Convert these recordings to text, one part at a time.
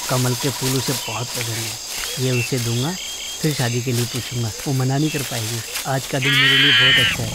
कमल के फूल उसे बहुत पसंद है। ये उसे दूंगा, फिर शादी के लिए पूछूंगा। वो मना नहीं कर पाएगी। आज का दिन मेरे लिए बहुत अच्छा है।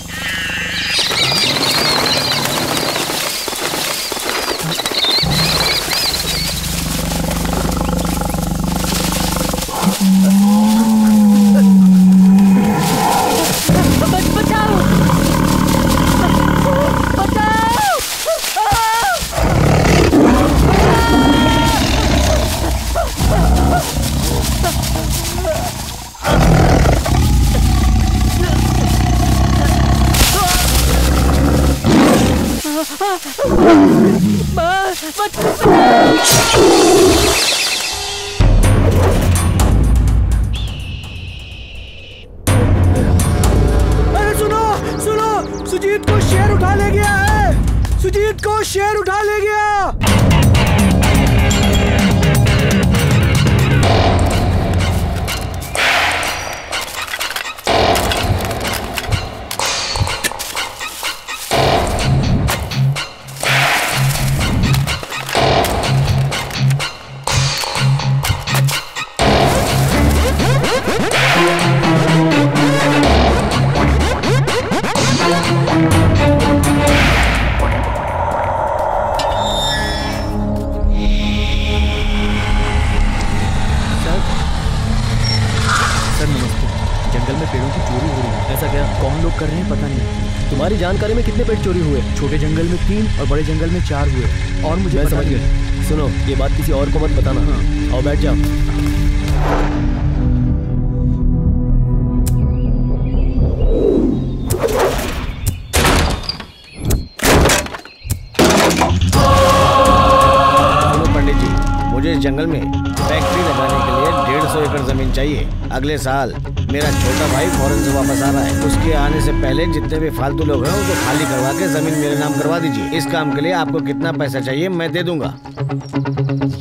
अरे सुनो सुनो, सुजीत को शेर उठा ले गया है। सुजीत को शेर उठा ले गया। तुम्हारी जानकारी में कितने पेड़ चोरी हुए? छोटे जंगल में 3 और बड़े जंगल में 4 हुए। और मुझे मैं समझ गया। सुनो, ये बात किसी और को मत बताना। हाँ। आओ बैठ जाओ। सुनो पंडित जी, मुझे इस जंगल में फैक्ट्री लगाने के लिए 150 एकड़ जमीन चाहिए। अगले साल मेरा छोटा भाई फॉरेन से वापस आ रहा है। उसके आने से पहले जितने भी फालतू लोग हैं उनको खाली करवा के जमीन मेरे नाम करवा दीजिए। इस काम के लिए आपको कितना पैसा चाहिए मैं दे दूंगा।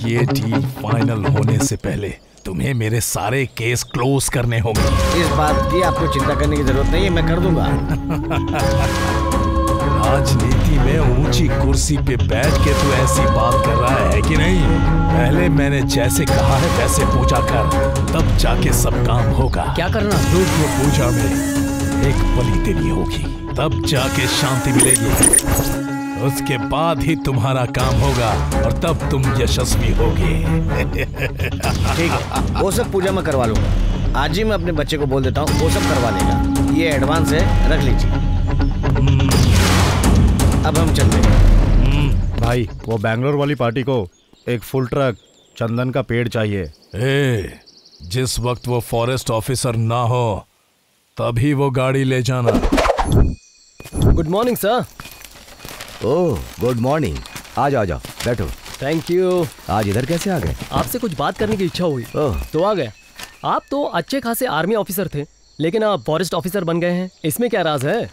ये डील फाइनल होने से पहले तुम्हें मेरे सारे केस क्लोज करने होंगे। इस बात की आपको चिंता करने की जरूरत नहीं है, मैं कर दूंगा। राजनीति में ऊंची कुर्सी पे बैठ के तू ऐसी बात कर रहा है कि नहीं? पहले मैंने जैसे कहा है वैसे पूजा कर, तब जाके सब काम होगा। क्या करना? रुद्र पूजा में एक बलि देनी होगी, तब जाके शांति मिलेगी। उसके बाद ही तुम्हारा काम होगा और तब तुम यशस्वी होगे। ठीक है, वो सब पूजा में करवा लूंगा। आज ही मैं अपने बच्चे को बोल देता हूँ, वो सब करवा लेगा। ये एडवांस है, रख लीजिए। अब हम चलते हैं। भाई, वो बैंगलोर वाली पार्टी को एक फुल ट्रक चंदन का पेड़ चाहिए। जिस वक्त वो फॉरेस्ट ऑफिसर ना हो तभी वो गाड़ी ले जाना। Good morning sir. Oh good morning. आ जाओ बैठो। Thank you. आज इधर कैसे आ गए? आपसे कुछ बात करने की इच्छा हुई तो आ गए। आप तो अच्छे खासे आर्मी ऑफिसर थे, लेकिन आप फॉरेस्ट ऑफिसर बन गए हैं। इसमें क्या राज है?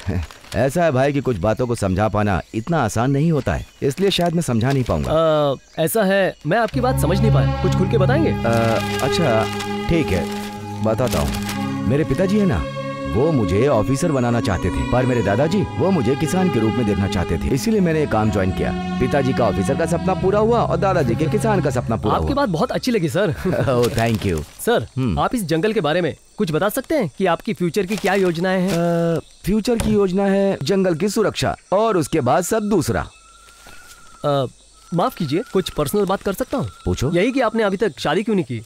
ऐसा है भाई कि कुछ बातों को समझा पाना इतना आसान नहीं होता है, इसलिए शायद मैं समझा नहीं पाऊंगा। ऐसा है, मैं आपकी बात समझ नहीं पाया, कुछ खुल के बताएंगे? अच्छा ठीक है, बताता हूँ। मेरे पिताजी है ना, वो मुझे ऑफिसर बनाना चाहते थे, पर मेरे दादाजी वो मुझे किसान के रूप में देखना चाहते थे, इसीलिए मैंने ये काम ज्वाइन किया। पिताजी का ऑफिसर का सपना पूरा हुआ और दादाजी के किसान का सपना पूरा हुआ। आपकी बात बहुत अच्छी लगी sir. Oh thank you sir. आप इस जंगल के बारे में कुछ बता सकते हैं कि आपकी फ्यूचर की क्या योजनाएं हैं? फ्यूचर की योजना है जंगल की सुरक्षा और उसके बाद सब दूसरा। माफ कीजिए, कुछ पर्सनल बात कर सकता हूँ? पूछो। यही कि आपने अभी तक शादी क्यों नहीं की?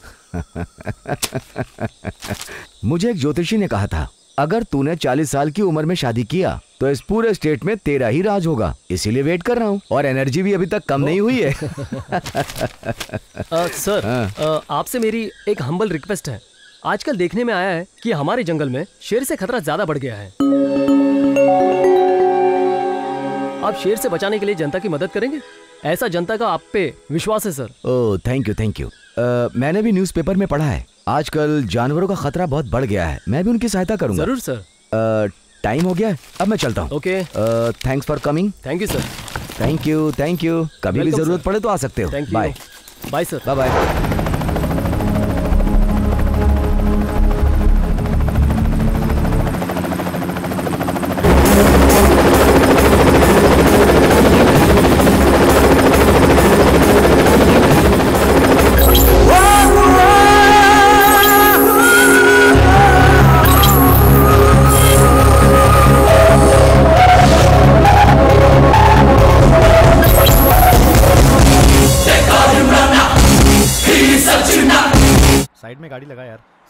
मुझे एक ज्योतिषी ने कहा था, अगर तूने 40 साल की उम्र में शादी किया तो इस पूरे स्टेट में तेरा ही राज होगा, इसीलिए वेट कर रहा हूँ। और एनर्जी भी अभी तक कम नहीं हुई है। सर, आपसे मेरी एक हम्बल रिक्वेस्ट है। आजकल देखने में आया है कि हमारे जंगल में शेर से खतरा ज्यादा बढ़ गया है। आप शेर से बचाने के लिए जनता की मदद करेंगे? ऐसा जनता का आप पे विश्वास है सर। Oh thank you. मैंने भी न्यूज़पेपर में पढ़ा है, आजकल जानवरों का खतरा बहुत बढ़ गया है। मैं भी उनकी सहायता करूंगा। जरूर सर। टाइम हो गया है, अब मैं चलता हूँ। Okay. Thanks for coming. Thank you sir. Thank you. कभी भी जरूरत पड़े तो आ सकते हो। Bye bye sir. Bye bye.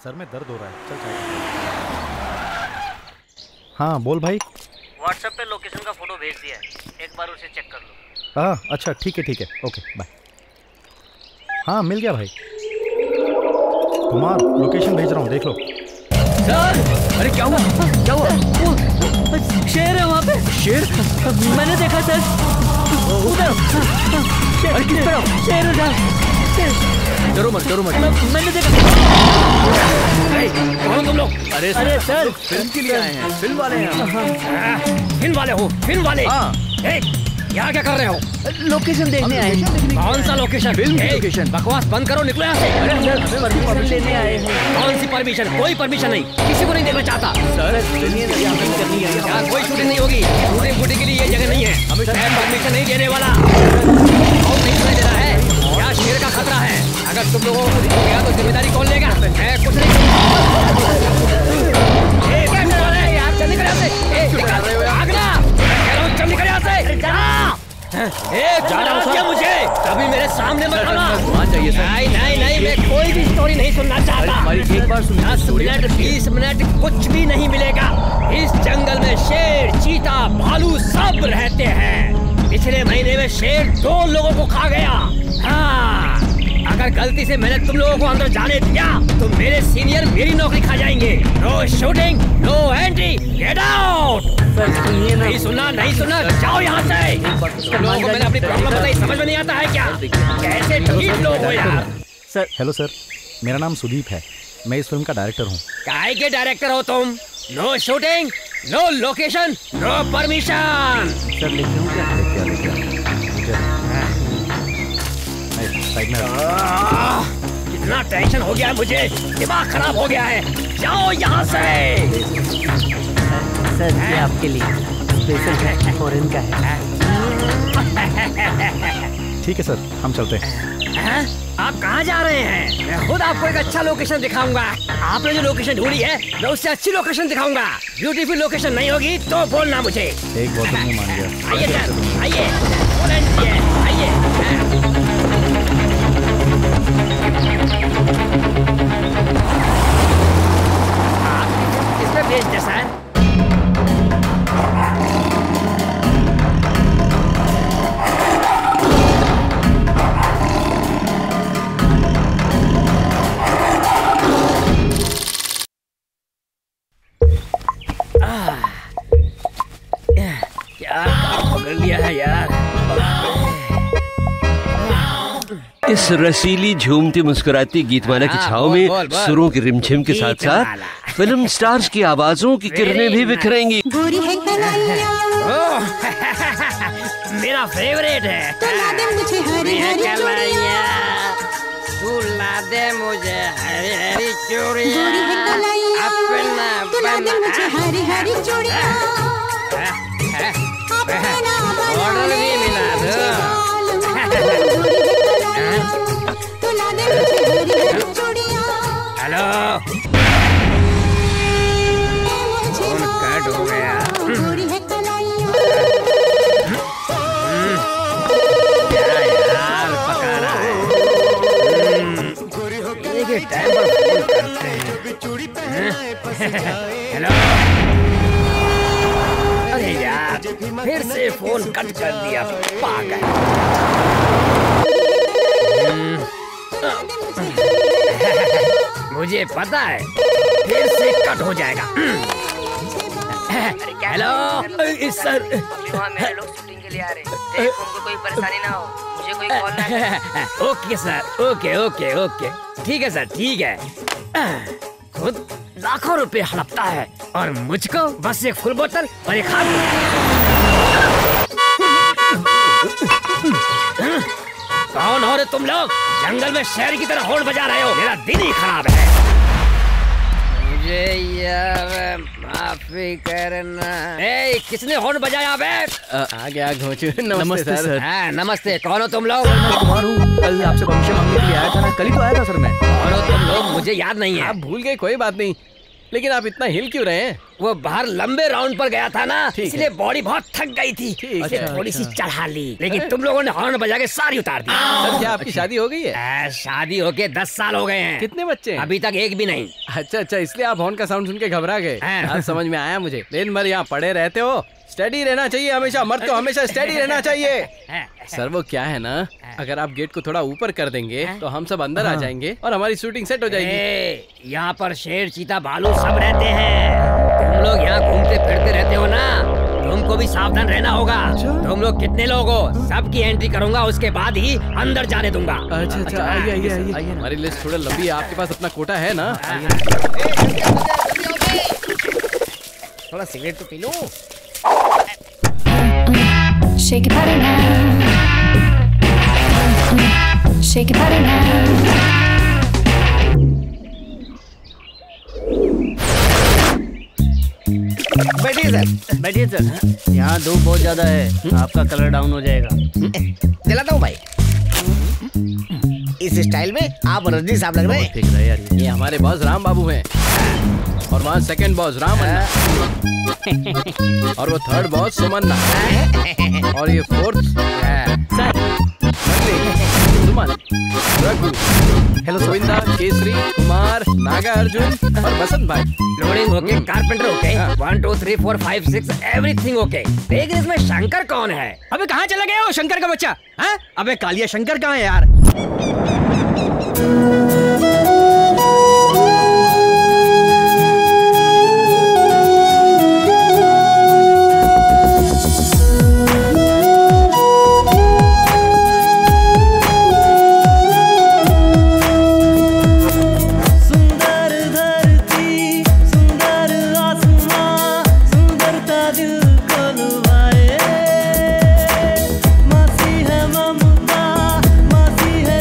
सर में दर्द हो रहा है। चल चल। हाँ बोल भाई। व्हाट्सएप पे लोकेशन का फोटो भेज दिया है, एक बार उसे चेक कर लो। हाँ अच्छा ठीक है, ओके बाय। हाँ मिल गया भाई। कुमार लोकेशन भेज रहा हूँ, देख लो। सर अरे क्या हुआ? शेर है वहाँ पे। शेर? मैंने देखा सर, उधर। अरे किस तरफ? शेर उधर। डरो मत मैंने देखा। कौन तुम लोग? अरे सर फिल्म के लिए आए हैं, फिल्म वाले हैं। फिल्म वाले हो? फिल्म वाले? हाँ। यहाँ क्या कर रहे हो? लोकेशन देखने आए हैं। कौन सा लोकेशन? Film location. बकवास बंद करो, निकलो यहाँ से। अरे सर हमें परमिशन लेने आए हैं। कौन सी परमिशन? कोई परमिशन नहीं, किसी को नहीं देखना चाहता। सर करनी है। यहाँ कोई शूटिंग नहीं होगी, शूटिंग के लिए ये जगह नहीं है। हमें परमिशन नहीं देने वाला। और नहीं सुनाई दे रहा है? यहाँ शेर का खतरा है, अगर तुम लोगों को कुछ हो गया तो जिम्मेदारी कौन लेगा? मैं कुछ नहीं। चल निकल यहाँ से। भागना, चल निकल यहाँ से। जा मुझे कभी मेरे सामने मत आना। नहीं मैं कोई भी स्टोरी नहीं सुनना चाहता। एक बार 10 मिनट 20 मिनट कुछ भी नहीं मिलेगा। इस जंगल में शेर, चीता, भालू सब रहते हैं। पिछले महीने में शेर 2 लोगों को खा गया। हाँ, अगर गलती से मैंने तुम लोगों को अंदर जाने दिया तो मेरे सीनियर मेरी नौकरी खा जाएंगे। No shooting, no entry, get out. नहीं सुनना, जाओ यहाँ से। तुम लोगों को मैंने अपनी प्रॉब्लम बताई, समझ में नहीं आता है क्या? कैसे ठीक लोग हो यार। सर हेलो सर, मेरा नाम सुदीप है, मैं इस फिल्म का डायरेक्टर हूँ। काहे के डायरेक्टर हो तुम? No shooting, no location, no permission. Sir लिख हूँ कितना टेंशन हो गया है मुझे, दिमाग खराब हो गया है। जाओ यहाँ से। सर ये आपके लिए स्पेशल फॉरेन का है। ठीक है सर, हम चलते हैं। आप कहाँ जा रहे हैं? मैं खुद आपको एक अच्छा लोकेशन दिखाऊंगा। आपने जो लोकेशन ढूंढी है मैं उससे अच्छी लोकेशन दिखाऊंगा। ब्यूटीफुल लोकेशन नहीं होगी तो बोलना मुझे। एक बोतल में मान गया। आइए सर, आइए। इसमें भेज दे सर। क्या काम पकड़ लिया है यार। इस रसीली झूमती मुस्कुराती गीतमाला की छाव में सुरों की रिमझिम के साथ साथ फिल्म स्टार्स की आवाजों की किरणें भी बिखरेंगी। मेरा फेवरेट है। तू ला दे मुझे हरी हरी चूड़ियां। ऑर्डर भी मिला हेलो, फोन कट हो गया। क्या यार पका रहा है? टाइम पर फोन करते हैं। हेलो, अरे यार फिर से फोन कट कर दिया, पागल। मुझे पता है फिर से कट हो जाएगा। हेलो सर, मेरे लोग शूटिंग के लिए आ रहे हैं। देख उनको कोई परेशानी ना हो, मुझे कोई कॉल ना। ओके सर, ओके ठीक है सर, ठीक है। खुद लाखों रुपए हड़पता है और मुझको बस एक फुल बोतल और एक हाथ। कौन हो रे तुम लोग? जंगल में शेर की तरह हॉर्न बजा रहे हो, मेरा दिन ही खराब है। मुझे यार माफी करना। किसने हॉर्न बजाया बे? आ गया घोंचू। नमस्ते सर। हाँ नमस्ते, कौन हो तुम लोग? मैं कुमार हूँ, कल आपसे परमिशन मांगने के लिए आया था ना। कल ही तो आया था सर मैं। कौन हो तुम लोग? मुझे याद नहीं है। आप भूल गए, कोई बात नहीं। लेकिन आप इतना हिल क्यों रहे हैं? वो बाहर लंबे राउंड पर गया था ना, इसलिए बॉडी बहुत थक गई थी। थोड़ी सी चढ़ा ली, लेकिन तुम लोगों ने हॉर्न बजा के सारी उतार दी। सर क्या आपकी शादी हो गई है? शादी होके 10 साल हो गए हैं। कितने बच्चे हैं? अभी तक एक भी नहीं। अच्छा, इसलिए आप हॉर्न का साउंड सुन के घबरा गए। आज समझ में आया मुझे। दिन भर यहाँ पड़े रहते हो। स्टेडी रहना चाहिए हमेशा, मर्द को हमेशा स्टेडी रहना चाहिए। सर वो क्या है ना, अगर आप गेट को थोड़ा ऊपर कर देंगे तो हम सब अंदर आ जाएंगे और हमारी शूटिंग सेट हो जाएगी। यहाँ पर शेर, चीता, भालू सब रहते हैं। तुम लोग यहाँ घूमते फिरते रहते हो ना, तुमको भी सावधान रहना होगा। तुम लोग कितने लोग हो? सबकी एंट्री करूंगा, उसके बाद ही अंदर जाने दूंगा। अच्छा, आइए। हमारी लिस्ट थोड़ा लंबी है, आपके पास अपना कोटा है ना? थोड़ा सिगरेट तो P low. Shake your body now. Shake your body now. बैठिए सर। यहाँ धूप बहुत ज्यादा है, आपका कलर डाउन हो जाएगा। जलाता हूँ भाई। इस स्टाइल में आप रजनी साहब लग रहे हैं। ठीक है यार। ये हमारे बॉस राम बाबू हैं और वहाँ सेकंड बॉस राम अन्ना और वो थर्ड बॉस सुमन्ना और ये फोर्थ सुमन, रघु, हेलो गोविंदा, केसरी, कुमार, नागा अर्जुन और बसंत भाई। Loading okay, carpenter okay, 1 2 3 4 5 6 everything okay. लेकिन इसमें शंकर कौन है? अबे कहाँ चला गया वो शंकर का बच्चा? हाँ? अबे कालिया शंकर कहाँ है यार? मासी है ममता, मासी है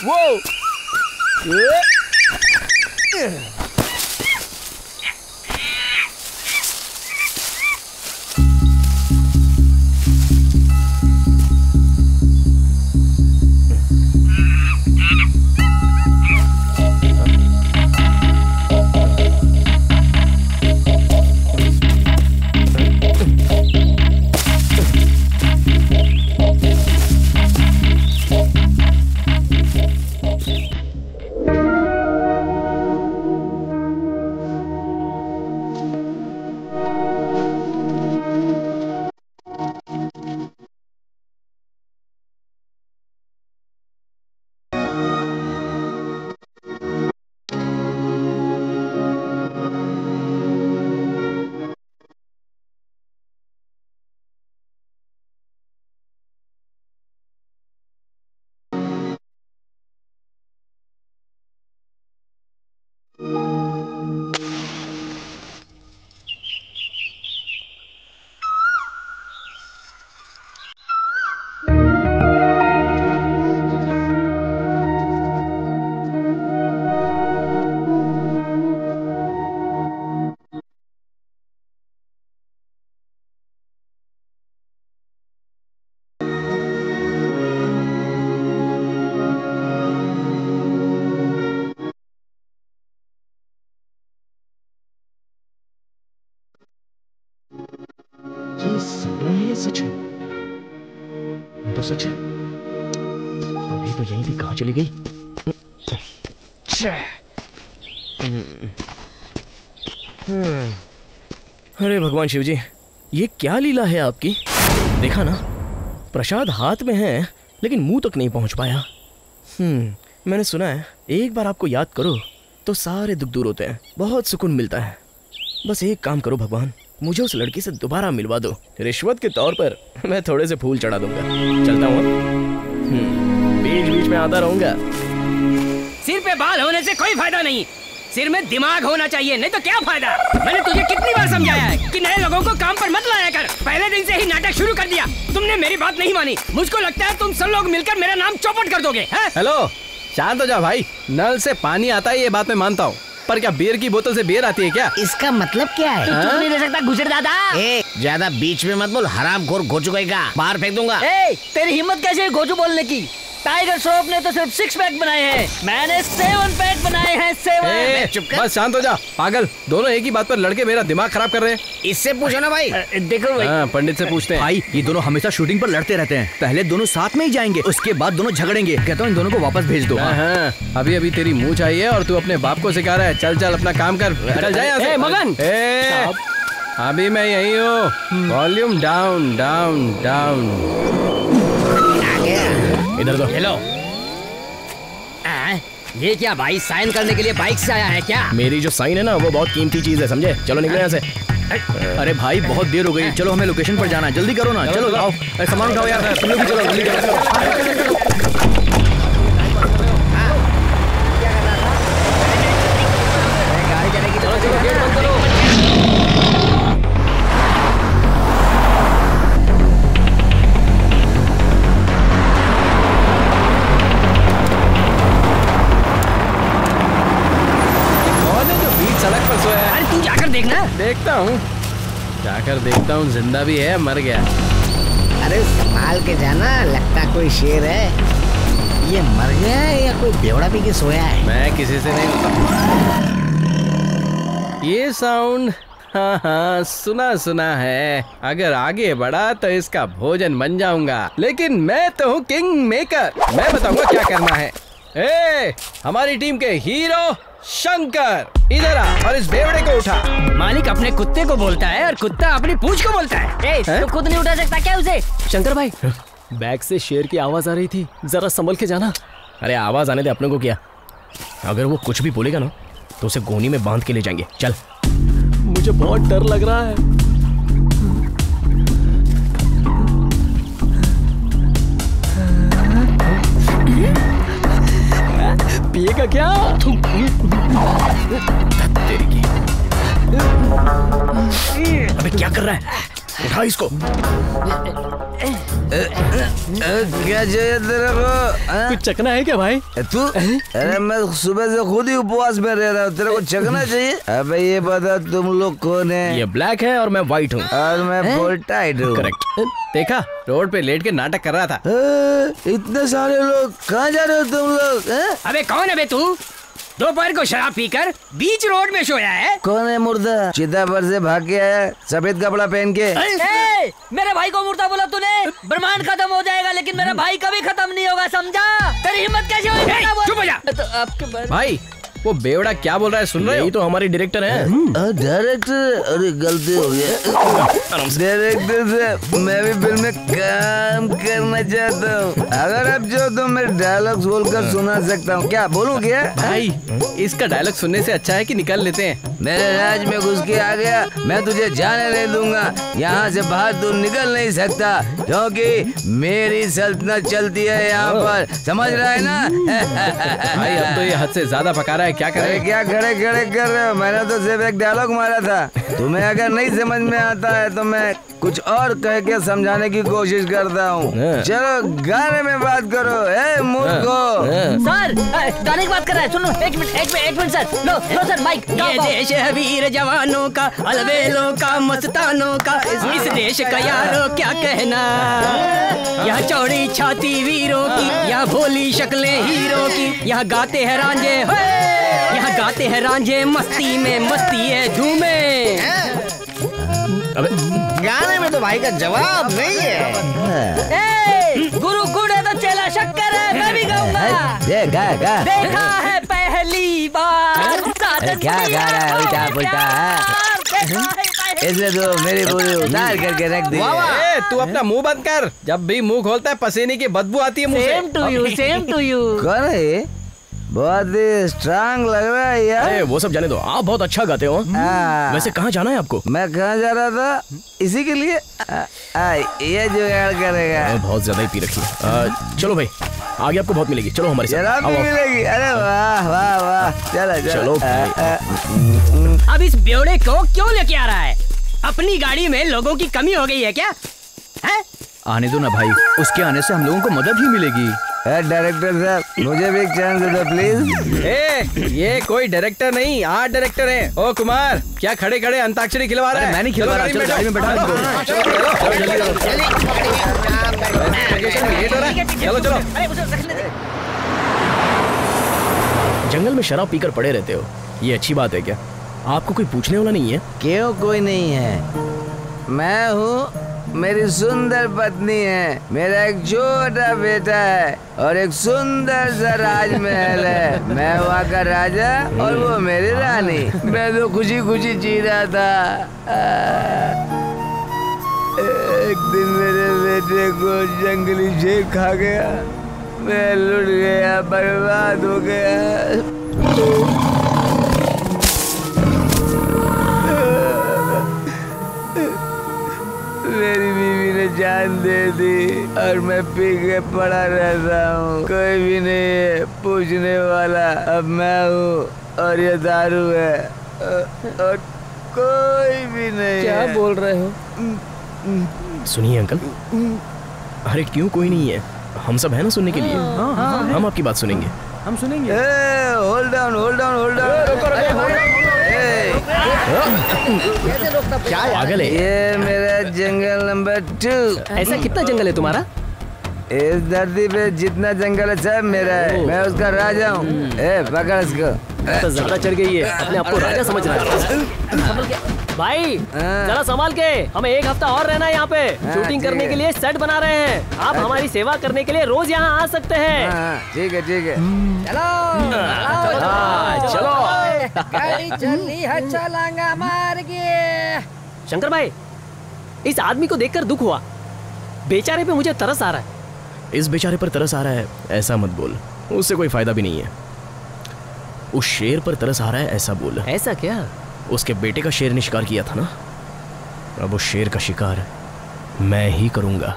वो सच है तो सच है। अभी तो यहीं थी, कहाँ चली गई? अरे भगवान शिव जी, ये क्या लीला है आपकी? देखा ना, प्रसाद हाथ में है लेकिन मुंह तक नहीं पहुंच पाया। मैंने सुना है एक बार आपको याद करो तो सारे दुख दूर होते हैं, बहुत सुकून मिलता है। बस एक काम करो भगवान, मुझे उस लड़की से दोबारा मिलवा दो। रिश्वत के तौर पर मैं थोड़े से फूल चढ़ा दूंगा। चलता हूँ, बीच बीच में आता रहूंगा। सिर पे बाल होने से कोई फायदा नहीं, सिर में दिमाग होना चाहिए, नहीं तो क्या फायदा। मैंने तुझे कितनी बार समझाया है कि नए लोगों को काम पर मत लाया कर। पहले दिन से ही नाटक शुरू कर दिया, तुमने मेरी बात नहीं मानी। मुझको लगता है तुम सब लोग मिलकर मेरा नाम चौपट कर दोगे। हेलो, शांत हो जा भाई। नल से पानी आता है ये बात मैं मानता हूँ, पर क्या बियर की बोतल से बियर आती है क्या? इसका मतलब क्या है? तू नहीं दे सकता गुजर दादा। ज्यादा बीच में मत बोल, हरामखोर गोचू कहेगा, बाहर फेंक दूंगा। तेरी हिम्मत कैसे है गोचू बोलने की? टाइगर श्रॉफ ने तो सिर्फ 6 पैक बनाए हैं, मैंने 7 पैक बनाए हैं। 7। चुप कर। बस शांत हो जा पागल, दोनों एक ही बात पर लड़के मेरा दिमाग खराब कर रहे हैं। इससे पूछो ना भाई। देखो भाई, पंडित से पूछते हैं। भाई ये दोनों हमेशा शूटिंग पर लड़ते रहते हैं, पहले दोनों साथ में ही जाएंगे, उसके बाद दोनों झगड़ेंगे। कहता हूँ इन दोनों को वापस भेज दो। अभी अभी तेरी मुंह चाहिए और तू अपने बाप को सिखा रहा है। चल चल अपना काम कर, चल जा यहाँ से। मगन, अभी मैं यही हूँ। Volume down down down. इधर दो। हेलो, ये क्या भाई, साइन करने के लिए बाइक से आया है क्या? मेरी जो साइन है ना वो बहुत कीमती चीज है, समझे? चलो निकलो यहाँ से। अरे भाई बहुत देर हो गई, चलो हमें लोकेशन पर जाना है, जल्दी करो ना। चलो आओ, सामान उठाओ यार, तुम लोग भी चलो जल्दी करो। देखता हूँ, जाकर देखता हूँ जिंदा भी है मर गया। अरे संभाल के जाना, लगता कोई शेर है। ये मर गया है या कोई बेवड़ा पी के सोया है? मैं किसी से नहीं होता। ये साउंड हाँ सुना सुना है। अगर आगे बढ़ा तो इसका भोजन बन जाऊंगा, लेकिन मैं तो हूँ किंग मेकर। मैं बताऊंगा क्या करना है। हमारी टीम के हीरो शंकर, इधर आ और इस बेवड़े को उठा। मालिक अपने कुत्ते को बोलता है और कुत्ता अपनी पूंछ को बोलता है। तो खुद नहीं उठा सकता क्या उसे? शंकर भाई, बैग से शेर की आवाज आ रही थी, जरा संभल के जाना। अरे आवाज आने दे, अपने को क्या। अगर वो कुछ भी बोलेगा ना तो उसे गोनी में बांध के ले जाएंगे। चल। मुझे बहुत डर लग रहा है। पिएगा क्या? तेरी की। अबे क्या कर रहा है? उठा इसको। क्या चाहिए तेरे को? कुछ चखना है क्या भाई? तू? अरे मैं सुबह से खुद ही उपवास में रह रहा हूँ, तेरे को चखना चाहिए? अबे ये बता तुम लोग कौन है? ये ब्लैक है और मैं व्हाइट हूँ। और मैं फुल टाइट हूँ। करेक्ट। देखा, रोड पे लेट के नाटक कर रहा था। इतने सारे लोग, कहाँ जा रहे हो तुम लोग? अबे कौन है बे तू? दोपहर को शराब पीकर बीच रोड में सोया है। कौन है मुर्दा? चिता पर से भाग के आया, सफेद कपड़ा पहन के। मेरे भाई को मुर्दा बोला तूने? ब्रह्मांड खत्म हो जाएगा लेकिन मेरा भाई कभी खत्म नहीं होगा, समझा? तेरी हिम्मत कैसे हुई? चुप हो जा। तो आपके भाई वो बेवड़ा क्या बोल रहा है, सुन रहे हो? यही तो हमारी डायरेक्टर है। डायरेक्टर? अरे गलती हो गया। डायरेक्टर से मैं भी फिल्म में काम करना चाहता हूँ। अगर आप जो तो मैं डायलॉग्स बोलकर सुना सकता हूँ। क्या बोलूँ? क्या भाई इसका डायलॉग सुनने से अच्छा है कि निकल लेते हैं। मेरे राज में घुस के आ गया, मैं तुझे जाने नहीं दूंगा। यहाँ से बाहर तू निकल नहीं सकता क्योंकि मेरी सल्तनत चलती है यहाँ पर, समझ रहा है ना? भाई अब तो ये हद से ज्यादा पका रहा है, क्या करे? क्या खड़े खड़े कर रहे हो? मैंने तो सिर्फ एक डायलॉग मारा था। तुम्हें अगर नहीं समझ में आता है तो मैं कुछ और कह के समझाने की कोशिश करता हूँ। चलो गाने में बात करो। मूर्खो। सर गाने की बात कर रहा है, सुनो। एक मिनट सर। लो सर माइक। ये देश है वीर जवानों का, अलबेलों का, मस्तानों का। इस देश का यारो क्या कहना। यहाँ चौड़ी छाती वीरों की, यहाँ भोली शक्लें हीरो की। यहाँ गाते हैं रांझे, यहाँ गाते हैं रांझे, मस्ती में मस्ती है धूमे। अबे गाने में तो भाई का जवाब नहीं है। गुरु गुड़ है तो चेला शक्कर है, मैं भी गाऊंगा। देखा है पहली बार। क्या गा रहा है उल्टा पुल्टा? इसलिए तो मेरी पूरी उतार करके रख दी। तू अपना मुंह बंद कर, जब भी मुंह खोलता है पसीने की बदबू आती है मुंह से। Same to you. कौन है ये? बहुत ही स्ट्रांग लग रहा है यार। अरे वो सब जाने दो, आप बहुत अच्छा गाते हो। वैसे कहाँ जाना है आपको? मैं कहाँ जा रहा था इसी के लिए ये जुगाड़ करेगा। बहुत ज्यादा ही पी रखी है। चलो भाई आगे आपको बहुत मिलेगी, चलो हमारे साथ। मिलेगी? अरे वाह वाह वाह, चलो अब इस बेवड़े को क्यों लेके आ रहा है? अपनी गाड़ी में लोगों की कमी हो गई है क्या? है? आने दो ना भाई, उसके आने से हम लोगों को मदद ही मिलेगी। डायरेक्टर साहब मुझे भी एक चांस दे दो प्लीज। ये कोई डायरेक्टर नहीं, आर्ट डायरेक्टर है। ओ कुमार, क्या खड़े खड़े अंताक्षरी खिलवा रहा है? मैं नहीं खिलवा रहा, चलो गाड़ी में बैठा चलो चलो। जंगल में शराब पीकर पड़े रहते हो, ये अच्छी बात है क्या? आपको कोई पूछने वाला नहीं है? क्यों कोई नहीं है? मैं हूँ, मेरी सुंदर पत्नी है, मेरा एक छोटा बेटा है और एक सुंदर सा राजमहल है। मैं वहाँ का राजा और वो मेरी रानी। मैं तो खुशी खुशी जी रहा था। एक दिन मेरे बेटे को जंगली शेर खा गया, मैं लुट गया, बर्बाद हो गया। मेरी बीवी ने जान दे दी और मैं पी के पड़ा रहता हूँ। कोई भी नहीं है पूछने वाला। अब मैं हूँ और ये दारू है और कोई भी नहीं। क्या बोल रहे हो? सुनिए अंकल। अरे क्यों कोई नहीं है, हम सब है ना सुनने के लिए। हम आपकी बात सुनेंगे, हम सुनेंगे। Hold down hold down hold down. पागल है ये मेरा जंगल नंबर 2। ऐसा कितना जंगल है तुम्हारा? इस धरती पे जितना जंगल है सब मेरा है, मैं उसका राजा हूँ। पकड़ इसको। तो ज्यादा चढ़ गई है, अपने आप को राजा समझ रहा है। भाई जरा संभाल के, हमें एक हफ्ता और रहना है यहाँ पे। शूटिंग करने के लिए सेट बना रहे हैं। आप हमारी सेवा करने के लिए रोज यहाँ आ सकते हैं। ठीक है ठीक है। चलो गाड़ी चली है, चलांगा मार के। शंकर भाई, इस आदमी को देखकर दुख हुआ। बेचारे पे मुझे तरस आ रहा है। इस बेचारे पर तरस आ रहा है ऐसा मत बोल, उससे कोई फायदा भी नहीं है। उस शेर पर तरस आ रहा है ऐसा बोल। ऐसा क्या? उसके बेटे का शेर ने शिकार किया था ना, अब उस शेर का शिकार मैं ही करूंगा।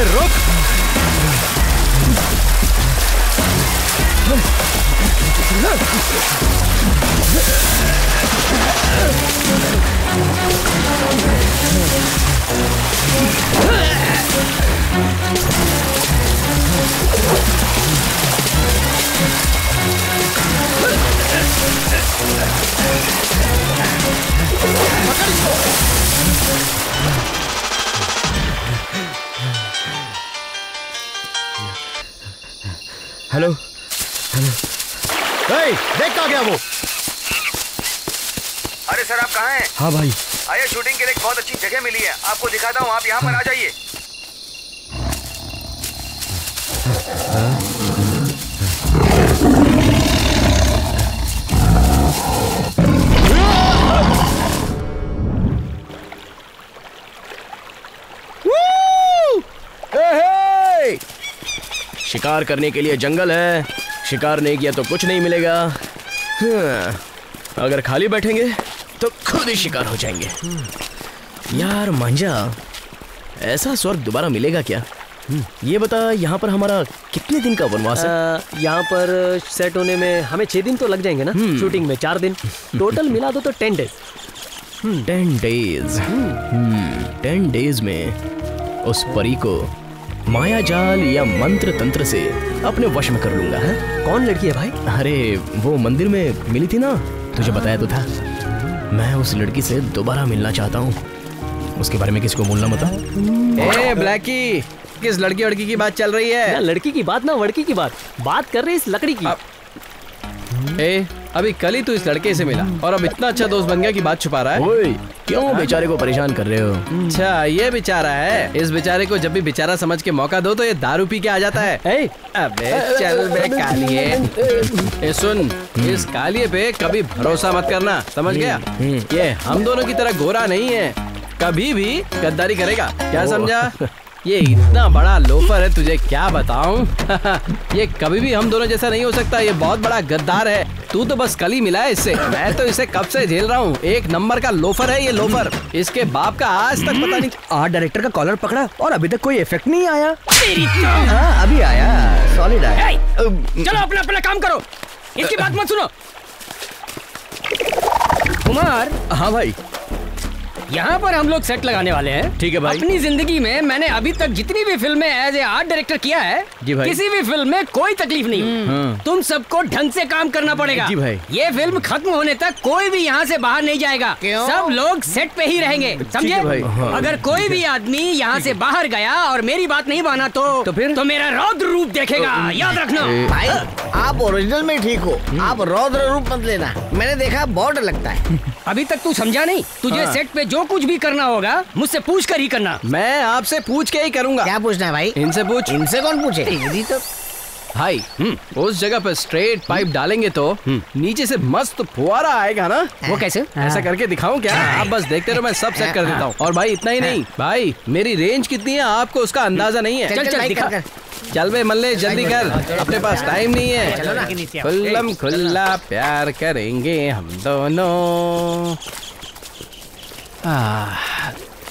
रुक! हेलो देख कहाँ गया वो? अरे सर आप कहाँ हैं? हाँ भाई, आइए शूटिंग के लिए एक बहुत अच्छी जगह मिली है, आपको दिखाता हूँ, आप यहाँ पर आ जाइए। शिकार करने के लिए जंगल है, शिकार नहीं किया तो कुछ नहीं मिलेगा। अगर खाली बैठेंगे तो खुद ही शिकार हो जाएंगे। यार मांझा, ऐसा स्वर्ग दोबारा मिलेगा क्या? ये बता, यहाँ पर हमारा कितने दिन का वनवास है? यहाँ पर सेट होने में हमें 6 दिन तो लग जाएंगे ना। शूटिंग में 4 दिन, टोटल मिला दो तो 10 डेज। 10 डेज। 10 डेज में उस परी को माया जाल या मंत्र तंत्र से अपने वश में कर लूंगा। है? कौन लड़की है भाई? अरे वो मंदिर में मिली थी ना, तुझे बताया तो था। मैं उस लड़की से दोबारा मिलना चाहता हूँ, उसके बारे में किसको बोलना मत। ए ब्लैकी, किस लड़की की बात चल रही है? लड़की की बात ना, लड़की की बात कर रही इस लकड़ी की। ए, अभी कल ही तू इस लड़के से मिला और अब इतना अच्छा दोस्त बन गया कि बात छुपा रहा है। ओए, क्यों बेचारे को परेशान कर रहे हो? अच्छा, ये बेचारा है। इस बेचारे को जब भी बेचारा समझ के मौका दो तो ये दारू पी के आ जाता है। अबे चल बे कालिए। ए सुन, इस कालिए पे कभी भरोसा मत करना, समझ गया? ये हम दोनों की तरह गोरा नहीं है, कभी भी गद्दारी करेगा, क्या समझा? ये इतना बड़ा लोफर है, तुझे क्या बताऊं? ये कभी भी हम दोनों जैसा नहीं हो सकता, ये बहुत बड़ा गद्दार है। तू तो बस कल ही मिला है इससे, मैं तो इसे कब से झेल रहा हूँ। 1 नंबर का लोफर है ये लोफर, इसके बाप का आज तक पता नहीं। आर्ट डायरेक्टर का कॉलर पकड़ा और अभी तक कोई इफेक्ट नहीं आया। हाँ, अभी आया, सॉलिड आया। चलो अपना अपना काम करो, इसकी बात मत सुनो। कुमार। हाँ भाई, यहाँ पर हम लोग सेट लगाने वाले हैं। ठीक है भाई। अपनी जिंदगी में मैंने अभी तक जितनी भी फिल्में एज ए आर्ट डायरेक्टर किया है, जी भाई, किसी भी फिल्म में कोई तकलीफ नहीं। तुम सबको ढंग से काम करना पड़ेगा। जी भाई। ये फिल्म खत्म होने तक कोई भी यहाँ से बाहर नहीं जाएगा। सब लोग सेट पे ही रहेंगे, समझे? अगर कोई भी आदमी यहाँ से बाहर गया और मेरी बात नहीं माना तो फिर तो मेरा रौद्र रूप देखेगा, याद रखना। भाई आप ओरिजिनल में ठीक हो, आप रौद्र रूप मत लेना, मैंने देखा बहुत डर लगता है। अभी तक तू समझा नहीं? तुझे सेट पे जो कुछ भी करना होगा मुझसे पूछ कर ही करना। मैं आपसे पूछ के ही करूंगा। क्या पूछना है भाई? इनसे पूछ। इनसे कौन पूछे? तेरी तो भाई, उस जगह पर स्ट्रेट पाइप डालेंगे तो नीचे से मस्त फुवारा आएगा ना। वो कैसे? ऐसा करके दिखाऊं क्या? आप बस देखते रहो, मैं सब सेट कर देता हूँ। और भाई इतना ही नहीं, भाई मेरी रेंज कितनी है आपको उसका अंदाजा नहीं है। चल चल दिखा। चल बे मल्ले, जल्दी कर, अपने पास टाइम नहीं है। खुल्लम खुल्ला प्यार करेंगे हम दोनों।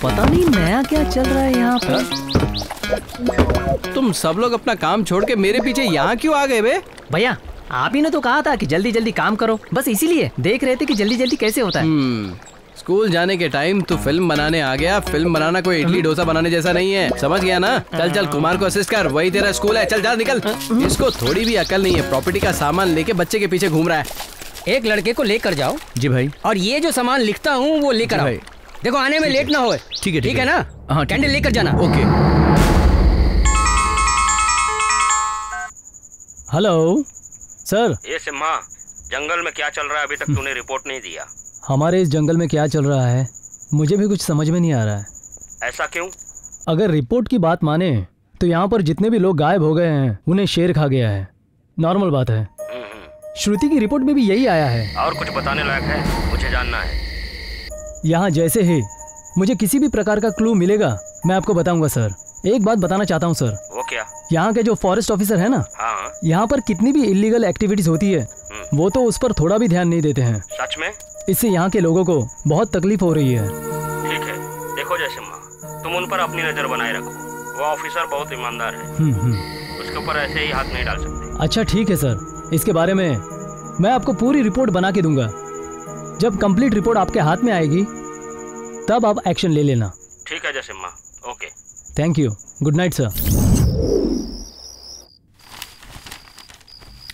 पता नहीं नया क्या चल रहा है यहाँ पर। तुम सब लोग अपना काम छोड़ के मेरे पीछे यहाँ क्यों आ गए बे? भैया आप ही ने तो कहा था कि जल्दी जल्दी काम करो, बस इसीलिए देख रहे थे कि जल्दी जल्दी कैसे होता है। स्कूल जाने के टाइम तू फिल्म बनाने आ गया। फिल्म बनाना कोई इडली डोसा बनाने जैसा नहीं है, समझ गया ना? चल चल कुमार को असिस्ट कर, वही तेरा स्कूल है। चल जा निकल। इसको थोड़ी भी अकल नहीं है, प्रॉपर्टी का सामान लेके बच्चे के पीछे घूम रहा है। एक लड़के को लेकर जाओ। जी भाई। और ये जो सामान लिखता हूँ वो लेकर आओ। देखो आने में लेट ना हो। ठीक है ना? हाँ, कैंडल लेकर जाना। ओके। Hello sir. ये सिम्हा, जंगल में क्या चल रहा है? अभी तक तूने रिपोर्ट नहीं दिया। हमारे इस जंगल में क्या चल रहा है मुझे भी कुछ समझ में नहीं आ रहा है। ऐसा क्यों? अगर रिपोर्ट की बात माने तो यहाँ पर जितने भी लोग गायब हो गए हैं उन्हें शेर खा गया है। नॉर्मल बात है। श्रुति की रिपोर्ट में भी यही आया है। और कुछ बताने लायक है? मुझे जानना है। यहाँ जैसे ही मुझे किसी भी प्रकार का क्लू मिलेगा मैं आपको बताऊंगा सर। एक बात बताना चाहता हूँ सर। वो क्या? यहाँ के जो फॉरेस्ट ऑफिसर है ना, हाँ। यहाँ पर कितनी भी इलीगल एक्टिविटीज होती है वो तो उस पर थोड़ा भी ध्यान नहीं देते हैं। सच में? इससे यहाँ के लोगों को बहुत तकलीफ हो रही है। ठीक है, देखो जयसिम्हा, तुम उन पर अपनी नजर बनाए रखो। वो ऑफिसर बहुत ईमानदार है, उसके ऊपर ऐसे ही हाथ नहीं डाल सकते। अच्छा ठीक है सर, इसके बारे में मैं आपको पूरी रिपोर्ट बना के दूंगा। जब कंप्लीट रिपोर्ट आपके हाथ में आएगी तब आप एक्शन ले लेना। ठीक है Jayasimha, okay. Thank you, good night sir.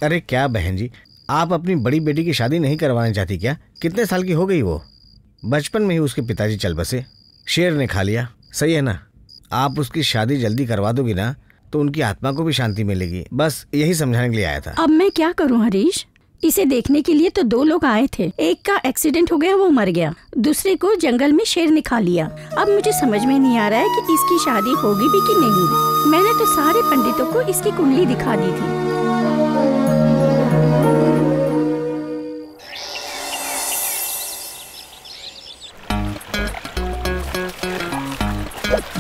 अरे क्या बहन जी, आप अपनी बड़ी बेटी की शादी नहीं करवाना चाहती क्या? कितने साल की हो गई वो? बचपन में ही उसके पिताजी चल बसे, शेर ने खा लिया। सही है ना? आप उसकी शादी जल्दी करवा दोगी ना तो उनकी आत्मा को भी शांति मिलेगी। बस यही समझाने के लिए आया था। अब मैं क्या करूं हरीश? इसे देखने के लिए तो 2 लोग आए थे। एक का एक्सीडेंट हो गया, वो मर गया। दूसरे को जंगल में शेर ने खा लिया। अब मुझे समझ में नहीं आ रहा है कि इसकी शादी होगी भी कि नहीं। मैंने तो सारे पंडितों को इसकी कुंडली दिखा दी थी।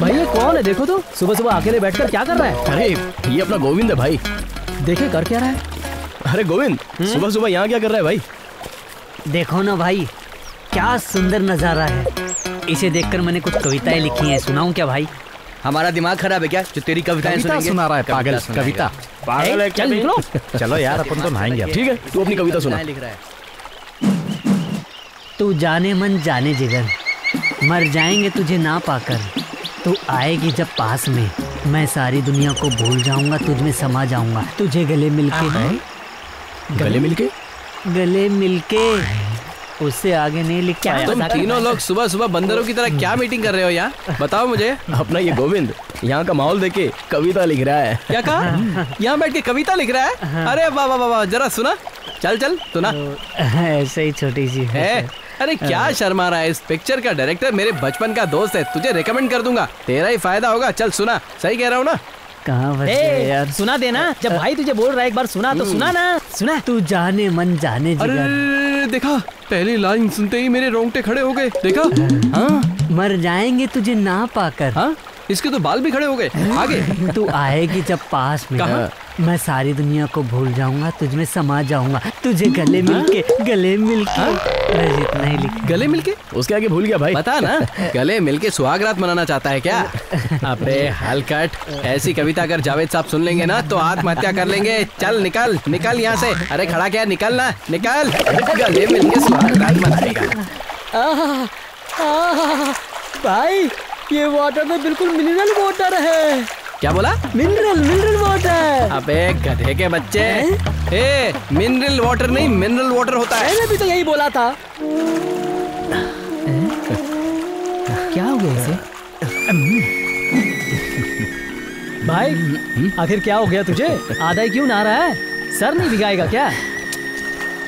भाई ये कौन है? देखो तो, सुबह सुबह अकेले बैठकर क्या कर रहा है? अरे ये अपना गोविंद है भाई। देखे कर क्या रहा है? अरे गोविंद, सुबह सुबह यहाँ क्या कर रहा है भाई? देखो ना भाई, क्या सुंदर नजारा है। इसे देखकर मैंने कुछ कविताएं लिखी हैं, सुनाऊं क्या भाई? हमारा दिमाग खराब है क्या जो तेरी कविताएं सुनेंगे? सुना रहा है पागल। कविता पागल है। चल निकलो। चलो यार, अपन तो नहाएंगे। ठीक है, तू अपनी कविता सुना। लिख रहा है। तू जाने मन जाने जिगर, मर जाएंगे तुझे ना पाकर। तू आएगी जब पास में, मैं सारी दुनिया को भूल जाऊंगा, तुझ में समा जाऊंगा। तुझे गले मिलके, गले मिलके उससे आगे नहीं लिख पाया। तुम तीनों लोग सुबह सुबह बंदरों की तरह क्या मीटिंग कर रहे हो यहाँ? बताओ मुझे। अपना ये गोविंद यहाँ का माहौल देखे कविता लिख रहा है। क्या कहा? यहाँ बैठ के कविता लिख रहा है? अरे वाह वाह वाह, जरा सुना। चल चल सुना। ऐसे ही छोटी सी है। अरे क्या शर्मा रहा है? इस पिक्चर का डायरेक्टर मेरे बचपन का दोस्त है, तुझे रिकमेंड कर दूंगा, तेरा ही फायदा होगा। चल सुना, सही कह रहा हूँ ना? कहाँ यार, सुना देना। जब भाई तुझे बोल रहा है एक बार सुना तो सुना ना। सुना। तू जाने मन जाने जिगर। अरे देखा, पहली लाइन सुनते ही मेरे रोंगटे खड़े हो गए। देखा? हाँ, मर जाएंगे तुझे ना पाकर। हाँ, इसके तो बाल भी खड़े हो गए। आगे। तू आएगी जब पास में, मैं सारी दुनिया को भूल जाऊंगा, तुझ में समा जाऊंगा। तुझे गले मिलके, गले मिलके। बस इतना ही लिख। गले मिलके? उसके आगे भूल गया भाई। बता ना, गले मिलके सुहागरात मनाना चाहता है क्या? अबे हलकट, ऐसी कविता अगर जावेद साहब सुन लेंगे ना तो आत्महत्या कर लेंगे। चल निकल, निकल यहाँ से। अरे खड़ा क्या, निकल ना, निकल। गले मिलके सुहागरात मनाएगा। भाई ये वाटर तो बिल्कुल मिनरल वाटर है। क्या बोला? Mineral water. अबे गधे के बच्चे, ए मिनरल वाटर नहीं, मिनरल वाटर होता है। मैंने भी तो यही बोला था। क्या हो गया इसे? भाई आखिर क्या हो गया तुझे? आधा ही क्यों नहा रहा है? सर नहीं भिगाएगा क्या?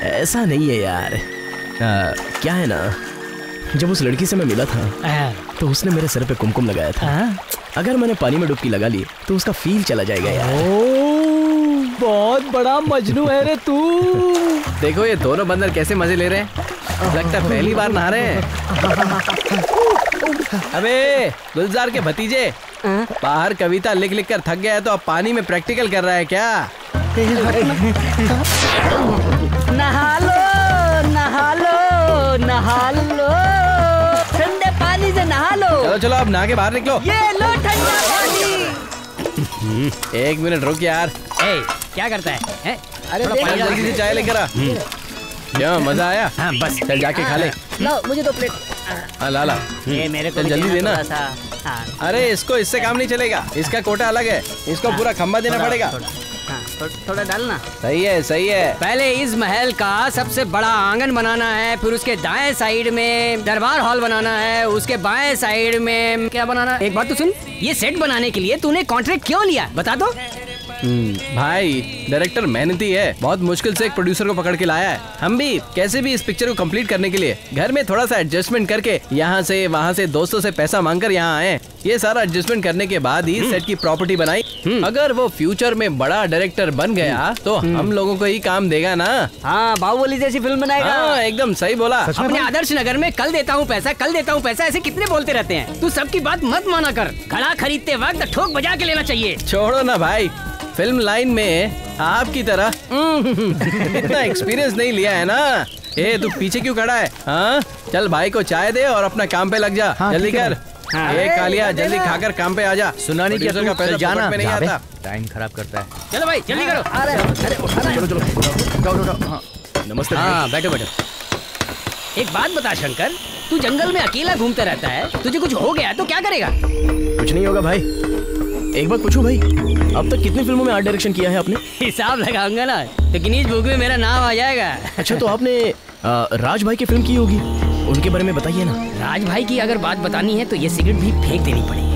ऐसा नहीं है यार। क्या है ना, जब उस लड़की से मैं मिला था तो उसने मेरे सर पे कुमकुम लगाया था। अगर मैंने पानी में डुबकी लगा ली तो उसका फील चला जाएगा यार। बहुत बड़ा मजनू है रे तू। देखो ये दोनों बंदर कैसे मजे ले रहे हैं, लगता है पहली बार नहा रहे हैं। अबे गुलजार के भतीजे, बाहर कविता लिख लिख कर थक गया है तो अब पानी में प्रैक्टिकल कर रहा है क्या? नहा लो, नहा लो, नहा लो, ठंडे पानी से नहा लो। चलो चलो अब नहा के बाहर निकलो। ये लो ठंडा पानी। एक मिनट रुक यार। क्या करता है? अरे पानी जल्दी से चाय लेकर आ। क्यों मजा आया? हाँ बस चल जाके खा ले। लो मुझे 2 प्लेट। हाँ ला ला। ये मेरे को जल्दी देना। हाँ। अरे इसको इससे काम नहीं चलेगा, इसका कोटा अलग है, इसको पूरा खंबा देना पड़ेगा। थोड़ा डालना। सही है सही है। पहले इस महल का सबसे बड़ा आंगन बनाना है, फिर उसके दाएं साइड में दरबार हॉल बनाना है, उसके बाएं साइड में क्या बनाना है? एक बात तो सुन, ये सेट बनाने के लिए तूने कॉन्ट्रैक्ट क्यों लिया बता दो। भाई डायरेक्टर मेहनती है, बहुत मुश्किल से एक प्रोड्यूसर को पकड़ के लाया है। हम भी कैसे भी इस पिक्चर को कंप्लीट करने के लिए घर में थोड़ा सा एडजस्टमेंट करके यहाँ से वहाँ से दोस्तों से पैसा मांगकर यहाँ आए। ये सारा एडजस्टमेंट करने के बाद ही सेट की प्रॉपर्टी बनाई। अगर वो फ्यूचर में बड़ा डायरेक्टर बन गया तो हम लोगों को ही काम देगा ना। हाँ, बाहुबली जैसी फिल्म बनाएगा। हाँ, एकदम सही बोला। अपने आदर्श नगर में कल देता हूँ पैसा, कल देता हूँ पैसा, ऐसे कितने बोलते रहते हैं। तू सबकी बात मत माना कर, घड़ा खरीदते वक्त ठोक बजा के लेना चाहिए। छोड़ो ना भाई, फिल्म लाइन में आपकी तरह इतना एक्सपीरियंस नहीं लिया है ना। ए तू पीछे क्यों खड़ा है? हाँ चल भाई को चाय दे और अपना काम पे लग जा। जल्दी कर। कालिया जल्दी खाकर काम पे आ जा। सुना नहीं क्या? का पैसा जाना में नहीं आता। टाइम खराब करता है। चलो भाई जल्दी करो। चलो चलो नमस्ते। हाँ बैठो बैठो। एक बात बता शंकर, तू जंगल में अकेला घूमता रहता है, तुझे कुछ हो गया तो क्या करेगा? कुछ नहीं होगा भाई। एक बात पूछूं भाई, अब तक कितनी फिल्मों में आर्ट डायरेक्शन किया है आपने? हिसाब लगाऊंगा ना तो गिनीज बुक में मेरा नाम आ जाएगा। अच्छा, तो आपने राज भाई की फिल्म की होगी, उनके बारे में बताइए ना। राज भाई की अगर बात बतानी है तो ये सिगरेट भी फेंक देनी पड़ेगी।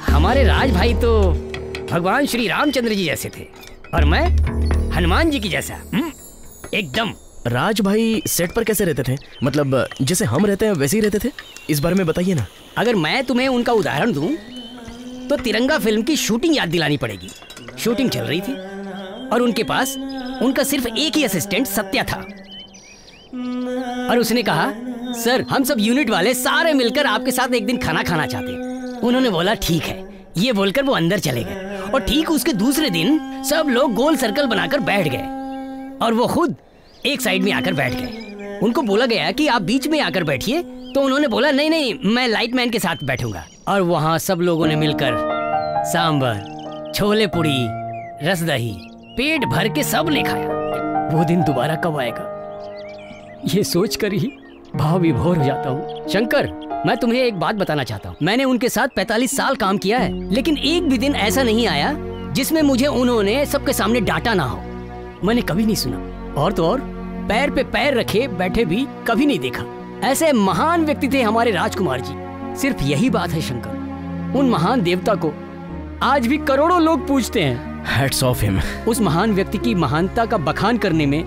हमारे राज भाई तो भगवान श्री रामचंद्र जी जैसे थे और मैं हनुमान जी की जैसा। एकदम। राज भाई सेट पर कैसे रहते थे? मतलब जैसे हम रहते हैं वैसे ही रहते थे? इस बारे में बताइए ना। अगर मैं तुम्हें उनका उदाहरण दूं तो तिरंगा फिल्म की शूटिंग याद दिलानी पड़ेगी। शूटिंग चल रही थी और उनके पास उनका सिर्फ एक ही असिस्टेंट सत्या था और उसने कहा, सर हम सब यूनिट वाले सारे मिलकर आपके साथ एक दिन खाना खाना चाहते हैं। उन्होंने बोला ठीक है, ये बोलकर वो अंदर चले गए और ठीक उसके दूसरे दिन सब लोग गोल सर्कल बनाकर बैठ गए और वो खुद एक साइड में आकर बैठ गए। उनको बोला गया कि आप बीच में आकर बैठिए, तो उन्होंने बोला नहीं नहीं, मैं लाइटमैन के साथ बैठूंगा। और वहाँ सब लोगों ने मिलकर सांबर, छोले पूड़ी, रसदही पेट भर के सब ने खाया। वो दिन दोबारा कब आएगा ये सोचकर ही भाव विभोर हो जाता हूँ। शंकर, मैं तुम्हें एक बात बताना चाहता हूँ। मैंने उनके साथ 45 साल काम किया है, लेकिन एक भी दिन ऐसा नहीं आया जिसमें मुझे उन्होंने सबके सामने डांटा ना हो। मैंने कभी नहीं सुना। और तो और पैर पे पैर रखे बैठे भी कभी नहीं देखा। ऐसे महान व्यक्ति थे हमारे राजकुमार जी। सिर्फ यही बात है शंकर, उन महान देवता को आज भी करोड़ों लोग पूजते हैं। Hats off him. उस महान व्यक्ति की महानता का बखान करने में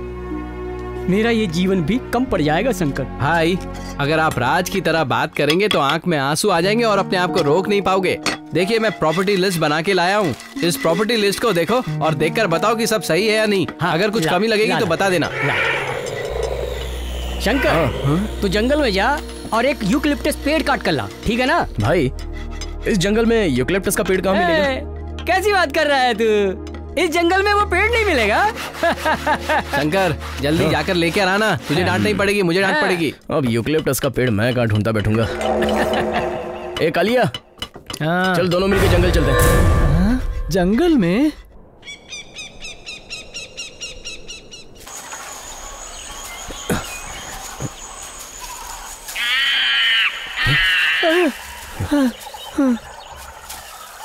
मेरा ये जीवन भी कम पड़ जाएगा शंकर। भाई, अगर आप राज की तरह बात करेंगे तो आंख में आंसू आ जाएंगे और अपने आप को रोक नहीं पाओगे। देखिए, मैं प्रॉपर्टी लिस्ट बना के लाया हूँ। इस प्रॉपर्टी लिस्ट को देखो और देखकर बताओ कि सब सही है या नहीं। अगर कुछ कमी लगेगी तो बता देना। शंकर, तू जंगल में जा और एक यूकलिप्टस पेड़ काट कर ला, ठीक है ना? भाई, इस जंगल में यूकलिप्टस का पेड़ कहाँ मिलेगा? कैसी बात कर रहा है तू? इस जंगल में वो पेड़ नहीं मिलेगा। शंकर, जल्दी जाकर लेकर आना, तुझे डांट नहीं पड़ेगी, मुझे डांट पड़ेगी। अब यूकलिप्टस का पेड़ मैं कहाँ ढूंढता बैठूंगा। ए कालिया, चल दोनों मिलकर जंगल चलते हैं। जंगल में?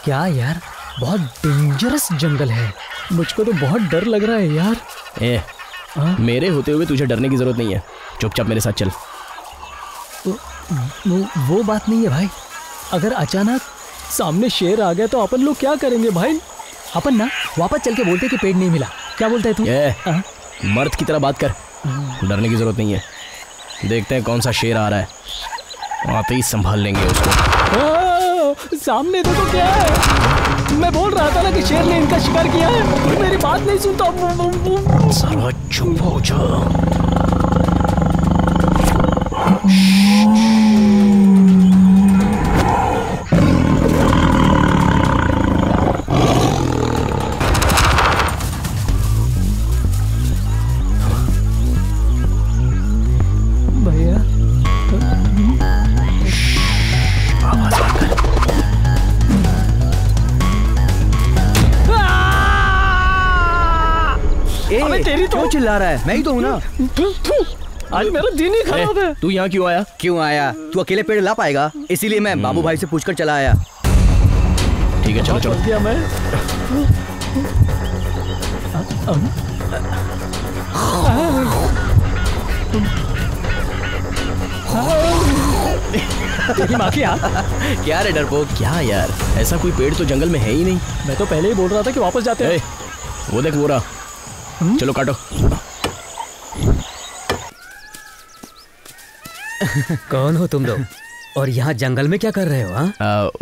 क्या यार, बहुत डेंजरस जंगल है। मुझको तो बहुत डर लग रहा है यार। मेरे होते हुए तुझे डरने की जरूरत नहीं है, चुपचाप मेरे साथ चल। वो बात नहीं है भाई, अगर अचानक सामने शेर आ गया तो अपन लोग क्या करेंगे भाई? अपन ना वापस चल के बोलते कि पेड़ नहीं मिला। क्या बोलता है तू? मर्द की तरह बात कर, डरने की जरूरत नहीं है। देखते हैं कौन सा शेर आ रहा है, आते ही संभाल लेंगे उसको। सामने देखो क्या है। मैं बोल रहा था ना कि शेर ने इनका शिकार किया है, मेरी बात नहीं सुनता। सारा चुप हो जा। क्यों चिल्ला रहा है? मैं ही तो हूँ ना। आज मेरा दिन ही खराब है। तू यहाँ क्यों आया? क्यों आया? तू अकेले पेड़ ला पाएगा, इसीलिए मैं बाबू भाई से पूछकर चला आया। ठीक है, चलो चलो। क्या मैं क्या रे डरपोक? क्या यार, ऐसा कोई पेड़ तो जंगल में है ही नहीं। मैं तो पहले ही बोल रहा था कि वापस जाते हैं। वो देख वो रहा। चलो काटो। कौन हो तुम लोग और यहाँ जंगल में क्या कर रहे हो?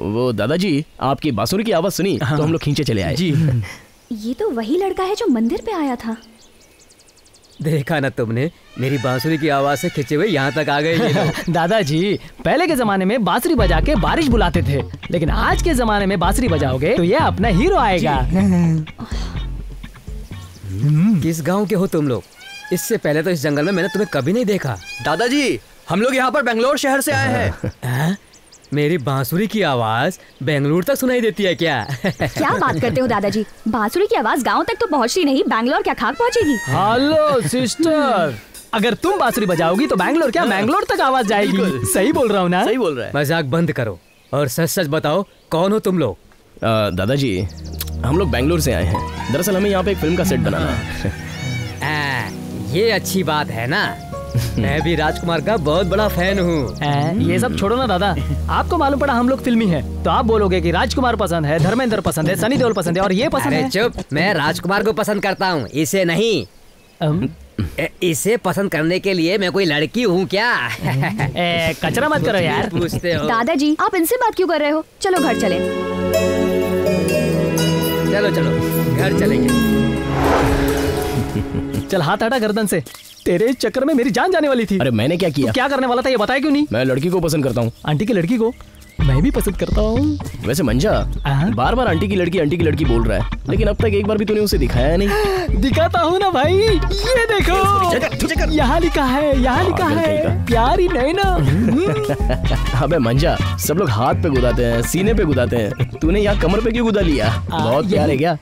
वो दादाजी, आपकी बांसुरी की आवाज सुनी तो हम लोग खींचे चले आए। जी। ये तो वही लड़का है जो मंदिर पे आया था। देखा ना तुमने, मेरी बांसुरी की आवाज से खिंचे हुए यहाँ तक आ गए ये लोग। दादाजी, पहले के जमाने में बांसुरी बजा के बारिश बुलाते थे, लेकिन आज के जमाने में बांसुरी बजाओगे तो ये अपना हीरो आएगा। किस गांव के हो तुम लोग? इससे पहले तो इस जंगल में मैंने तुम्हें कभी नहीं देखा। दादाजी, हम लोग यहाँ पर बेंगलोर शहर से आए हैं। मेरी बांसुरी की आवाज बेंगलुरु तक सुनाई देती है क्या? क्या बात करते हो दादाजी, बांसुरी की आवाज गांव तक तो पहुंचती नहीं, बैंगलोर क्या खाक पहुंचेगी? हेलो सिस्टर, अगर तुम बांसुरी बजाओगी तो बैंगलोर क्या बैंगलोर तक आवाज जाएगी। सही बोल रहा हूँ ना? सही बोल रहा है। मजाक बंद करो और सच सच बताओ, कौन हो तुम लोग? दादाजी, हम लोग बैंगलोर से आए हैं। दरअसल हमें यहाँ पे एक फिल्म का सेट बनाना है। ये अच्छी बात है ना। मैं भी राजकुमार का बहुत बड़ा फैन हूँ। ये सब छोड़ो ना दादा, आपको मालूम पड़ा हम लोग फिल्मी हैं, तो आप बोलोगे कि राजकुमार पसंद है, धर्मेंद्र पसंद है, सनी देओल पसंद है और ये पसंद है। चुप, मैं राजकुमार को पसंद करता हूँ, इसे नहीं। इसे पसंद करने के लिए मैं कोई लड़की हूँ क्या? कचरा मत करो यार। पूछते हो। दादाजी आप इनसे बात क्यों कर रहे हो? चलो घर चले। चलो चलो घर चलेंगे। चल हाथ हटा गर्दन से, तेरे चक्कर में मेरी जान जाने वाली थी। अरे मैंने क्या किया? तो क्या करने वाला था ये बताया क्यों नहीं? मैं लड़की को पसंद करता हूँ। आंटी की लड़की को मैं भी पसंद करता हूँ। वैसे मंजा बार बार आंटी की लड़की बोल रहा है, लेकिन अब तक एक बार भी तूने उसे दिखाया नहीं। दिखाता हूँ ना भाई, ये देखो यहाँ लिखा है, यहाँ लिखा है प्यारी नैना। अबे मंजा, सब लोग हाथ पे गुदाते हैं, सीने पे गुदाते हैं, तूने यहाँ कमर पे क्यों गुदा लिया? बहुत प्यार है क्या?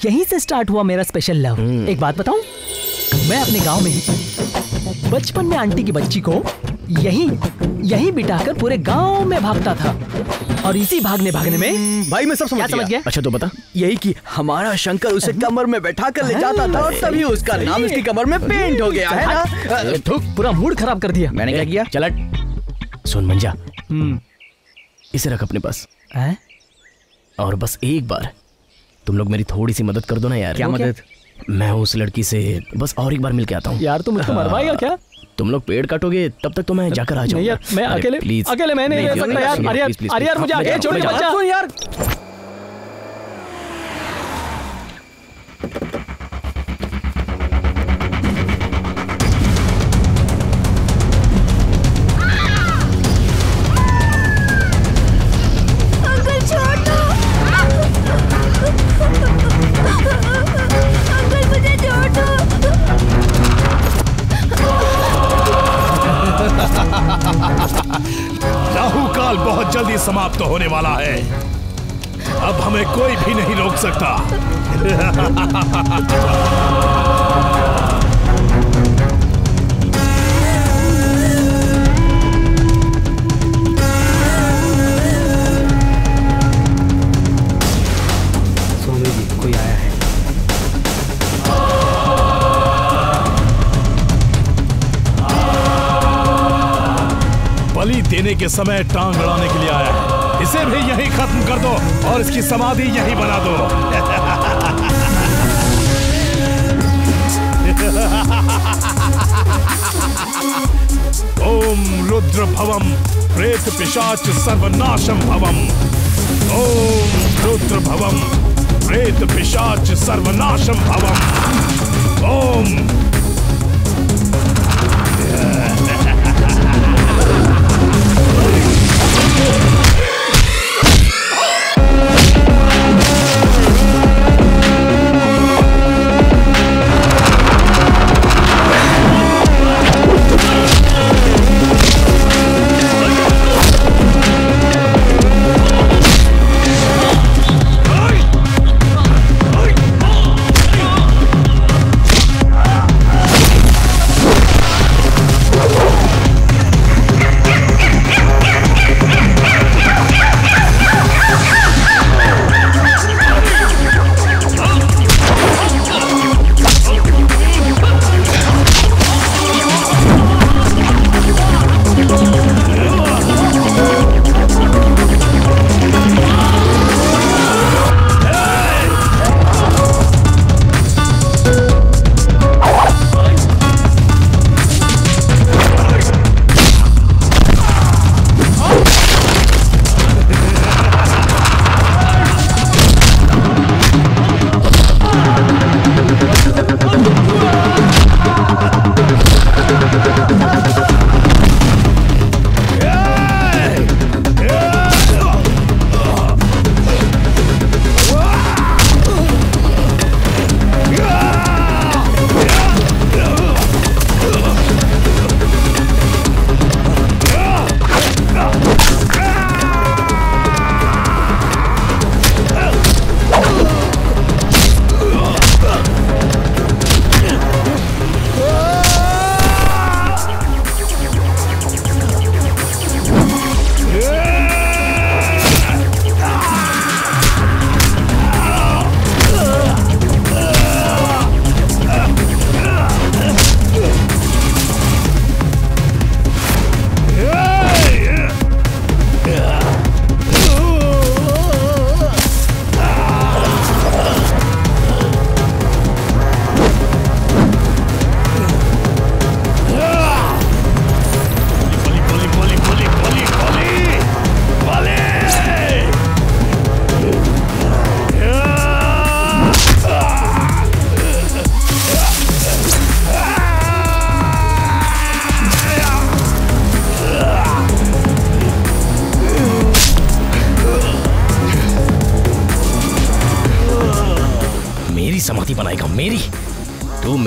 यहीं से स्टार्ट हुआ मेरा स्पेशल लव। एक बात बताऊं, मैं अपने गांव में बचपन में आंटी की बच्ची को यहीं बिठाकर पूरे गांव में भागता था, और इसी भागने में भाई मैं सब समझ गया। अच्छा तो बता। यही कि हमारा शंकर उसे कमर में बैठा कर ले जाता था और तभी उसका नाम इसकी कमर में पेंट हो गया है ना? पूरा मूड खराब कर दिया। मैंने क्या किया? चल सुन मंजा, इसे रख अपने पास और बस एक बार तुम लोग मेरी थोड़ी सी मदद कर दो ना यार। क्या मदद? मैं उस लड़की से बस और एक बार मिल के आता हूँ। यार तुम मुझको मरवाएगा क्या? तुम लोग पेड़ काटोगे तब तक तो मैं जाकर आ जाऊंगा। मैं अकेले मैं नहीं रह सकता यार। अरे यार मुझे अकेले छोड़ के यार। राहु काल बहुत जल्दी समाप्त होने वाला है, अब हमें कोई भी नहीं रोक सकता। स्वामी जी कोई आया है। बलि देने के समय टांग अड़ाने के लिए आया है। इसे भी यहीं खत्म कर दो और इसकी समाधि यहीं बना दो। ओम रुद्र भवम प्रेत पिशाच सर्वनाशम भवम। ओम रुद्र भवम प्रेत पिशाच सर्वनाशम भवम। ओम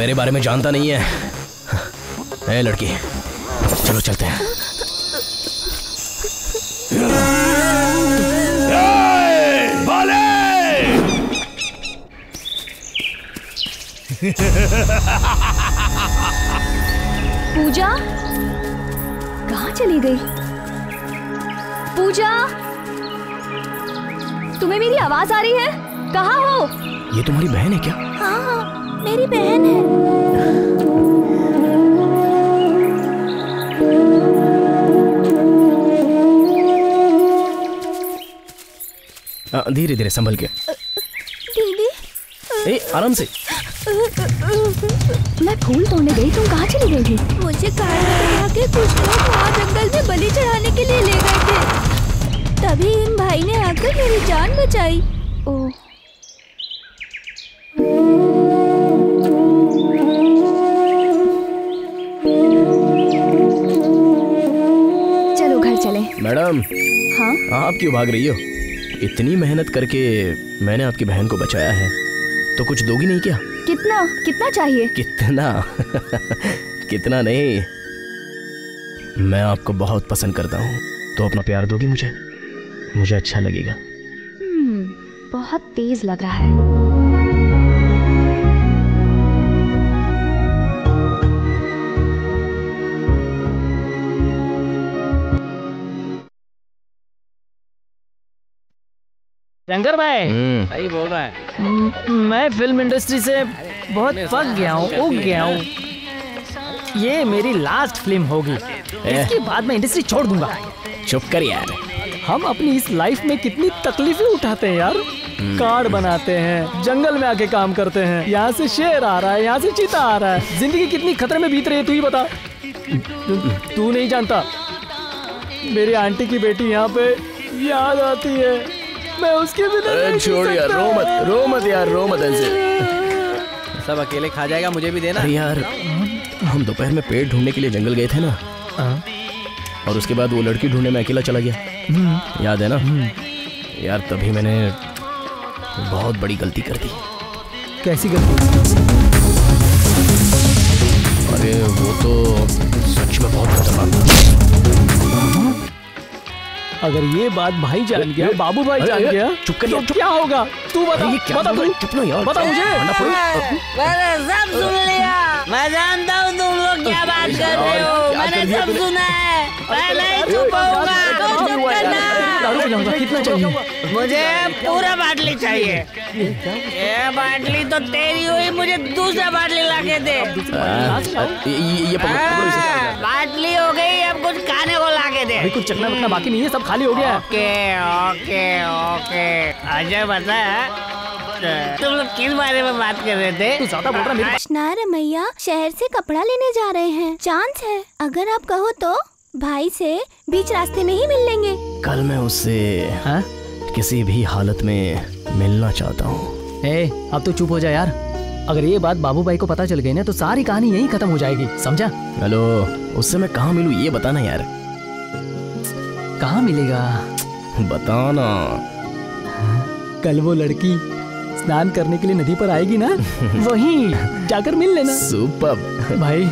मेरे बारे में जानता नहीं है। ए लड़की, चलो चलते हैं। पूजा कहाँ चली गई? पूजा, तुम्हें मेरी आवाज आ रही है? कहाँ हो? ये तुम्हारी बहन है क्या? हाँ हाँ, मेरी बहन है। धीरे धीरे संभल के। दीदी, ए आराम से। मैं फूल तोड़ने गई, तुम कहाँ चली गई थी? मुझे कार में बैठा के कुछ लोग वहाँ जंगल में बलि चढ़ाने के लिए ले गए थे। तभी इन भाई ने आकर मेरी जान बचाई। ओह, चलो घर चले। मैडम, हाँ आप क्यों भाग रही हो? इतनी मेहनत करके मैंने आपकी बहन को बचाया है, तो कुछ दोगी नहीं क्या? कितना कितना चाहिए? कितना? कितना नहीं, मैं आपको बहुत पसंद करता हूँ, तो अपना प्यार दोगी मुझे? मुझे अच्छा लगेगा। बहुत तेज लग रहा है। शंकर भाई, सही बोल रहा है। मैं फिल्म इंडस्ट्री से बहुत पक गया हूँ, उग गया हूँ। ये मेरी लास्ट फिल्म होगी, इसके बाद मैं इंडस्ट्री छोड़ दूंगा। चुप कर यार। हम अपनी इस लाइफ में कितनी तकलीफें उठाते हैं यार। कार्ड बनाते हैं, जंगल में आके काम करते हैं, यहाँ से शेर आ रहा है, यहाँ से चीता आ रहा है। जिंदगी कितनी खतरे में बीत रही है, तू ही बता। तू नहीं जानता, मेरी आंटी की बेटी यहाँ पे याद आती है, मैं उसके बिना छोड़ यार, रो मत यार, रो मत ऐसे। सब अकेले खा जाएगा, मुझे भी देना। अरे यार, हम दोपहर में पेड़ ढूंढने के लिए जंगल गए थे ना, और उसके बाद वो लड़की ढूंढने में अकेला चला गया, याद है ना? यार तभी मैंने बहुत बड़ी गलती कर दी। कैसी गलती? अरे वो तो सच में बहुत खतरनाक था। अगर ये बात भाई जान गया, बाबू भाई जान गया, चुप कर, तो क्या होगा? तू बता, बता तू, चुप ना यार, बता मुझे। मैंने सब सुन लिया, मैं जानता हूँ तुम लोग क्या बात कर रहे हो, मैंने सब सुना है। मैं नहीं चुप होऊंगा, तो चुप करना। कितना चाहिए? मुझे पूरा बाटली चाहिए। ये बाटली तो तेरी हुई, मुझे दूसरा बाटली लाके दे। ये बाटली हो गई, अब कुछ खाने को लाके दे। अभी कुछ चखना वखना बाकी नहीं है, सब खाली हो गया। Okay okay okay. अजय बता, तुम लोग किस बारे में बात कर रहे थे? तू ज्यादा बोल रहा है। कृष्णा रमैया शहर से कपड़ा लेने जा रहे हैं, चांस है, अगर आप कहो तो भाई से बीच रास्ते में ही मिल लेंगे। कल मैं उससे किसी भी हालत में मिलना चाहता हूँ। अब तो चुप हो जा यार। अगर ये बात बाबू भाई को पता चल गई ना, तो सारी कहानी यहीं खत्म हो जाएगी, समझा? हेलो, उससे मैं कहाँ मिलूँ ये बताना यार। कहाँ मिलेगा? बताना। कल वो लड़की स्नान करने के लिए नदी पर आएगी ना, वहीं जाकर मिल लेना। सुपर भाई,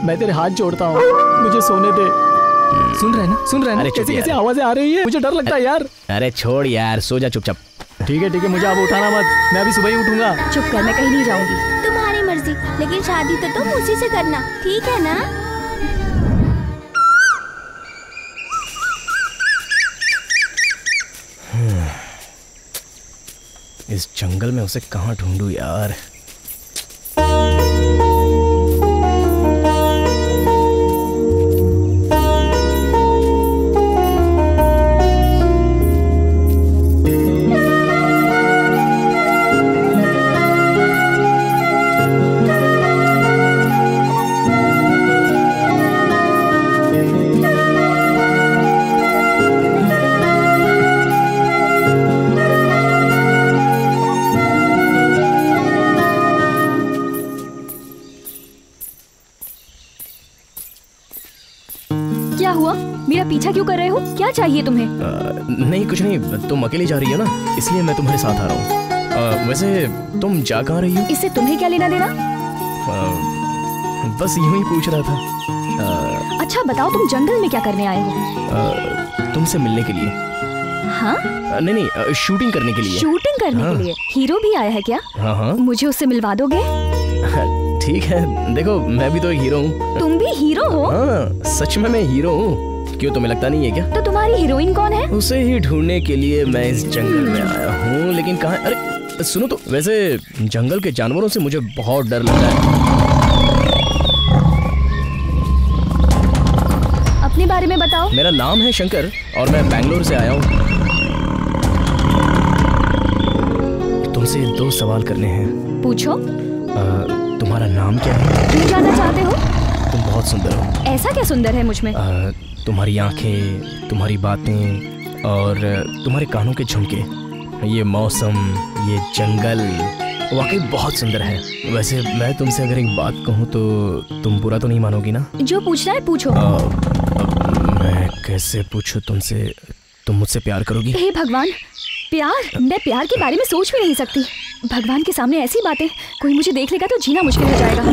मैं तेरे हाथ जोड़ता हूँ, मुझे सोने दे। सुन रहे ना, सुन रहे ना? कैसी कैसी आवाजें आ रही है, मुझे डर लगता है यार। अरे छोड़ यार, सो जा चुपचाप। ठीक है, मुझे अब उठाना मत, मैं अभी सुबह ही उठूंगा। चुप कर, मैं कहीं नहीं जाऊंगी। तुम्हारी मर्जी, लेकिन शादी तो तुम उसी से करना, ठीक है ना? इस जंगल में उसे कहाँ ढूंढूं यार? पीछा क्यों कर रहे हो? क्या चाहिए तुम्हें? नहीं कुछ नहीं, तुम अकेली जा रही हो ना, इसलिए मैं तुम्हारे साथ आ रहा हूँ। वैसे तुम जा कहाँ रही हो? इससे तुम्हें क्या लेना देना? बस यूं ही पूछ रहा था। अच्छा बताओ, तुम जंगल में क्या करने आए हो? तुमसे मिलने के लिए। हाँ? नहीं, शूटिंग करने के लिए। शूटिंग करने के लिए? हीरो भी आया है क्या? हाँ। मुझे उससे मिलवा दोगे? ठीक है, देखो मैं भी तो एक हीरो हूँ। तुम भी हीरो हो? हाँ, सच में मैं हीरो हूँ। क्यों, तुम्हें लगता नहीं है क्या? तो तुम्हारी हीरोइन कौन है? उसे ही ढूंढने के लिए मैं इस जंगल में आया हूँ, लेकिन कहाँ? अरे सुनो तो, वैसे जंगल के जानवरों से मुझे बहुत डर लगता है। अपने बारे में बताओ। मेरा नाम है शंकर और मैं बैंगलोर से आया हूँ। तुमसे 2 सवाल करने हैं। पूछो। तुम्हारा नाम क्या है? क्यों जानना चाहते हो? तुम बहुत सुंदर हो। ऐसा क्या सुंदर है मुझ में? तुम्हारी आंखें, तुम्हारी बातें और तुम्हारे कानों के झुमके, ये मौसम, ये जंगल वाकई बहुत सुंदर है। वैसे मैं तुमसे अगर एक बात कहूँ तो तुम बुरा तो नहीं मानोगी ना? जो पूछना है पूछो। मैं कैसे पूछूं तुमसे? तुम मुझसे प्यार करोगी? हे भगवान, प्यार? मैं प्यार के बारे में सोच भी नहीं सकती। भगवान के सामने ऐसी बातें, कोई मुझे देख लेगा तो जीना मुश्किल हो जाएगा।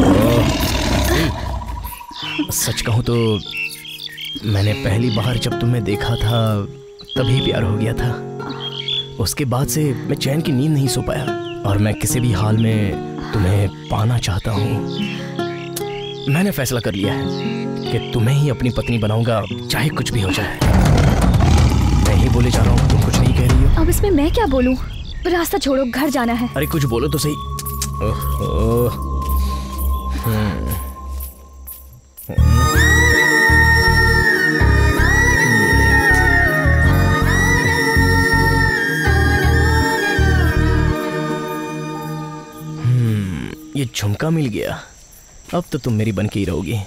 सच कहूँ तो मैंने पहली बार जब तुम्हें देखा था तभी प्यार हो गया था। उसके बाद से मैं चैन की नींद नहीं सो पाया और मैं किसी भी हाल में तुम्हें पाना चाहता हूँ। मैंने फैसला कर लिया है कि तुम्हें ही अपनी पत्नी बनाऊंगा, चाहे कुछ भी हो जाए। मैं ही बोले जा रहा हूँ, तुम कुछ नहीं कह रही हो। अब इसमें मैं क्या बोलूँ? रास्ता छोड़ो, घर जाना है। अरे कुछ बोलो तो सही। ओहो। ये झुमका मिल गया, अब तो तुम मेरी बन के ही रहोगी।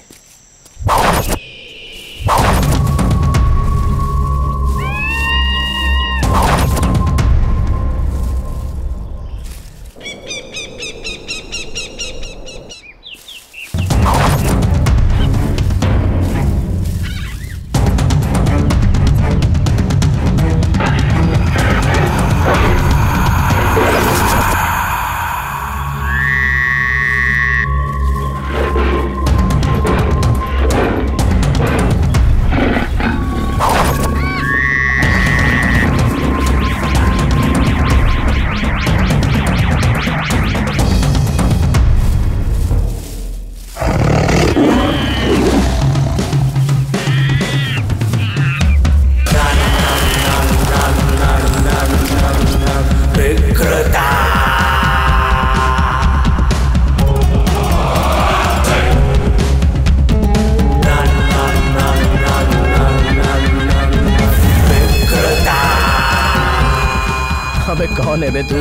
कौन है बे तू?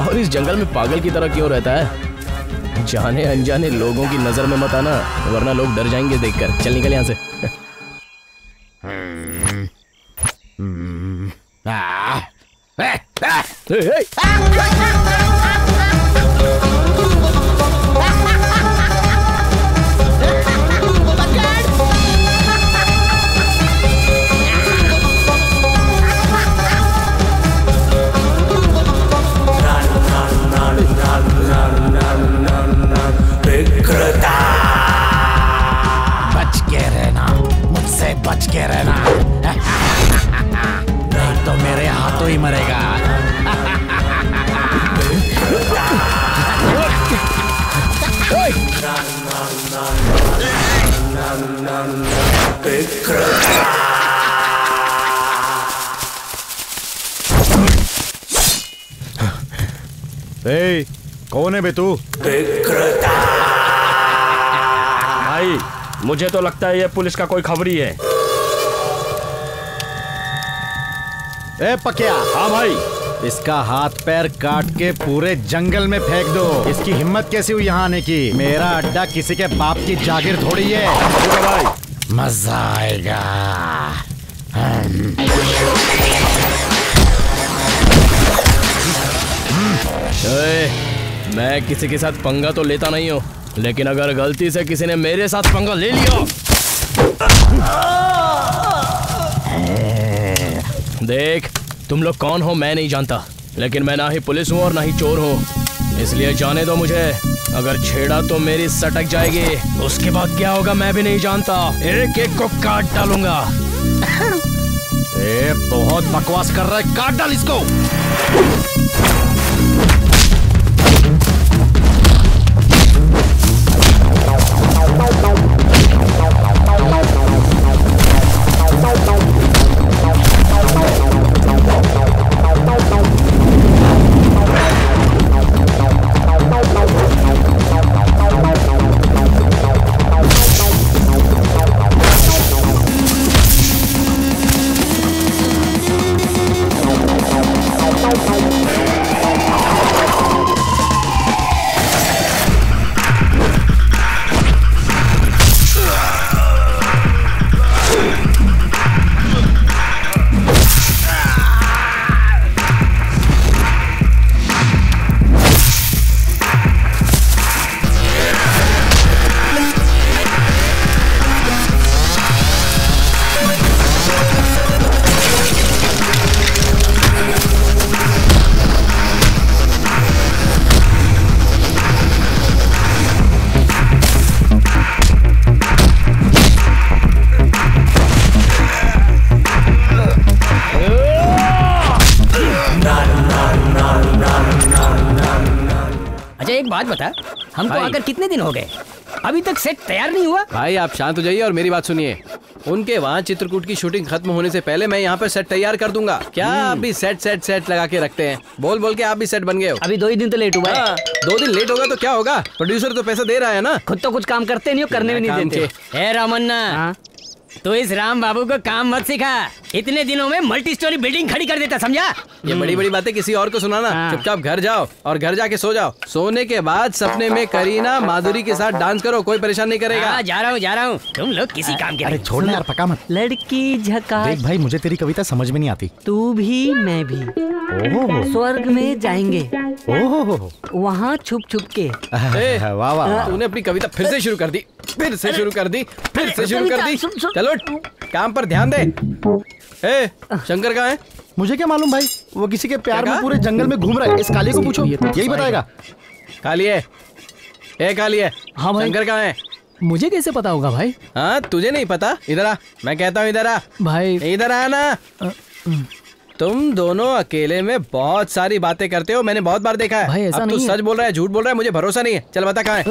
और इस जंगल में पागल की तरह क्यों रहता है? जाने अनजाने लोगों की नजर में मत आना, वरना लोग डर जाएंगे देखकर। चल निकल यहाँ से। बच के रहना, मुझसे बच के रहना, नहीं तो मेरे हाथों ही मरेगा। ए, कौन है बे तू? भाई मुझे तो लगता है ये पुलिस का कोई खबरी है। ए पकिया। हाँ भाई। इसका हाथ पैर काट के पूरे जंगल में फेंक दो। इसकी हिम्मत कैसी हुई यहाँ आने की? मेरा अड्डा किसी के बाप की जागीर थोड़ी है। भाई मजा आएगा। मैं किसी के साथ पंगा तो लेता नहीं हूँ, लेकिन अगर गलती से किसी ने मेरे साथ पंगा ले लिया, देख तुम लोग कौन हो मैं नहीं जानता, लेकिन मैं ना ही पुलिस हूँ और ना ही चोर हूँ, इसलिए जाने दो मुझे। अगर छेड़ा तो मेरी सटक जाएगी, उसके बाद क्या होगा मैं भी नहीं जानता। एक एक को काट डालूंगा। ए, बहुत बकवास कर रहा है, काट डाल इसको। बात बता, हमको आकर कितने दिन हो गए, अभी तक सेट तैयार नहीं हुआ? भाई आप शांत हो जाइए और मेरी बात सुनिए। उनके वहाँ चित्रकूट की शूटिंग खत्म होने से पहले मैं यहाँ पर सेट तैयार कर दूंगा। क्या आप भी सेट लगा के रखते हैं? बोल बोल के आप भी सेट बन गए हो। अभी 2 ही दिन तो लेट हुआ है। 2 दिन लेट होगा तो क्या होगा, प्रोड्यूसर तो पैसा दे रहा है ना। खुद तो कुछ काम करते नहीं हो, करने भी नहीं देते। ए रामन्ना, तो इस राम बाबू को काम मत सिखा, इतने दिनों में मल्टी स्टोरी बिल्डिंग खड़ी कर देता, समझा? ये बड़ी बड़ी बातें किसी और को सुनाना। चुपचाप घर जाओ और घर जाके सो जाओ। सोने के बाद सपने में करीना माधुरी के साथ डांस करो, कोई परेशान नहीं करेगा। जा रहा हूँ। तुम लोग किसी काम के अरे छोड़ना यार, पका मत। लड़की झकास। देख भाई, मुझे तेरी कविता समझ में नहीं आती। तू भी मैं भी स्वर्ग में जाएंगे, वहाँ छुप छुप के। वाह वाह, तूने अपनी कविता फिर से शुरू कर दी। चलो काम पर ध्यान दे। शंकर कहाँ है? मुझे क्या मालूम भाई, वो किसी के प्यार में पूरे जंगल में घूम रहा है। इस काली को पूछो, यही बताएगा। कालिए, कालिए, हाँ भाई। शंकर कहाँ है? मुझे कैसे पता होगा भाई? हाँ तुझे नहीं पता? इधर आ, मैं कहता हूँ इधर आ भाई। इधर आ ना। तुम दोनों अकेले में बहुत सारी बातें करते हो, मैंने बहुत बार देखा है। भाई ऐसा अब तू सच बोल रहा है झूठ बोल रहा है, मुझे भरोसा नहीं है। चल बता कहाँ है?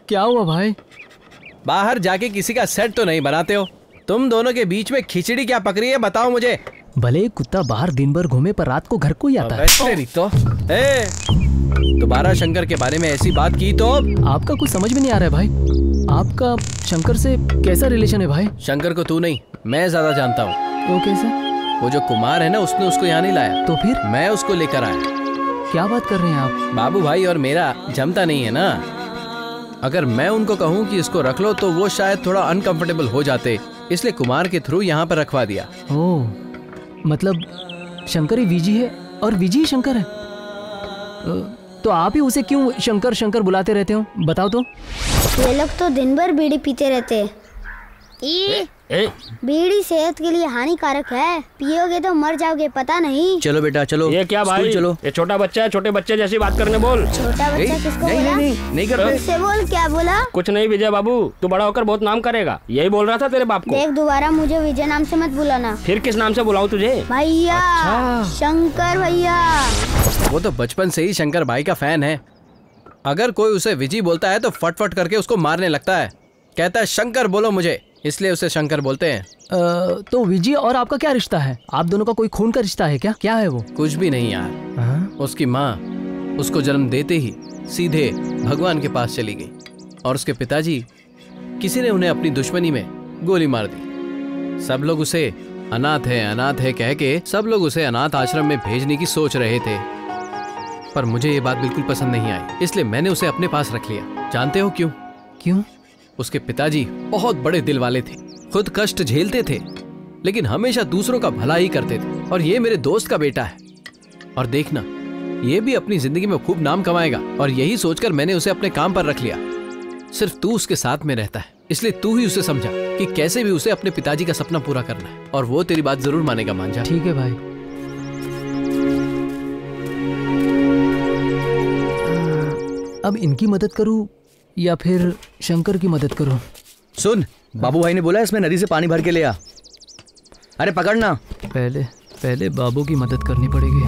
क्या हुआ भाई? बाहर जाके किसी का सेट तो नहीं बनाते हो? तुम दोनों के बीच में खिचड़ी क्या पक रही है, बताओ मुझे। भले कुत्ता बाहर दिन भर घूमे पर रात को घर को ही आता है। तो दोबारा शंकर के बारे में ऐसी बात की तो आपका कुछ समझ में नहीं आ रहा है भाई। आपका शंकर से कैसा रिलेशन है भाई? शंकर को तू नहीं, मैं ज्यादा जानता हूँ। तो कैसा? वो जो कुमार है ना, उसने उसको यहाँ नहीं लाया। तो फिर मैं उसको लेकर आया। क्या बात कर रहे हैं आप? बाबू भाई और मेरा जमता नहीं है ना। अगर मैं उनको कहूँ कि इसको रख लो तो वो शायद थोड़ा अनकंफर्टेबल हो जाते, इसलिए कुमार के थ्रू यहाँ पर रखवा दिया। ओह, मतलब शंकर ही विजी है और विजी ही शंकर है। तो आप ही उसे क्यों शंकर शंकर बुलाते रहते हो, बताओ तो। ये लोग तो दिन भर बीड़ी पीते रहते हैं। बीड़ी सेहत के लिए हानिकारक है, पियोगे तो मर जाओगे, पता नहीं। चलो बेटा चलो। ये क्या भाई, चलो। ये छोटा बच्चा है, छोटे बच्चे जैसी बात करने बोल। छोटा बच्चा किसको बोला? नहीं करते। उससे बोल, क्या बोला? कुछ नहीं विजय बाबू, तू बड़ा होकर बहुत नाम करेगा, यही बोल रहा था तेरे बाप को। देख दोबारा मुझे विजय नाम से मत बुलाना। फिर किस नाम से बुलाऊं तुझे? भैया। शंकर भैया। वो तो बचपन से ही शंकर भाई का फैन है। अगर कोई उसे विजी बोलता है तो फटफट करके उसको मारने लगता है, कहता है शंकर बोलो मुझे, इसलिए उसे शंकर बोलते हैं। तो विजी और आपका क्या रिश्ता है? आप दोनों का कोई खून का रिश्ता है क्या? क्या है वो? कुछ भी नहीं यार। उसकी माँ उसको जन्म देते ही सीधे भगवान के पास चली गई और उसके पिताजी किसी ने उन्हें अपनी दुश्मनी में गोली मार दी। सब लोग उसे अनाथ है कह के सब लोग उसे अनाथ आश्रम में भेजने की सोच रहे थे, पर मुझे ये बात बिल्कुल पसंद नहीं आई, इसलिए मैंने उसे अपने पास रख लिया। जानते हो क्यों? क्यों? उसके पिताजी बहुत बड़े दिल वाले थे, खुद कष्ट झेलते थे लेकिन हमेशा दूसरों का भला ही करते थे। और ये मेरे दोस्त का बेटा है और देखना ये भी अपनी जिंदगी में खूब नाम कमाएगा, और यही सोचकर मैंने उसे अपने काम पर रख लिया। सिर्फ तू उसके साथ में रहता है, इसलिए तू ही उसे समझा कि कैसे भी उसे अपने पिताजी का सपना पूरा करना है, और वो तेरी बात जरूर मानेगा। मान जा। ठीक है भाई। अब इनकी मदद करूं या फिर शंकर की मदद करूं? सुन, बाबू भाई ने बोला इसमें नदी से पानी भर के ले आ। अरे पकड़ना। पहले बाबू की मदद करनी पड़ेगी।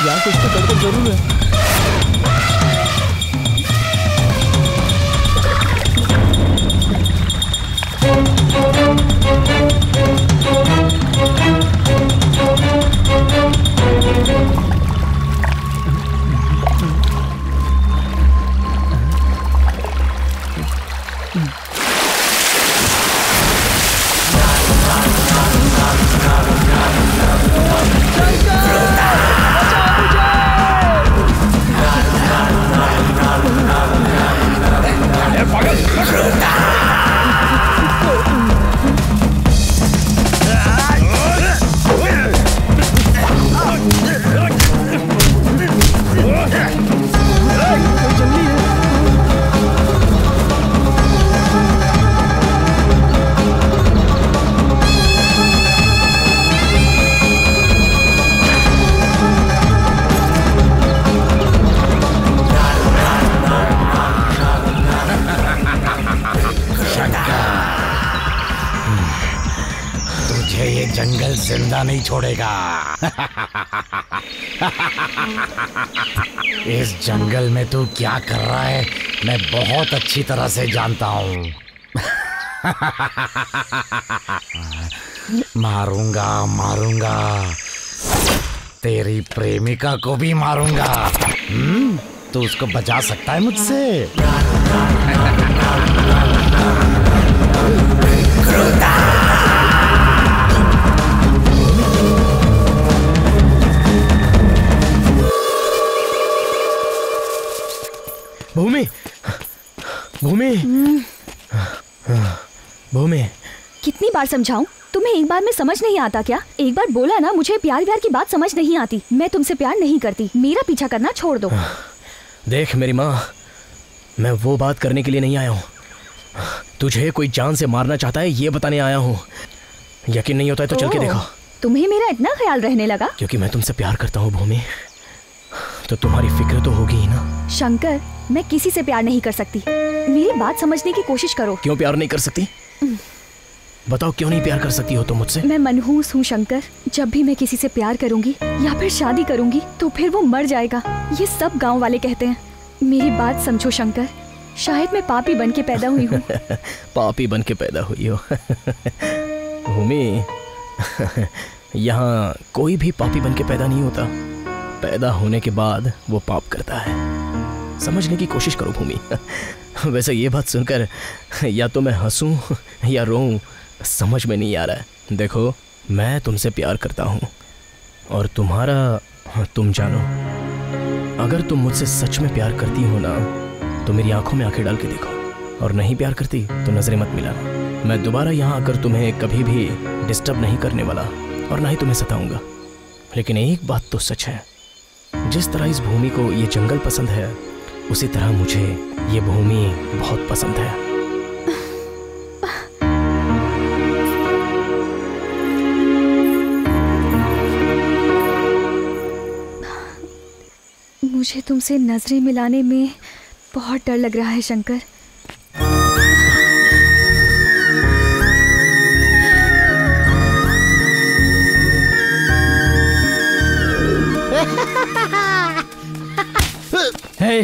यहाँ कुछ तो गड़बड़ जरूर है। जंगल जिंदा नहीं छोड़ेगा। इस जंगल में तू क्या कर रहा है मैं बहुत अच्छी तरह से जानता हूँ। मारूंगा मारूंगा, तेरी प्रेमिका को भी मारूंगा। तू उसको बचा सकता है मुझसे? भूमि, भूमि, भूमि। कितनी बार समझाऊं? तुम्हें एक बार में समझ नहीं आता क्या? एक बार बोला ना, मुझे प्यार की बात समझ नहीं आती। मैं तुमसे प्यार नहीं करती, मेरा पीछा करना छोड़ दो। देख मेरी माँ, मैं वो बात करने के लिए नहीं आया हूँ। तुझे कोई जान से मारना चाहता है ये बताने आया हूँ। यकीन नहीं होता है तो चल के देखो। तुम्हें मेरा इतना ख्याल रहने लगा? क्योंकि मैं तुमसे प्यार करता हूँ भूमि, तो तुम्हारी फिक्र तो होगी ही ना। शंकर, मैं किसी से प्यार नहीं कर सकती। मेरी बात समझने की कोशिश करो। क्यों प्यार नहीं कर सकती? बताओ क्यों नहीं प्यार कर सकती हो तुम मुझसे? मैं मनहूस हूँ शंकर। जब भी मैं किसी से प्यार करूंगी या फिर शादी करूंगी तो फिर वो मर जाएगा, ये सब गांव वाले कहते हैं। मेरी बात समझो शंकर, शायद मैं पापी बन के पैदा हुई हूँ। पापी बन के पैदा हुई हो? भूमि, यहाँ कोई भी पापी बन के पैदा नहीं होता। पैदा होने के बाद वो पाप करता है। समझने की कोशिश करो भूमि। वैसे ये बात सुनकर या तो मैं हंसूं या रोऊं समझ में नहीं आ रहा है। देखो, मैं तुमसे प्यार करता हूँ और तुम्हारा तुम जानो। अगर तुम मुझसे सच में प्यार करती हो ना तो मेरी आंखों में आंखें डाल के देखो, और नहीं प्यार करती तो नजरें मत मिलाना। मैं दोबारा यहाँ आकर तुम्हें कभी भी डिस्टर्ब नहीं करने वाला और ना ही तुम्हें सताऊंगा। लेकिन एक बात तो सच है, जिस तरह इस भूमि को ये जंगल पसंद है उसी तरह मुझे ये भूमि बहुत पसंद है। मुझे तुमसे नजरें मिलाने में बहुत डर लग रहा है शंकर। हे,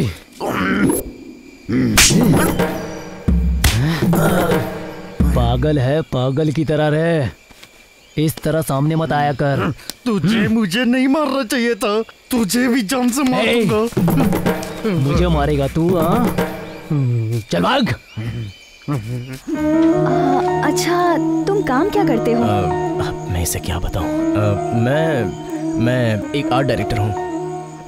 पागल है, पागल की तरह रहे। इस तरह सामने मत आया कर। तुझे मुझे नहीं मारना चाहिए था, तुझे भी जान से मार दूंगा। मुझे मारेगा तू? हाँ, चल भाग। अच्छा, तुम काम क्या करते हो? मैं इसे क्या बताऊं? मैं एक आर्ट डायरेक्टर हूँ।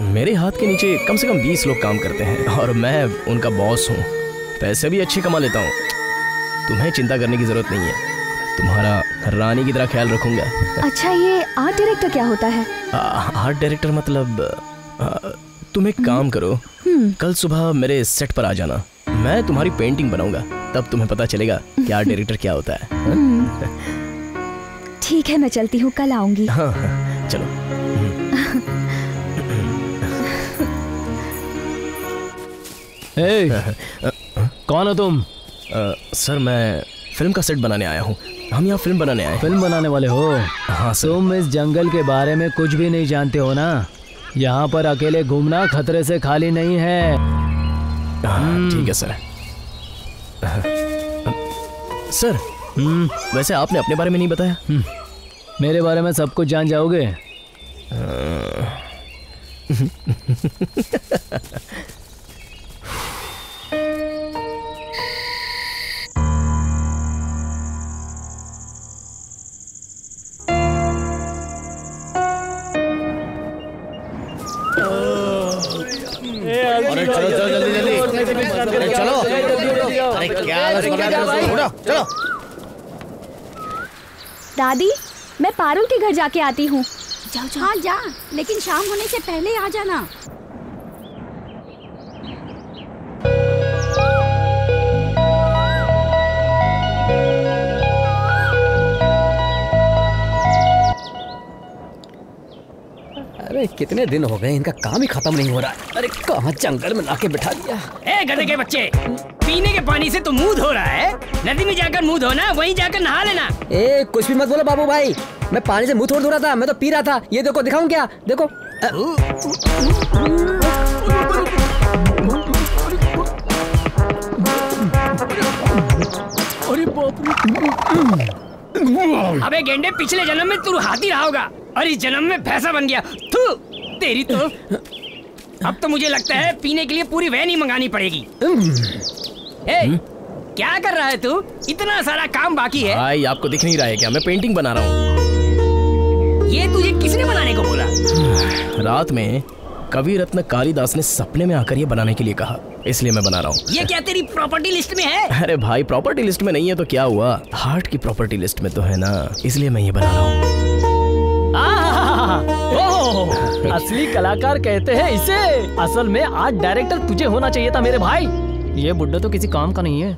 मेरे हाथ के नीचे कम से कम 20 लोग काम करते हैं और मैं उनका बॉस हूँ। पैसे भी अच्छे कमा लेता हूँ। तुम्हें चिंता करने की जरूरत नहीं है, तुम्हारा रानी की तरह ख्याल रखूंगा। अच्छा, ये आर्ट डायरेक्टर क्या होता है? आर्ट डायरेक्टर मतलब तुम एक काम करो, कल सुबह मेरे सेट पर आ जाना। मैं तुम्हारी पेंटिंग बनाऊंगा, तब तुम्हें पता चलेगा कि आर्ट डायरेक्टर क्या होता है। ठीक है, मैं चलती हूँ, कल आऊंगी। हाँ, चलो। कौन हो तुम? सर मैं फिल्म का सेट बनाने आया हूँ। हम यहाँ फिल्म बनाने आए। फिल्म बनाने वाले हो? हाँ सर। तुम इस जंगल के बारे में कुछ भी नहीं जानते हो ना। यहाँ पर अकेले घूमना खतरे से खाली नहीं है। ठीक है सर। सर वैसे आपने अपने बारे में नहीं बताया। मेरे बारे में सब कुछ जान जाओगे। अरे चलो चलो जल्दी जल्दी, अरे चलो, अरे क्या आलस बना रहे हो, उठो चलो। दादी, मैं पारुल के घर जाके आती हूँ। जाओ जाओ। हाँ जा, लेकिन शाम होने से पहले आ जाना। अरे कितने दिन हो गए, इनका काम ही खत्म नहीं हो रहा। अरे कहाँ जंगल में लाके बिठा दिया। ए गधे के बच्चे, पीने के पानी से तो मुंह धो रहा है। नदी में जाकर मुंह धोना, वहीं जाकर नहा लेना। ए कुछ भी मत बोलो बाबू भाई, मैं पानी से मुंह थोड़ा धो रहा था, मैं तो पी रहा था। ये देखो, दिखाऊं क्या? देखो। अरे बाप रे। अबे गेंडे, पिछले जन्म में तू हाथी रहा होगा और इस जन्म में भैंसा बन गया। थू, तेरी तो। अब तो मुझे लगता है पीने के लिए पूरी वैन ही मंगानी पड़ेगी। क्या कर रहा है तू? इतना सारा काम बाकी है। भाई आपको दिख नहीं रहा है क्या? मैं पेंटिंग बना रहा हूँ। ये तुझे किसने बनाने को बोला? रात में कवि रत्न कालिदास ने सपने में आकर ये बनाने के लिए कहा, इसलिए मैं बना रहा हूँ। ये क्या तेरी प्रॉपर्टी लिस्ट में है? अरे भाई, प्रॉपर्टी लिस्ट में नहीं है तो क्या हुआ, हार्ट की प्रॉपर्टी लिस्ट में तो है ना, इसलिए मैं ये बना रहा हूँ। असली कलाकार कहते हैं इसे। असल में आर्ट डायरेक्टर तुझे होना चाहिए था मेरे भाई। ये बुड्ढा तो किसी काम का नहीं है।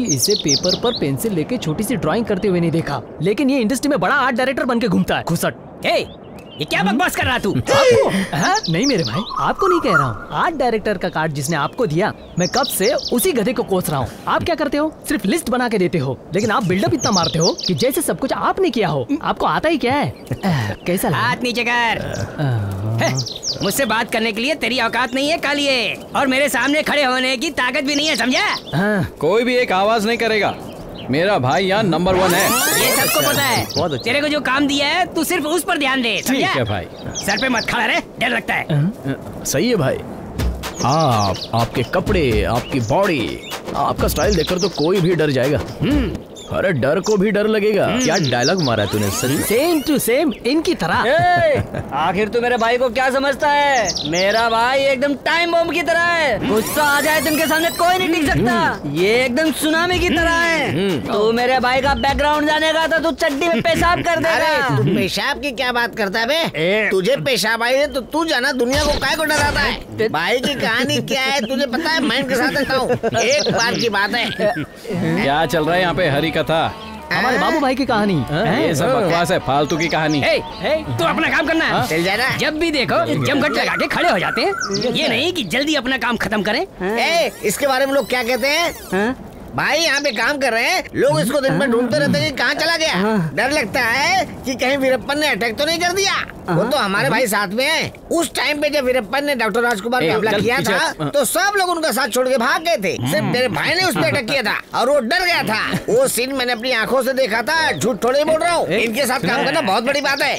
इसे पेपर पर पेंसिल लेके छोटी सी ड्राइंग करते हुए नहीं देखा, लेकिन ये इंडस्ट्री में बड़ा आर्ट डायरेक्टर बन के घूमता है। घुसट। ये क्या बकवास कर रहा तू? नहीं मेरे भाई, आपको नहीं कह रहा हूँ। आर्ट डायरेक्टर का कार्ड जिसने आपको दिया, मैं कब से उसी गधे को कोस रहा हूँ। आप क्या करते हो? सिर्फ लिस्ट बना के देते हो, लेकिन आप बिल्डअप इतना मारते हो कि जैसे सब कुछ आपने किया हो। आपको आता ही क्या है? कैसा लगा? हाथ नीचे कर। मुझसे बात करने के लिए तेरी औकात नहीं है कालिए, और मेरे सामने खड़े होने की ताकत भी नहीं है, समझा? कोई भी एक आवाज नहीं करेगा। मेरा भाई यहाँ नंबर 1 है। ये सबको पता है। तेरे को जो काम दिया है तू सिर्फ उस पर ध्यान दे। ठीक है भाई। सर पे मत खड़ा रहे, डर लगता है। सही है भाई। आपके कपड़े, आपकी बॉडी, आपका स्टाइल देखकर तो कोई भी डर जाएगा। अरे डर को भी डर लगेगा। क्या डायलॉग मारा तूने? सेम टू सेम इनकी तरह। आखिर तू मेरे भाई को क्या समझता है? मेरा भाई एकदम टाइम बम की तरह है। गुस्सा आ जाए तो इनके सामने कोई नहीं टिक सकता। ये एकदम सुनामी की तरह है। तू मेरे भाई का बैकग्राउंड जानेगा तो तू चड्डी में पेशाब कर देगा। तू पेशाब की क्या बात करता है बे? तुझे पेशाब आई है तो तू जाना, दुनिया को काय को डराता है? भाई की कहानी क्या है तुझे पता है? मैं इनके साथ रहता हूँ। एक बार की बात है। क्या चल रहा है यहाँ पे? हरी कथा, हमारे बाबू भाई की कहानी। ये सब बकवास है, फालतू की कहानी। तू अपना काम करना है। चल जाना। जब भी देखो जमघट लगा के खड़े हो जाते हैं। ये नहीं कि जल्दी अपना काम खत्म करें। इसके बारे में लोग क्या कहते हैं? भाई यहाँ पे काम कर रहे हैं लोग, इसको दिन में ढूंढते रहते हैं कि कहाँ चला गया। डर लगता है कि कहीं वीरप्पन ने अटैक तो नहीं कर दिया। वो तो हमारे भाई साथ में है। उस टाइम पे जब वीरप्पन ने डॉक्टर राजकुमार पे हमला किया था तो सब लोग उनका साथ छोड़ के भाग गए थे। सिर्फ मेरे भाई ने उस पे अटैक किया था और वो डर गया था। वो सीन मैंने अपनी आंखों से देखा था, झूठ थोड़ी बोल रहा हूँ। इनके साथ काम करना बहुत बड़ी बात है।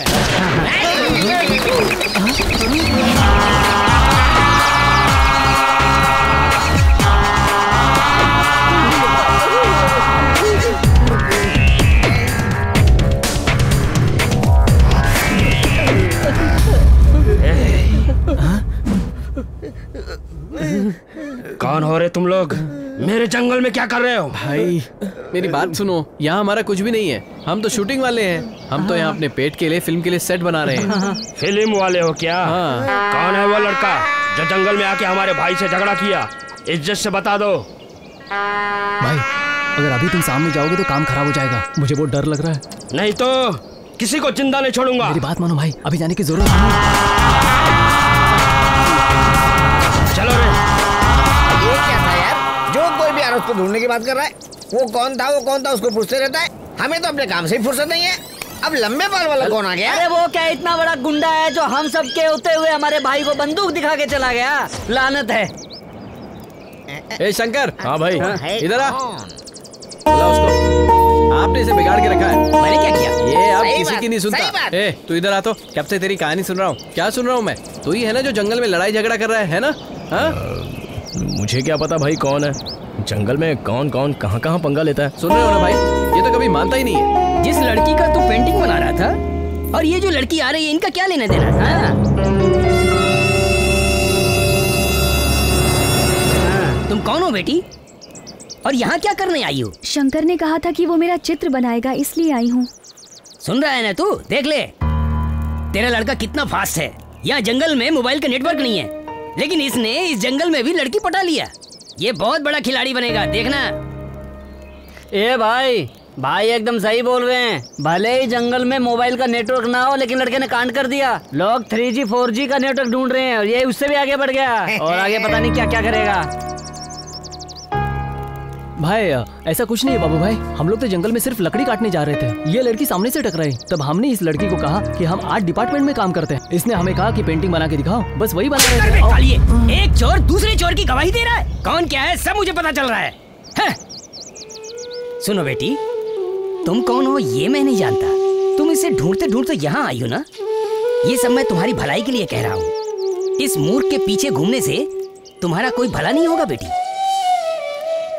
कौन हो रहे तुम लोग? मेरे जंगल में क्या कर रहे हो? भाई मेरी बात सुनो, यहाँ हमारा कुछ भी नहीं है। हम तो शूटिंग वाले हैं। हम तो यहाँ अपने पेट के लिए, फिल्म के लिए सेट बना रहे हैं। फिल्म वाले हो क्या? कौन है वो लड़का जो जंगल में आके हमारे भाई से झगड़ा किया? इज्जत से बता दो, भाई अगर अभी तुम सामने जाओगे तो काम खराब हो जाएगा, मुझे बहुत डर लग रहा है। नहीं तो किसी को जिंदा नहीं छोड़ूंगा। मेरी बात मानो भाई, अभी जाने की जरूरत नहीं। चलो रे। ये क्या था यार, जो कोई भी उसको ढूंढने की बात कर रहा है। वो कौन था उसको पूछते रहता है। हमें तो अपने काम से ही फुर्सत नहीं है। अब लंबे बाल वाला कौन आ गया? अरे वो क्या इतना बड़ा गुंडा है जो हम सब के होते हुए हमारे भाई को बंदूक दिखा के चला गया? लानत है। ए शंकर। हाँ भाई, इधर आ। बुला उसको। आपने इसे बिगाड़ के रखा है। मैंने क्या किया? ये अब किसी की नहीं सुनता। ए तू इधर आ तो, कब से तेरी कहानी सुन रहा हूँ। क्या सुन रहा हूँ मैं? तू ही है ना जो जंगल में लड़ाई झगड़ा कर रहा है ना? हाँ? मुझे क्या पता भाई कौन है जंगल में, कौन कौन कहाँ कहाँ पंगा लेता है। सुन रहे हो ना भाई, ये तो कभी मानता ही नहीं है। जिस लड़की का तू पेंटिंग बना रहा था और ये जो लड़की आ रही है, इनका क्या लेना देना? तुम कौन हो बेटी और यहाँ क्या करने आई हो? शंकर ने कहा था कि वो मेरा चित्र बनाएगा, इसलिए आई हूँ। सुन रहा है ना तू? देख ले तेरा लड़का कितना फास्ट है। यहाँ जंगल में मोबाइल का नेटवर्क नहीं है, लेकिन इसने इस जंगल में भी लड़की पटा लिया। ये बहुत बड़ा खिलाड़ी बनेगा, देखना। ए भाई एकदम सही बोल रहे हैं। भले ही जंगल में मोबाइल का नेटवर्क ना हो, लेकिन लड़के ने कांड कर दिया। लोग 3G 4G का नेटवर्क ढूंढ रहे हैं और ये उससे भी आगे बढ़ गया और आगे पता नहीं क्या क्या करेगा। भाई ऐसा कुछ नहीं है बाबू भाई, हम लोग तो जंगल में सिर्फ लकड़ी काटने जा रहे थे। ये लड़की सामने से टकराई, तब हमने इस लड़की को कहा कि हम आर्ट डिपार्टमेंट में काम करते हैं। इसने हमें कहा कि पेंटिंग बना के दिखाओ, बस वही बना रहे थे। एक चोर दूसरे चोर की गवाही दे रहा है। कौन क्या है सब मुझे पता चल रहा है। सुनो बेटी, तुम कौन हो ये मैं नहीं जानता। तुम इसे ढूंढते ढूंढते यहाँ आई हो ना? ये सब मैं तुम्हारी भलाई के लिए कह रहा हूँ। इस मूर्ख के पीछे घूमने से तुम्हारा कोई भला नहीं होगा बेटी।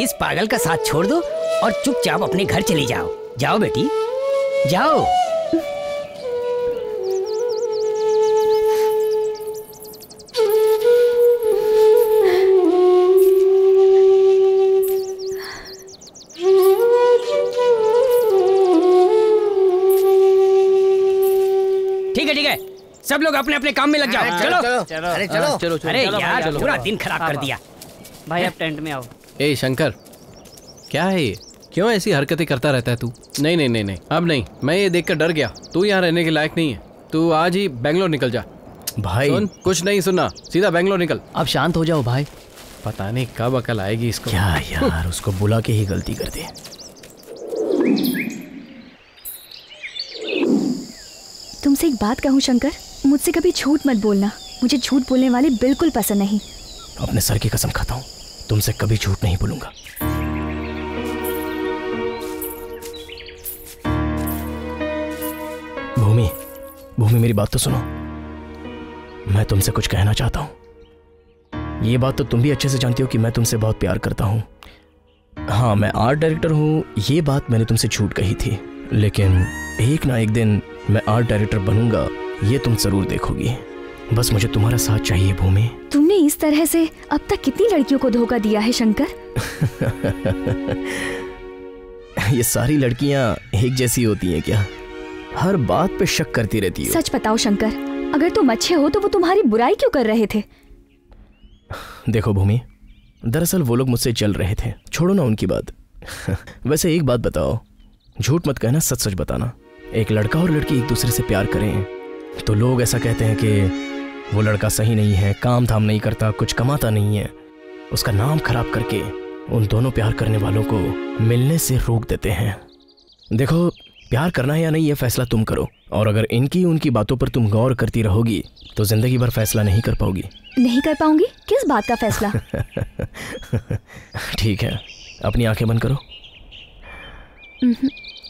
इस पागल का साथ छोड़ दो और चुपचाप अपने घर चली जाओ। जाओ बेटी, जाओ। ठीक है, सब लोग अपने अपने काम में लग जाओ। चलो अरे चलो। अरे यार पूरा दिन खराब कर दिया। भाई अब टेंट में आओ। ए शंकर, क्या है ये? क्यों ऐसी हरकतें करता रहता है तू? नहीं, अब नहीं। मैं ये देखकर डर गया। तू यहाँ रहने के लायक नहीं है। तू आज ही बैंगलोर निकल जा। भाई सुन, कुछ नहीं सुनना, सीधा बैंगलोर निकल। अब शांत हो जाओ भाई। पता नहीं कब अकल आएगी इसको। क्या यार, उसको बुला के ही गलती कर दी। तुमसे एक बात कहूँ शंकर, मुझसे कभी झूठ मत बोलना। मुझे झूठ बोलने वाले बिल्कुल पसंद नहीं। अपने सर की कसम खाता हूँ, तुमसे कभी झूठ नहीं बोलूंगा। भूमि मेरी बात तो सुनो। मैं तुमसे कुछ कहना चाहता हूँ। ये बात तो तुम भी अच्छे से जानती हो कि मैं तुमसे बहुत प्यार करता हूँ। हाँ, मैं आर्ट डायरेक्टर हूँ, ये बात मैंने तुमसे झूठ कही थी, लेकिन एक ना एक दिन मैं आर्ट डायरेक्टर बनूंगा, ये तुम जरूर देखोगी। बस मुझे तुम्हारा साथ चाहिए भूमि। तुमने इस तरह से अब तक कितनी लड़कियों को धोखा दिया है शंकर? ये सारी लड़कियां एक जैसी होती हैं क्या? हर बात पे शक करती रहती हो। सच बताओ शंकर, अगर तुम अच्छे हो तो वो तुम्हारी बुराई क्यों कर रहे थे? देखो भूमि, दरअसल वो लोग मुझसे जल रहे थे, छोड़ो ना उनकी बात। वैसे एक बात बताओ, झूठ मत कहना, सच सच बताना। एक लड़का और लड़की एक दूसरे से प्यार करें तो लोग ऐसा कहते हैं कि वो लड़का सही नहीं है, काम धाम नहीं करता, कुछ कमाता नहीं है। उसका नाम खराब करके उन दोनों प्यार करने वालों को मिलने से रोक देते हैं। देखो, प्यार करना है या नहीं ये फैसला तुम करो, और अगर इनकी उनकी बातों पर तुम गौर करती रहोगी तो जिंदगी भर फैसला नहीं कर पाओगी। नहीं कर पाऊंगी? किस बात का फैसला? ठीक है, अपनी आंखें बंद करो।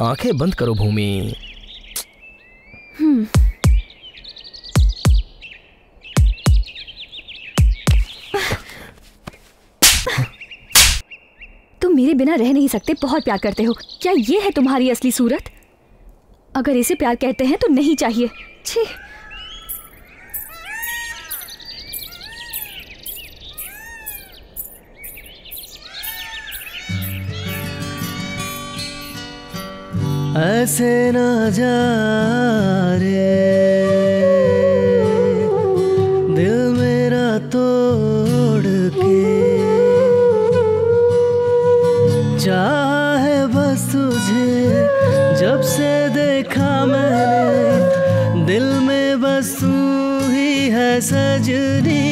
आंखें बंद करो भूमि। तुम मेरे बिना रह नहीं सकते, बहुत प्यार करते हो। क्या ये है तुम्हारी असली सूरत? अगर इसे प्यार कहते हैं तो नहीं चाहिए। छी। ऐसे ना जा रे दिल मेरा तोड़ के, देखा मैंने, दिल में बस तू ही है सजनी।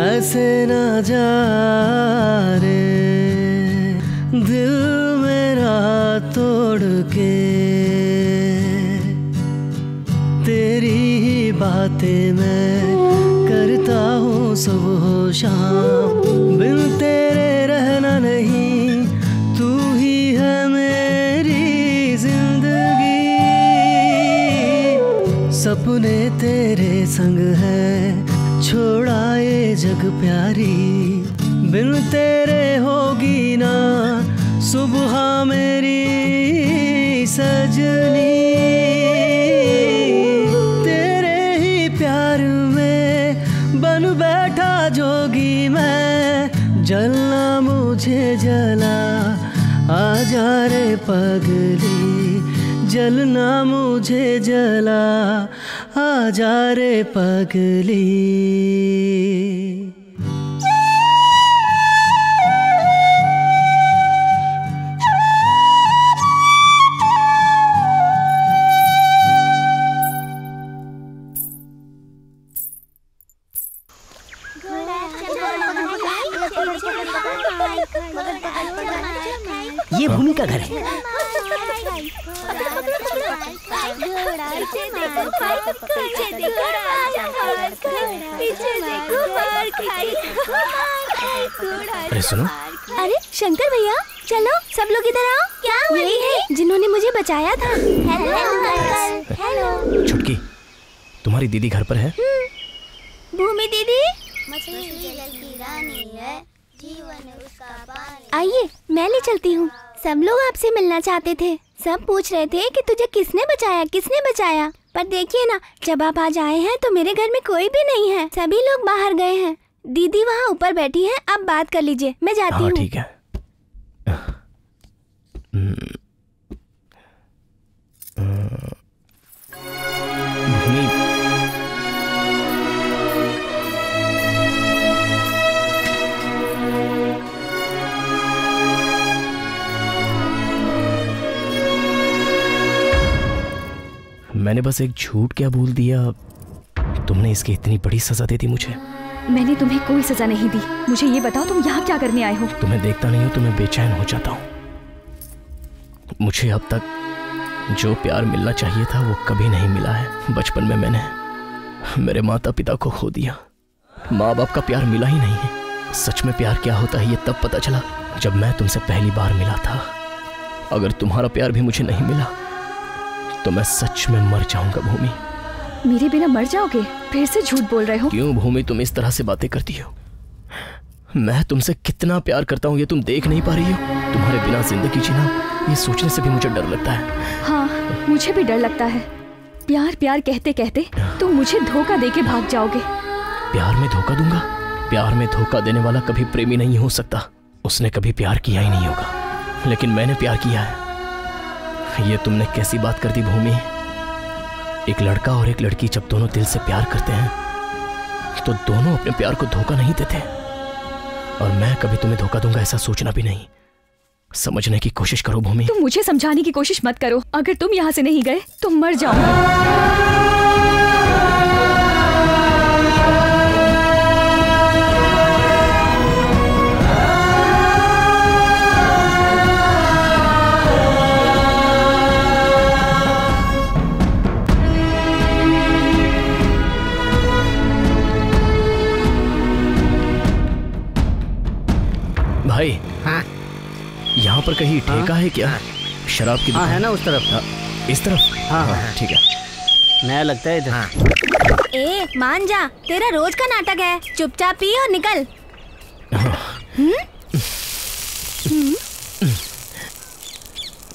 ऐसे ना जा रे दिल मेरा तोड़ के, तेरी ही बातें मैं करता हूँ सुबह शाम। बिन तेरे रहना नहीं, तू ही है मेरी जिंदगी। सपने तेरे संग है, छोड़ा ये जग प्यारी। बिन तेरे होगी ना सुबह मेरी सजनी। तेरे ही प्यार में बन बैठा जोगी मैं, जलना मुझे जला आजा रे पगली। जलना मुझे जला आजा रे पगली। ये भूमि का घर है। अरे सुनो, अरे शंकर भैया चलो सब लोग इधर आओ। क्या हुआ? यही है जिन्होंने मुझे बचाया था। Hello hello. छुटकी, तुम्हारी दीदी घर पर है? भूमि दीदी, आइए मैं ले चलती हूँ। सब लोग आपसे मिलना चाहते थे। सब पूछ रहे थे कि तुझे किसने बचाया, किसने बचाया। पर देखिए ना, जब आप आज आए हैं तो मेरे घर में कोई भी नहीं है, सभी लोग बाहर गए हैं। दीदी वहाँ ऊपर बैठी है, आप बात कर लीजिए, मैं जाती हूँ। ठीक है। मैंने बस एक झूठ क्या बोल दिया, तुमने इसकी इतनी बड़ी सजा दे दी मुझे। मैंने तुम्हें कोई सजा नहीं दी। मुझे ये बताओ तुम यहाँ क्या करने आए हो? तुम्हें देखता नहीं हो तो मैं बेचैन हो जाता हूँ। मुझे अब तक जो प्यार मिलना चाहिए था वो कभी नहीं मिला है। बचपन में मैंने मेरे माता पिता को खो दिया, माँ बाप का प्यार मिला ही नहीं है। सच में प्यार क्या होता है ये तब पता चला जब मैं तुमसे पहली बार मिला था। अगर तुम्हारा प्यार भी मुझे नहीं मिला तो मैं सच में मर जाऊंगा। भूमि, मेरे बिना मर जाओगे? फिर से झूठ बोल रहे हो। क्यों भूमि, तुम इस तरह से बातें करती हो? मैं तुमसे कितना प्यार करता हूँ ये तुम देख नहीं पा रही हो? तुम्हारे बिना जिंदगी जीना, ये सोचने से भी मुझे डर लगता है। हाँ, मुझे भी डर लगता है। प्यार प्यार कहते कहते तुम मुझे धोखा देके भाग जाओगे। प्यार में धोखा दूंगा? प्यार में धोखा देने वाला कभी प्रेमी नहीं हो सकता। उसने कभी प्यार किया ही नहीं होगा, लेकिन मैंने प्यार किया है। ये तुमने कैसी बात कर दी भूमि? एक लड़का और एक लड़की जब दोनों दिल से प्यार करते हैं तो दोनों अपने प्यार को धोखा नहीं देते। और मैं कभी तुम्हें धोखा दूंगा ऐसा सोचना भी नहीं। समझने की कोशिश करो भूमि। तुम मुझे समझाने की कोशिश मत करो। अगर तुम यहाँ से नहीं गए तो मर जाऊंगा। भाई, हाँ? यहाँ पर कहीं ठेका है क्या? शराब की दुकान है ना उस तरफ। इस तरफ? हाँ, ठीक है। नया लगता है इधर। ए मान जा, तेरा रोज का नाटक है। चुपचाप पी और निकल।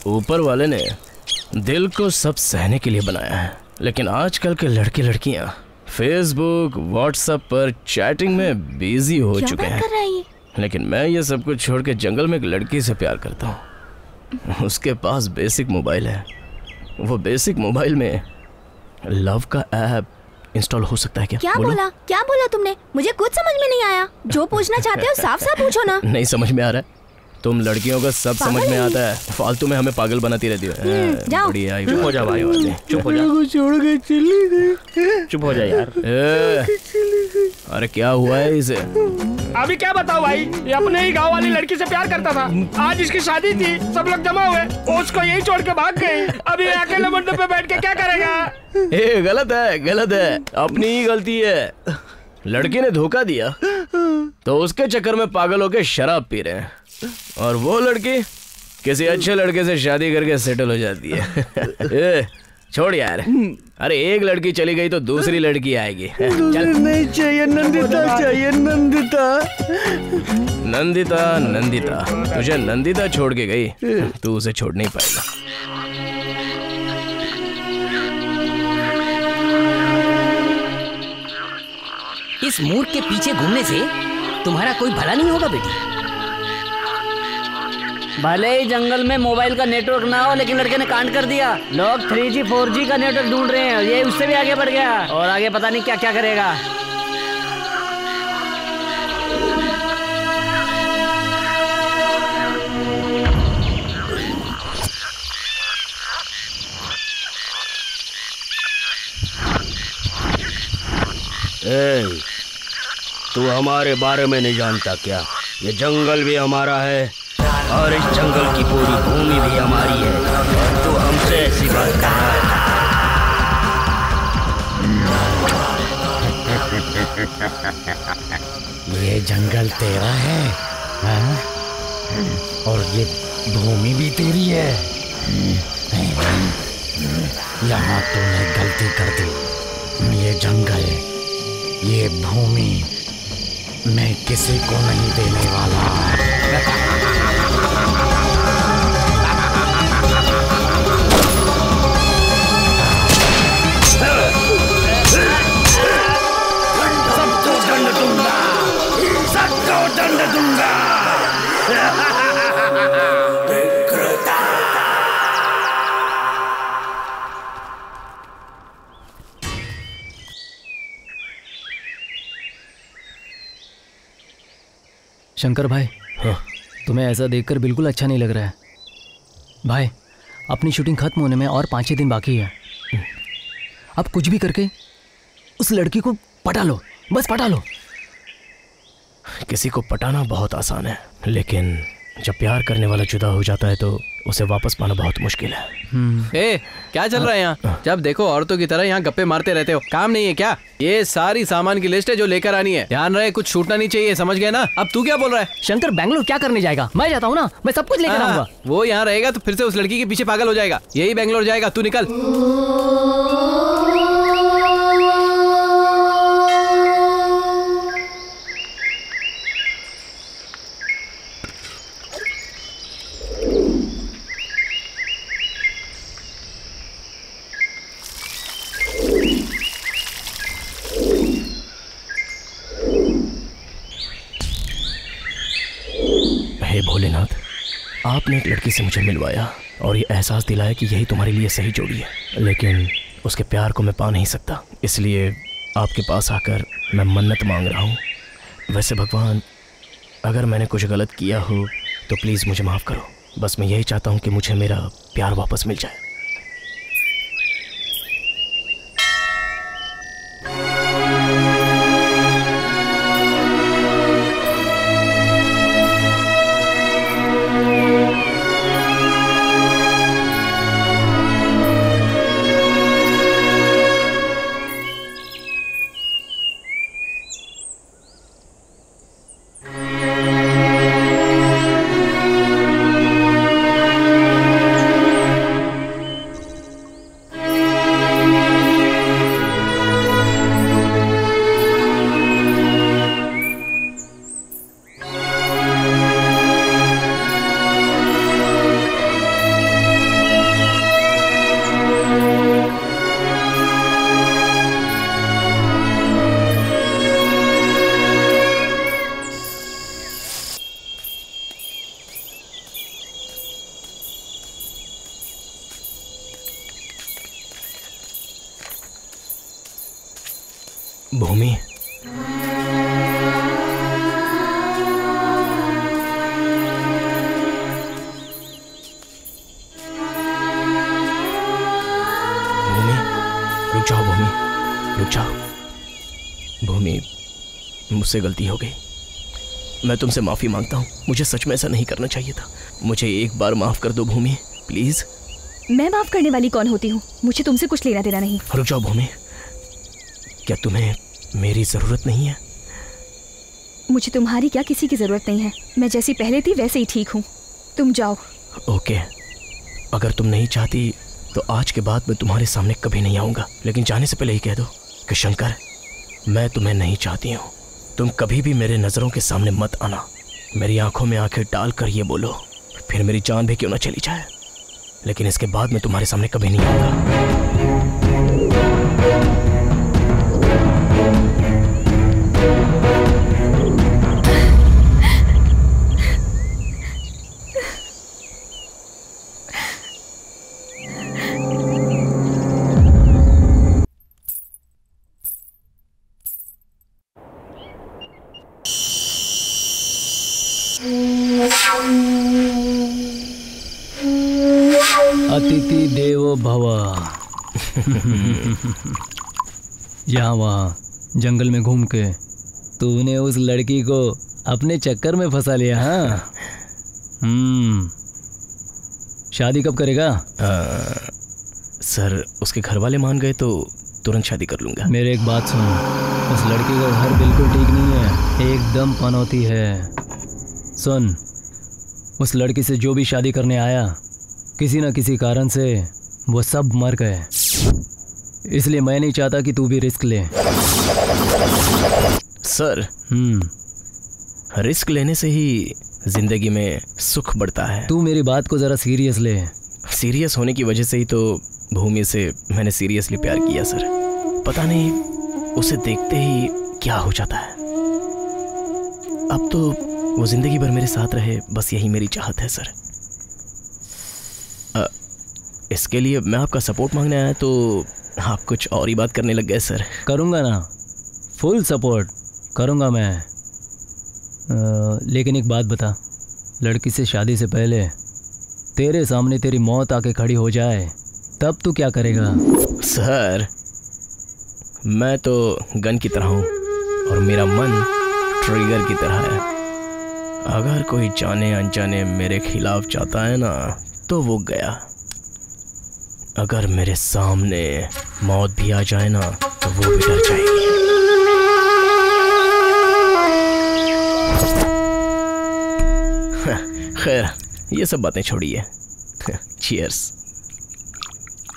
ऊपर वाले ने दिल को सब सहने के लिए बनाया है, लेकिन आजकल के लड़के लड़कियां फेसबुक व्हाट्सएप पर चैटिंग में बिजी हो चुके हैं। लेकिन मैं ये सब कुछ छोड़ के जंगल में एक लड़की से प्यार करता हूँ। उसके पास बेसिक मोबाइल है। वो बेसिक मोबाइल में लव का ऐप इंस्टॉल हो सकता है क्या? क्या बोला तुमने? मुझे कुछ समझ में नहीं आया। जो पूछना चाहते हो साफ साफ पूछो ना। नहीं समझ में आ रहा है तुम लड़कियों का सब समझ में आता है, फालतू में हमें पागल बनाती रहती हो। जाओ। बढ़िया, चुप हो जा भाई, चुप हो जा। छोड़ के चली गई। चुप हो जा यार। अरे क्या हुआ है इसे? अभी क्या बताओ भाई, ये अपने ही गांव वाली लड़की से प्यार करता था। आज इसकी शादी थी, सब लोग जमा हुए, उसको यही छोड़ के भाग गई। अभी अकेले मंडप पे बैठ के क्या करेगा? गलत है, गलत है, अपनी ही गलती है। लड़की ने धोखा दिया तो उसके चक्कर में पागल होके शराब पी रहे हैं, और वो लड़की किसी अच्छे लड़के से शादी करके सेटल हो जाती है। छोड़ यार, अरे एक लड़की चली गई तो दूसरी लड़की आएगी। चल। नहीं चाहिए, नंदिता चाहिए, नंदिता। नंदिता, नंदिता, तुझे नंदिता छोड़ के गई, तू उसे छोड़ नहीं पाएगा। इस मूर्ख के पीछे घूमने से तुम्हारा कोई भला नहीं होगा बेटी। भले ही जंगल में मोबाइल का नेटवर्क ना हो, लेकिन लड़के ने कांड कर दिया। लोग 3G 4G का नेटवर्क ढूंढ रहे हैं, ये उससे भी आगे बढ़ गया और आगे पता नहीं क्या क्या करेगा। तू हमारे बारे में नहीं जानता क्या? ये जंगल भी हमारा है और इस जंगल की पूरी भूमि भी हमारी है, और तू हमसे ऐसी बात कर रहा है। ये जंगल तेरा है, हाँ? और ये भूमि भी तेरी है। यहाँ तूने गलती कर दी। ये जंगल, ये भूमि मैं किसी को नहीं देने वाला। सबको दंड दूंगा, सबको दंड दूंगा। शंकर भाई, हाँ? तुम्हें ऐसा देखकर बिल्कुल अच्छा नहीं लग रहा है। भाई, अपनी शूटिंग खत्म होने में और 5-6 दिन बाकी है। अब कुछ भी करके उस लड़की को पटा लो, बस पटा लो। किसी को पटाना बहुत आसान है, लेकिन जब प्यार करने वाला जुदा हो जाता है तो उसे वापस पाना बहुत मुश्किल है। क्या चल रहा है यहाँ? जब देखो औरतों की तरह यहाँ गप्पे मारते रहते हो, काम नहीं है क्या? ये सारी सामान की लिस्ट है जो लेकर आनी है, ध्यान रहे कुछ छूटना नहीं चाहिए, समझ गए ना? अब तू क्या बोल रहा है? शंकर बैंगलोर क्या करने जाएगा? मैं जाता हूँ ना, मैं सब कुछ लेकर आऊंगा। वो यहाँ रहेगा तो फिर से उस लड़की के पीछे पागल हो जाएगा, यही बैंगलोर जाएगा, तू निकल। हे भोलेनाथ, आपने एक लड़की से मुझे मिलवाया और ये एहसास दिलाया कि यही तुम्हारे लिए सही जोड़ी है, लेकिन उसके प्यार को मैं पा नहीं सकता, इसलिए आपके पास आकर मैं मन्नत मांग रहा हूँ। वैसे भगवान, अगर मैंने कुछ गलत किया हो तो प्लीज़ मुझे माफ़ करो। बस मैं यही चाहता हूँ कि मुझे मेरा प्यार वापस मिल जाए। भूमि, मुझसे गलती हो गई। मैं तुमसे माफ़ी मांगता हूँ। मुझे सच में ऐसा नहीं करना चाहिए था। मुझे एक बार माफ़ कर दो भूमि, प्लीज़। मैं माफ करने वाली कौन होती हूँ? मुझे तुमसे कुछ लेना देना नहीं। रुक जाओ भूमि, क्या तुम्हें मेरी ज़रूरत नहीं है? मुझे तुम्हारी क्या किसी की ज़रूरत नहीं है। मैं जैसी पहले थी वैसे ही ठीक हूँ। तुम जाओ। ओके, अगर तुम नहीं चाहती तो आज के बाद मैं तुम्हारे सामने कभी नहीं आऊँगा। लेकिन जाने से पहले ही कह दो कि शंकर, मैं तुम्हें नहीं चाहती हूँ। तुम कभी भी मेरे नज़रों के सामने मत आना। मेरी आंखों में आंखें डाल कर ये बोलो, फिर मेरी जान भी क्यों ना चली जाए, लेकिन इसके बाद मैं तुम्हारे सामने कभी नहीं आऊँगा। अतिथि देवो भव। यहाँ वहाँ जंगल में घूम के तूने उस लड़की को अपने चक्कर में फंसा लिया। हाँ, शादी कब करेगा? सर, उसके घर वाले मान गए तो तुरंत शादी कर लूँगा। मेरे एक बात सुन, उस लड़की का घर बिल्कुल ठीक नहीं है, एकदम पनौती है। सुन, उस लड़की से जो भी शादी करने आया, किसी न किसी कारण से वो सब मर गए। इसलिए मैं नहीं चाहता कि तू भी रिस्क ले। सर, रिस्क लेने से ही जिंदगी में सुख बढ़ता है। तू मेरी बात को जरा सीरियस ले। सीरियस होने की वजह से ही तो भूमि से मैंने सीरियसली प्यार किया सर। पता नहीं उसे देखते ही क्या हो जाता है। अब तो वो जिंदगी भर मेरे साथ रहे, बस यही मेरी चाहत है सर। इसके लिए मैं आपका सपोर्ट मांगने आया तो आप कुछ और ही बात करने लग गए सर। करूँगा ना, फुल सपोर्ट करूँगा मैं। लेकिन एक बात बता, लड़की से शादी से पहले तेरे सामने तेरी मौत आके खड़ी हो जाए तब तू क्या करेगा? सर, मैं तो गन की तरह हूँ और मेरा मन ट्रिगर की तरह है। अगर कोई जाने अनजाने मेरे खिलाफ चाहता है ना तो वो गया। अगर मेरे सामने मौत भी आ जाए ना तो वो भी डर जाएगी। खैर, ये सब बातें छोड़िए। चीयर्स।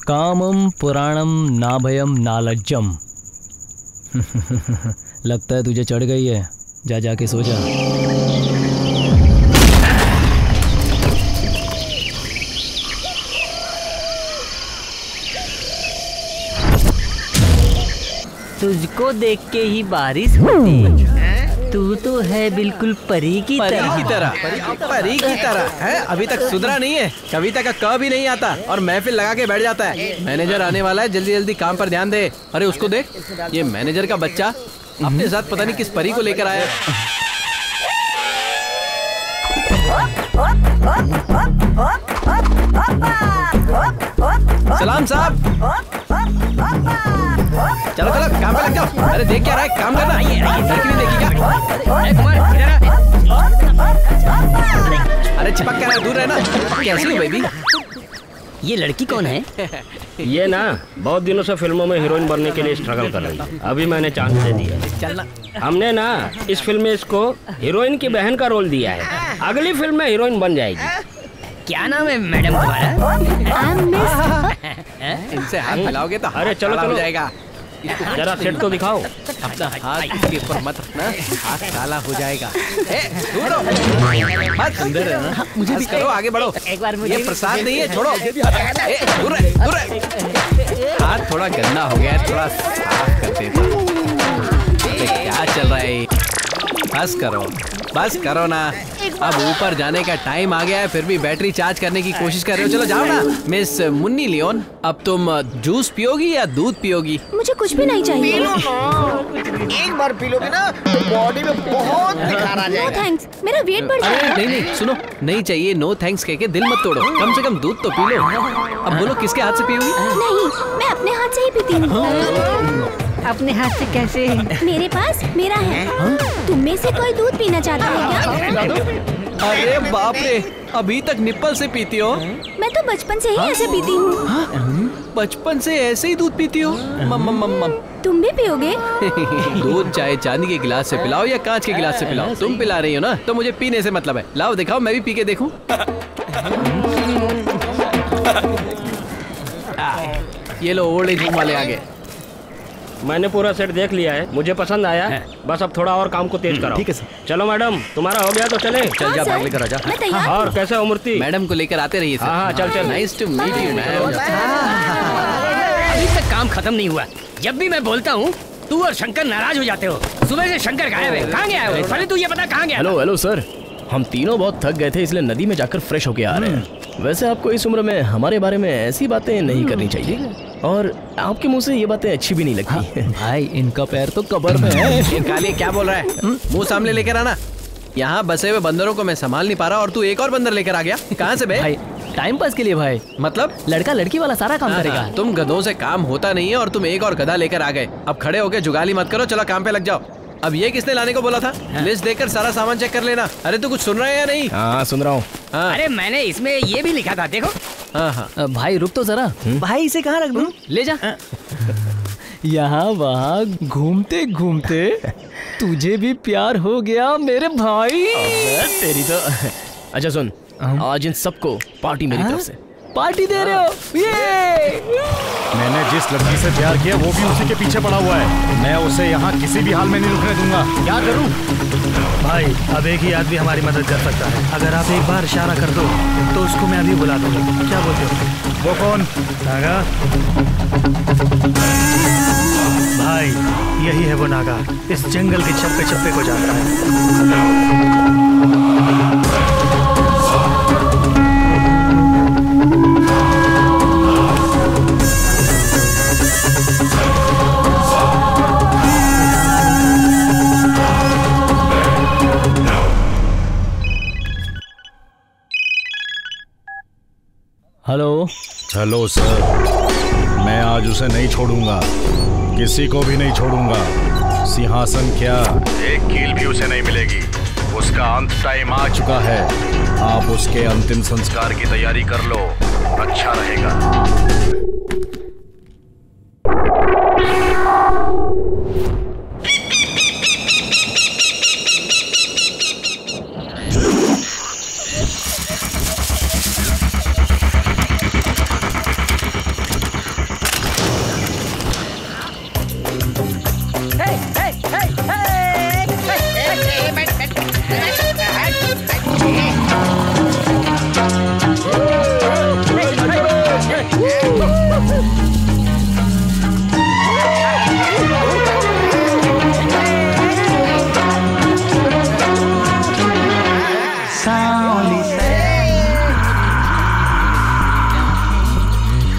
कामम पुराणम ना भयम ना लज्जम। लगता है तुझे चढ़ गई है, जा जाके सो जा। तुझको देख के ही बारिश होती। तू तो है बिल्कुल परी की तरह। परी की तरह है। अभी तक सुधरा नहीं है, कविता का क भी नहीं आता और महफिल लगा के बैठ जाता है। मैनेजर आने वाला है, जल्दी जल्दी काम पर ध्यान दे। अरे उसको देख, ये मैनेजर का बच्चा अपने साथ पता नहीं किस परी को लेकर आया। सलाम साहब। चलो चलो काम पे लग जाओ। अरे देख क्या रहा है, काम करना। लड़की नहीं देखी क्या? अरे चिपक क्या रहा है, दूर रहना। कैसी हो बेबी? ये लड़की कौन है? ये ना बहुत दिनों से फिल्मों में हीरोइन बनने के लिए स्ट्रगल कर रही है। अभी मैंने चांस दे दिया। हमने ना इस फिल्म में इसको हीरोइन की बहन का रोल दिया है। अगली फिल्म में हीरोइन बन जाएगी। क्या नाम है मैडम तुम्हारा? इनसे हाथ मिलाओगे तो अरे चलो चलो जाएगा। जरा सेट तो दिखाओ। अपना हाथ इसके ऊपर मत रखना, हाथ काला हो जाएगा। दूर रहो। बात सुंदर है ना? मुझे भी करो, आगे बढ़ो। एक बार मुझे ये प्रसाद नहीं है, छोड़ो। दूर रहे, दूर रहे। हाथ थोड़ा गंदा हो गया है, थोड़ा साफ कर देता। अरे क्या चल रहा है? बस करो ना। अब ऊपर जाने का टाइम आ गया है, फिर भी बैटरी चार्ज करने की कोशिश कर रहे हो। चलो जाओ ना। मिस मुन्नी लियोन, अब तुम जूस पियोगी या दूध पियोगी? मुझे कुछ भी नहीं चाहिए। पी लो ना। एक बार पी लोगे ना तो बॉडी में बहुत निखार आ जाएगा। नो थैंक्स, मेरा वेट बढ़ जाएगा। नहीं सुनो, नहीं चाहिए। नो थैंक्स कह के दिल मत तोड़ो, कम से कम दूध तो पी लो। अब बोलो किसके हाथ से पियोगी? नहीं, मैं अपने हाथ से ही पीती हूँ। अपने हाथ से कैसे? मेरे पास मेरा है। तुम में से कोई दूध पीना चाहता है क्या? अरे बाप रे, अभी तक निप्पल से पीती हो? मैं तो बचपन से ही ऐसे पीती हूँ। बचपन से ऐसे ही दूध पीती हो? तुम भी पियोगे? दूध चाहे चांदी के गिलास से पिलाओ या कांच के गिलास से पिलाओ, तुम पिला रही हो ना, तो मुझे पीने से मतलब है। लाओ दिखाओ, मैं भी पी के देखूं। ये लो, ओल्ड एज होम वाले आ गए। मैंने पूरा सेट देख लिया है, मुझे पसंद आया। बस अब थोड़ा और काम को तेज कराओ। ठीक है सर। चलो मैडम, तुम्हारा हो गया तो चले। चल जा, बैग लेकर आजा। और कैसे हो मूर्ति? मैडम को लेकर आते रहिए। हाँ, चल चल। Nice to meet you ma'am. अभी तक काम खत्म नहीं हुआ। जब भी मैं बोलता हूँ तू और शंकर नाराज हो जाते हो। सुबह से शंकर गायब है, कहाँ गया है? पहले तू ये बता कहाँ गया? हेलो हेलो सर, हम तीनों बहुत थक गए थे, इसलिए नदी में जाकर फ्रेश होके आ रहे हैं। वैसे आपको इस उम्र में हमारे बारे में ऐसी बातें नहीं करनी चाहिए, और आपके मुंह से ये बातें अच्छी भी नहीं लगती। भाई इनका पैर तो कब्र में है। काली क्या बोल रहा है? मुंह सामने लेकर आना। यहाँ बसे हुए बंदरों को मैं संभाल नहीं पा रहा और तू एक और बंदर लेकर आ गया। कहाँ से बे? भाई टाइम पास के लिए भाई। मतलब लड़का लड़की वाला सारा काम करेगा। तुम गधों से काम होता नहीं है और तुम एक और गधा लेकर आ गए। अब खड़े होके जुगाली मत करो, चलो काम पे लग जाओ। अब ये किसने लाने को बोला था? लिस्ट देखकर सारा सामान चेक कर लेना। अरे तू कुछ सुन रहा है या नहीं? हाँ सुन रहा हूँ। अरे मैंने इसमें ये भी लिखा था, देखो। हाँ भाई रुक तो जरा। भाई इसे कहाँ रख दूं? ले जा। यहाँ वहाँ घूमते घूमते तुझे भी प्यार हो गया मेरे भाई। तेरी तो। अच्छा सुन, आज इन सबको पार्टी मेरी तरफ से। पार्टी दे रहे हो? ये मैंने जिस लड़की से प्यार किया वो भी उसी के पीछे पड़ा हुआ है। मैं उसे यहाँ किसी भी हाल में नहीं रुकने दूंगा। क्या करूँ? भाई अब एक ही आदमी हमारी मदद कर सकता है। अगर आप एक बार इशारा कर दो तो उसको मैं अभी बुला दूंगा। क्या बोलते हो? वो कौन? नागा। भाई यही है वो नागा, इस जंगल के चप्पे चप्पे को जानता है। हेलो हेलो सर, मैं आज उसे नहीं छोड़ूंगा, किसी को भी नहीं छोड़ूंगा। सिंहासन क्या, एक कील भी उसे नहीं मिलेगी। उसका अंत टाइम आ चुका है। आप उसके अंतिम संस्कार की तैयारी कर लो, अच्छा रहेगा।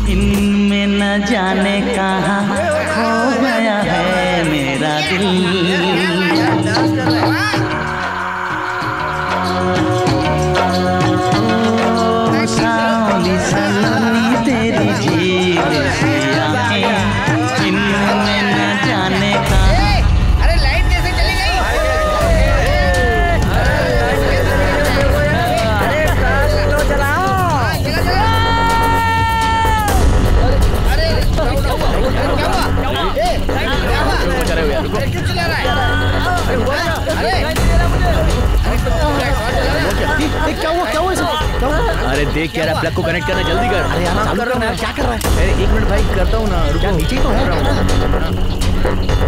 इनमें न जाने कहाँ खो गया है मेरा दिल। सावली सलोनी तेरी झील सी आँखें, इनमें न जाने कहाँ। अरे लाइट कैसे चली गई? अरे देख क्या रहा, प्लग को कनेक्ट करना, जल्दी कर। अरे यार कर रहा हूँ, क्या कर रहा है? अरे एक मिनट भाई, करता हूँ ना, रुको। नीचे तो है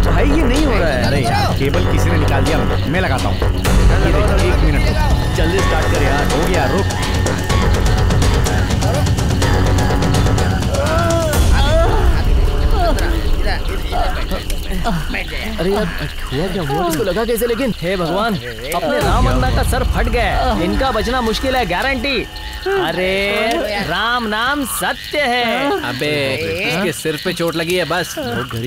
भाई, ये नहीं हो रहा है। अरे यार केबल किसी ने निकाल दिया, मैं लगाता हूँ। ये देख, एक मिनट जल्दी स्टार्ट कर यार। हो गया, रुक। अरे यार हुआ क्या? हुआ इसको लगा कैसे? लेकिन हे भगवान, अपने राम अन्ना का सर फट गया, इनका बचना मुश्किल है गारंटी। अरे राम नाम सत्य है। अबे इसके सिर पे चोट लगी है बस,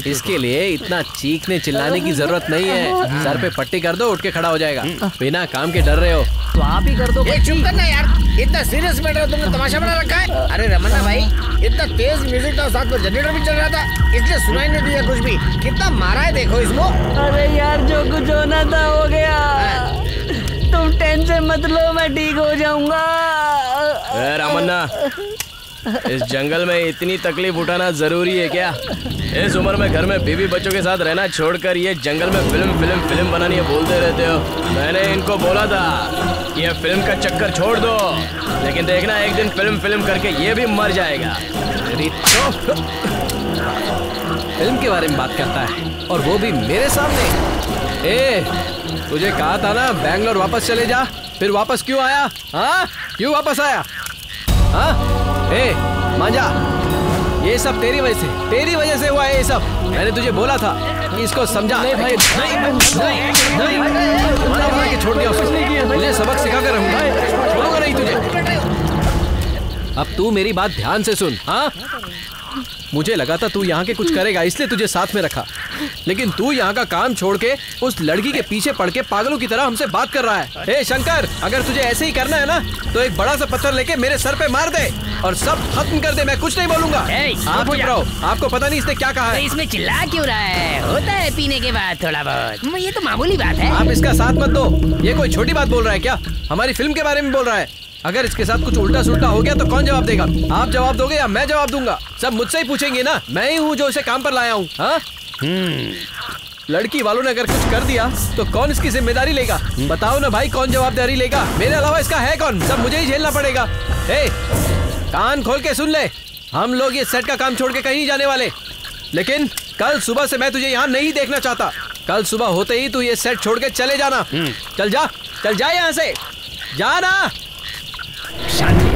इसके लिए इतना चीखने चिल्लाने की जरूरत नहीं है। सर पे पट्टी कर दो, उठ के खड़ा हो जाएगा। बिना काम के डर रहे हो तो आप ही कर दो। चुप करना यार। इतना सीरियस मैटर तुमने तमाशा बना रखा है। अरे रमन्ना भाई, इतना तेज म्यूजिक था, साथ में जनरेटर भी चल रहा था, इसलिए सुनाई नहीं दिया कुछ भी। कितना मारा है देखो इसको। अरे यार जो कुछ होना था हो गया, तुम टेंशन मत लो, मैं ठीक हो जाऊंगा। रामन्ना, इस जंगल में इतनी तकलीफ उठाना जरूरी है क्या? इस उम्र में घर में बीवी बच्चों के साथ रहना छोड़कर ये जंगल में फिल्म बनानी है बोलते रहते हो। मैंने इनको बोला था ये फिल्म का चक्कर छोड़ दो, लेकिन देखना एक दिन फिल्म करके ये भी मर जाएगा। फिल्म के बारे में बात करता है और वो भी मेरे सामने। तुझे कहा था ना बैंगलोर वापस चले जा, फिर वापस क्यों आया? हाँ, क्यों वापस आया? हाँ, मांझा, ये सब तेरी वजह से हुआ है ये सब। मैंने तुझे बोला था कि इसको समझा। नहीं भाई, नहीं, छोड़ दिया उसको। मुझे सबक सिखा कर रहूंगा, छोड़ूंगा नहीं तुझे। अब तू मेरी बात ध्यान से सुन। हाँ, मुझे लगा था तू यहाँ के कुछ करेगा, इसलिए तुझे साथ में रखा, लेकिन तू यहाँ का काम छोड़ के उस लड़की के पीछे पड़ के पागलों की तरह हमसे बात कर रहा है। हे शंकर, अगर तुझे ऐसे ही करना है ना तो एक बड़ा सा पत्थर लेके मेरे सर पे मार दे और सब खत्म कर दे। मैं कुछ नहीं बोलूंगा। आप चुप रहो, आपको पता नहीं इसने क्या कहा है। तो इसमें चिल्ला क्यों रहा है? होता है पीने के बाद थोड़ा बहुत, ये तो मामूली बात है। आप इसका साथ मत दो, ये कोई छोटी बात बोल रहा है क्या? हमारी फिल्म के बारे में बोल रहा है। अगर इसके साथ कुछ उल्टा सुल्टा हो गया तो कौन जवाब देगा? आप जवाब दोगे या मैं जवाब दूंगा? सब मुझसे ही पूछेंगे ना, मैं ही हूँ जो इसे काम पर लाया हूँ। हाँ, लड़की वालों ने अगर कुछ कर दिया तो कौन इसकी जिम्मेदारी लेगा? बताओ ना भाई, कौन जवाबदारी लेगा? मेरे अलावा इसका है कौन? सब मुझे ही झेलना पड़ेगा। कान खोल के सुन ले, हम लोग ये सेट का काम छोड़ के कहीं नहीं जाने वाले, लेकिन कल सुबह से मैं तुझे यहाँ नहीं देखना चाहता। कल सुबह होते ही तू ये सेट छोड़ के चले जाना। चल जा यहाँ से, जाना। शांति।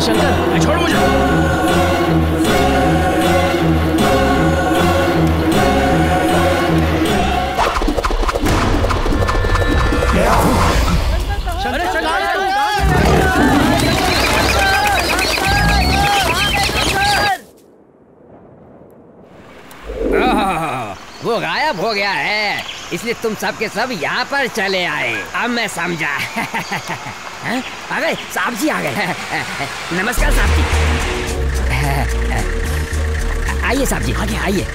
शंकर, छोड़ मुझे। वो गायब हो गया है, इसलिए तुम सब के सब यहाँ पर चले आए। अब मैं समझा। आ गए साहब जी, आ गए। नमस्कार साहब जी। आइए साहब जी, आगे आइए।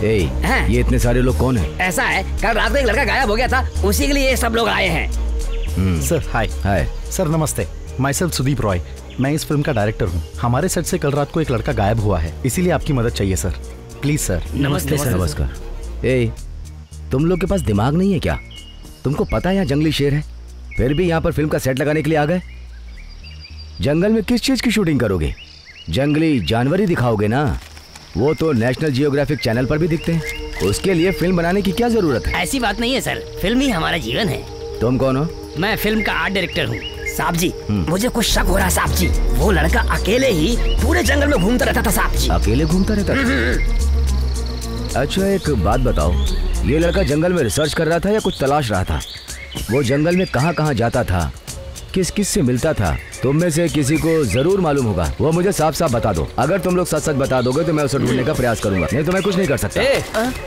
ये इतने सारे लोग कौन हैं? ऐसा है, कल रात में एक लड़का गायब हो गया था, उसी के लिए ये सब लोग आए हैं। Sir hi. सर नमस्ते, माई सेल्फ सुदीप रॉय, मैं इस फिल्म का डायरेक्टर हूँ। हमारे सेट से कल रात को एक लड़का गायब हुआ है, इसीलिए आपकी मदद चाहिए सर, प्लीज सर। नमस्ते सर। नमस्कार। तुम लोग के पास दिमाग नहीं है क्या? तुमको पता है यहाँ जंगली शेर है, फिर भी यहाँ पर फिल्म का सेट लगाने के लिए आ गए? जंगल में किस चीज की शूटिंग करोगे? जंगली जानवर ही दिखाओगे ना, वो तो नेशनल जियोग्राफिक चैनल पर भी दिखते हैं। उसके लिए फिल्म बनाने की क्या जरूरत है? ऐसी बात नहीं है सर, फिल्म ही हमारा जीवन है। तुम कौन हो? मैं फिल्म का आर्ट डायरेक्टर हूँ। साहब जी, मुझे कुछ शक हो रहा है साहब जी, वो लड़का अकेले ही पूरे जंगल में घूमता रहता था साहब जी। अकेले घूमता रहता था? अच्छा एक बात बताओ, ये लड़का जंगल में रिसर्च कर रहा था या कुछ तलाश रहा था? वो जंगल में कहाँ कहाँ जाता था, किस किस से मिलता था? तुम में से किसी को जरूर मालूम होगा, वो मुझे साफ साफ बता दो। अगर तुम लोग सच सच बता दोगे तो मैं उसे ढूंढने का प्रयास करूंगा, नहीं तो मैं कुछ नहीं कर सकता।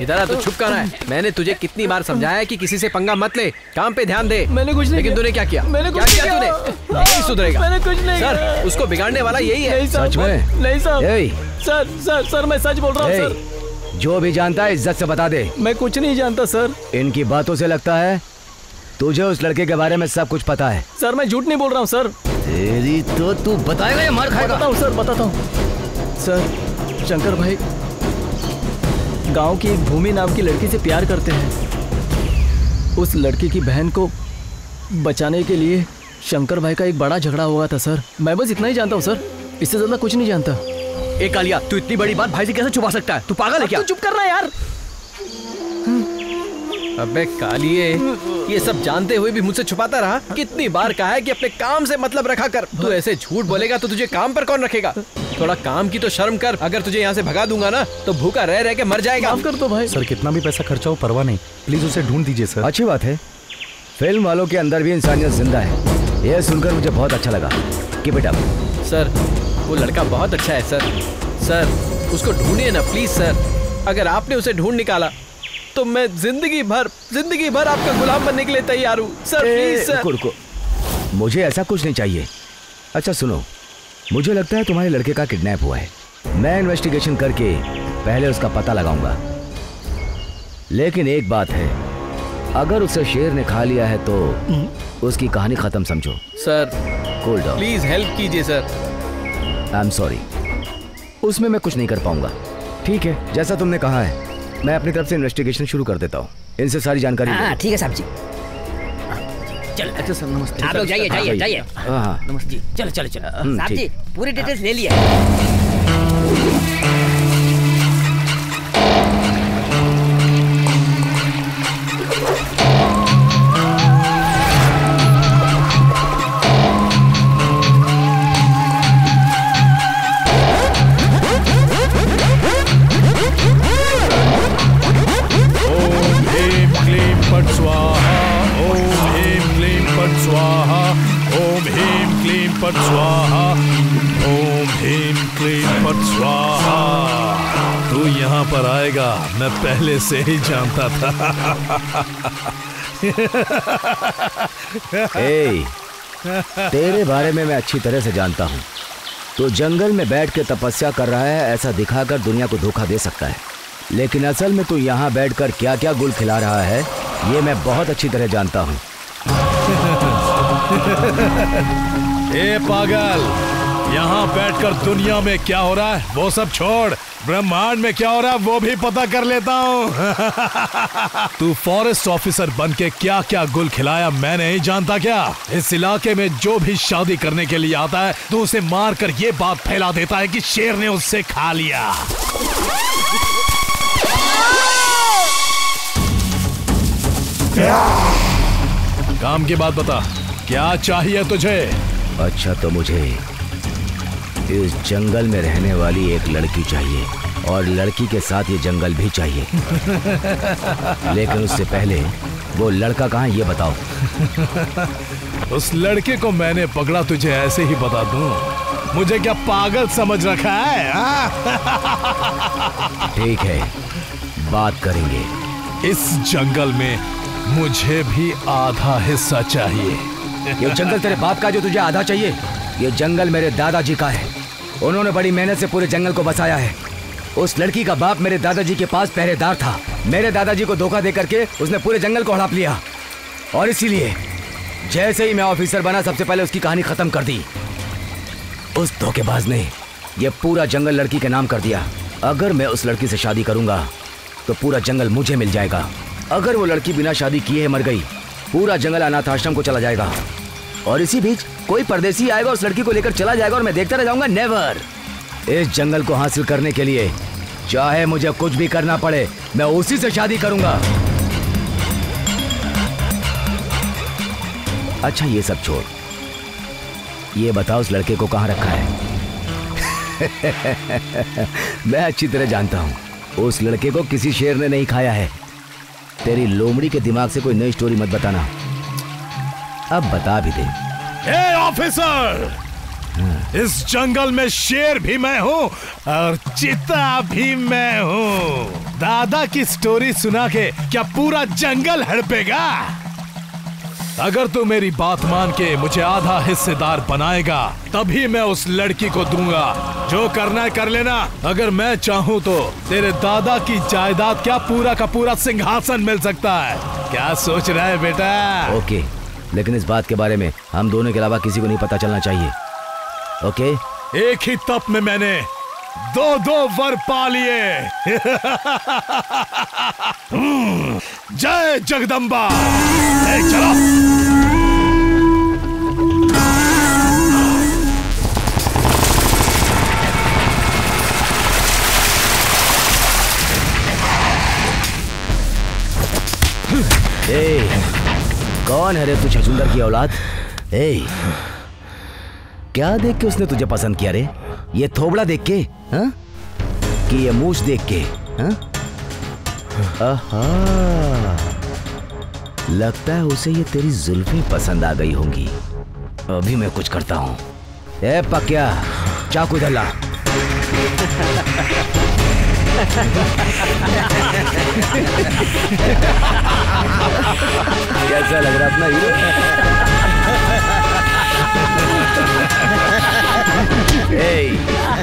इधर आ, तो चुप कर रहा है। मैंने तुझे कितनी बार समझाया है कि किसी से पंगा मत ले, काम पे ध्यान दे। मैंने कुछ नहीं, लेकिन तूने क्या किया? मैंने क्या किया तूने? नहीं सुधरेगा। मैंने कुछ नहीं सर, उसको बिगाड़ने वाला यही है। सच में? नहीं सर, मैं सच बोल रहा हूँ सर। जो भी जानता है इज्जत से बता दे। मैं कुछ नहीं जानता सर। इनकी बातों से लगता है तुझे उस लड़के के बारे में सब कुछ पता है। सर मैं झूठ नहीं बोल रहा हूँ सर। तेरी तो तू बताएगा या मार खाएगा? बताता हूँ सर, बताता हूँ सर। शंकर भाई गांव की एक भूमि नाम की लड़की से प्यार करते हैं। उस लड़की की बहन को बचाने के लिए शंकर भाई का एक बड़ा झगड़ा हुआ था सर। मैं बस इतना ही जानता हूँ सर, इससे ज्यादा कुछ नहीं जानता। ए कालिया, तू इतनी बड़ी बात भाई से कैसे छुपा सकता है? तू पागल है क्या? तू चुप करना यार। अबे कालिए, ये सब जानते हुए भी मुझसे छुपाता रहा। कितनी बार कहा है कि अपने काम से मतलब रखा कर। तू ऐसे झूठ बोलेगा तो तुझे काम पर कौन रखेगा? थोड़ा काम की तो शर्म कर। अगर तुझे यहाँ से भगा दूंगा ना तो भूखा रह रह के मर जाएगा। माफ कर दो भाई। सर कितना भी पैसा खर्चा हो परवाह नहीं, प्लीज उसे ढूंढ दीजिए सर। अच्छी बात है, फिल्म वालों के अंदर भी इंसानियत जिंदा है। यह सुनकर मुझे बहुत अच्छा लगा। Keep it up. सर वो लड़का बहुत अच्छा है सर। सर उसको ढूंढिए ना प्लीज सर। अगर आपने उसे ढूंढ निकाला तो मैं जिंदगी भर आपका गुलाम बनने के लिए तैयार हूँ सर। Please sir. रुको, मुझे ऐसा कुछ नहीं चाहिए। अच्छा सुनो, मुझे लगता है तुम्हारे लड़के का किडनैप हुआ है। मैं इन्वेस्टिगेशन करके पहले उसका पता लगाऊंगा। लेकिन एक बात है, अगर उसे शेर ने खा लिया है तो उसकी कहानी खत्म समझो। Sir cool down. Please help कीजिए सर। आई एम सॉरी, उसमें मैं कुछ नहीं कर पाऊंगा। ठीक है, जैसा तुमने कहा है मैं अपनी तरफ से इन्वेस्टिगेशन शुरू कर देता हूँ। इनसे सारी जानकारी। ठीक है साहब जी। चल अच्छा सर नमस्ते। आप लोग जाइए। हाँ नमस्ते जी। चलो साहब जी पूरी डिटेल्स ले लिया। पट स्वाहा, ओम ह्रीं क्लीं पट स्वाहा। तू यहाँ पर आएगा मैं पहले से ही जानता था। तेरे बारे में मैं अच्छी तरह से जानता हूँ। तो जंगल में बैठ के तपस्या कर रहा है, ऐसा दिखाकर दुनिया को धोखा दे सकता है। लेकिन असल में तू यहाँ बैठकर क्या क्या गुल खिला रहा है ये मैं बहुत अच्छी तरह जानता हूँ। ए पागल, यहाँ बैठकर दुनिया में क्या हो रहा है वो सब छोड़, ब्रह्मांड में क्या हो रहा है वो भी पता कर लेता हूँ। तू फॉरेस्ट ऑफिसर बनके क्या क्या गुल खिलाया मैं नहीं जानता क्या? इस इलाके में जो भी शादी करने के लिए आता है तो उसे मार कर ये बात फैला देता है कि शेर ने उससे खा लिया। काम की बात बता, क्या चाहिए तुझे? अच्छा तो मुझे इस जंगल में रहने वाली एक लड़की चाहिए और लड़की के साथ ये जंगल भी चाहिए। लेकिन उससे पहले वो लड़का कहाँ है ये बताओ। उस लड़के को मैंने पकड़ा तुझे ऐसे ही बता दूं? मुझे क्या पागल समझ रखा है? ठीक है, बात करेंगे। इस जंगल में मुझे भी आधा हिस्सा चाहिए। ये जंगल तेरे बाप का जो तुझे आधा चाहिए? ये जंगल मेरे दादाजी का है। उन्होंने बड़ी मेहनत से पूरे जंगल को बसाया है। उस लड़की का बाप मेरे दादाजी के पास पहरेदार था। मेरे दादाजी को धोखा दे करके उसने पूरे जंगल को हड़प लिया और इसीलिए जैसे ही मैं ऑफिसर बना सबसे पहले उसकी कहानी खत्म कर दी। उस धोखेबाज ने ये पूरा जंगल लड़की के नाम कर दिया। अगर मैं उस लड़की से शादी करूंगा तो पूरा जंगल मुझे मिल जाएगा। अगर वो लड़की बिना शादी किए मर गई पूरा जंगल अनाथ आश्रम को चला जाएगा और इसी बीच कोई परदेसी आएगा उस लड़की को लेकर चला जाएगा और मैं देखता रह जाऊंगा। नेवर। इस जंगल को हासिल करने के लिए चाहे मुझे कुछ भी करना पड़े मैं उसी से शादी करूंगा। अच्छा ये सब छोड़, ये बताओ उस लड़के को कहाँ रखा है? मैं अच्छी तरह जानता हूँ उस लड़के को किसी शेर ने नहीं खाया है। तेरी लोमड़ी के दिमाग से कोई नई स्टोरी मत बताना। अब बता भी दे। ए ऑफिसर, इस जंगल में शेर भी मैं हूँ और चीता भी मैं हूँ। दादा की स्टोरी सुना के क्या पूरा जंगल हड़पेगा? अगर तू मेरी बात मान के मुझे आधा हिस्सेदार बनाएगा तभी मैं उस लड़की को दूंगा। जो करना है कर लेना। अगर मैं चाहूँ तो तेरे दादा की जायदाद क्या पूरा का पूरा सिंहासन मिल सकता है। क्या सोच रहा है बेटा? ओके, लेकिन इस बात के बारे में हम दोनों के अलावा किसी को नहीं पता चलना चाहिए। ओके? एक ही तप में मैंने दो वर पा लिए। जय जगदम्बा। चलो कौन है रे तू छछूंदर की औलाद? क्या देख के उसने तुझे पसंद किया रे? ये थोबड़ा देख के हाँ? कि ये मूछ देख के हाँ? आहा, लगता है उसे ये तेरी जुल्फें पसंद आ गई होंगी। अभी मैं कुछ करता हूँ। ए पक्या, चाकू इधर ला। कैसा लग रहा अपना हीरो?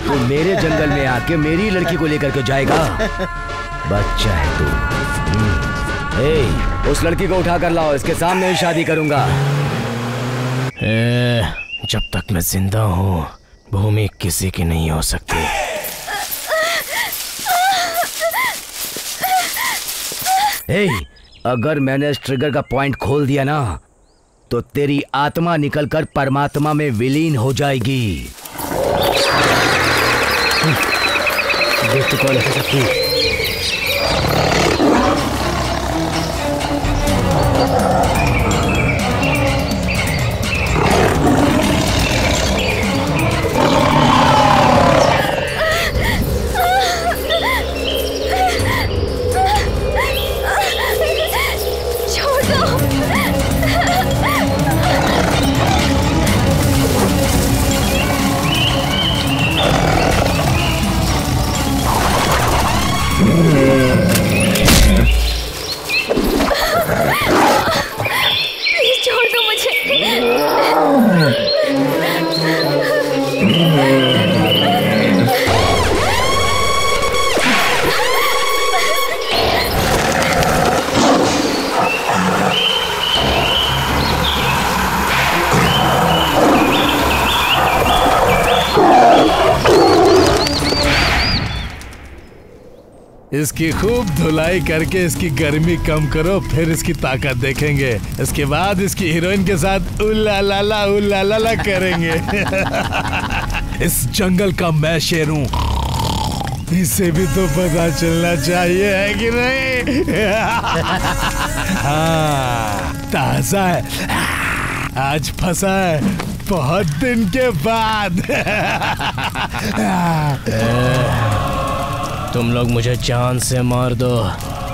तू मेरे जंगल में आके मेरी लड़की को लेकर के जाएगा? बच्चा है तू। उस लड़की को उठा कर लाओ, इसके सामने ही शादी करूंगा। जब तक मैं जिंदा हूँ भूमि किसी की नहीं हो सकती। अगर मैंने इस ट्रिगर का पॉइंट खोल दिया ना तो तेरी आत्मा निकलकर परमात्मा में विलीन हो जाएगी। देख तो कौन है सकती। प्लीज छोड़ दो मुझे। इसकी खूब धुलाई करके इसकी गर्मी कम करो, फिर इसकी ताकत देखेंगे। इसके बाद इसकी हीरोइन के साथ उल्ला करेंगे। इस जंगल का मैं शेर हूँ, इसे भी तो पता चलना चाहिए है कि नहीं? हाँ, ताजा है, आज फंसा है बहुत दिन के बाद। तुम लोग मुझे जान से मार दो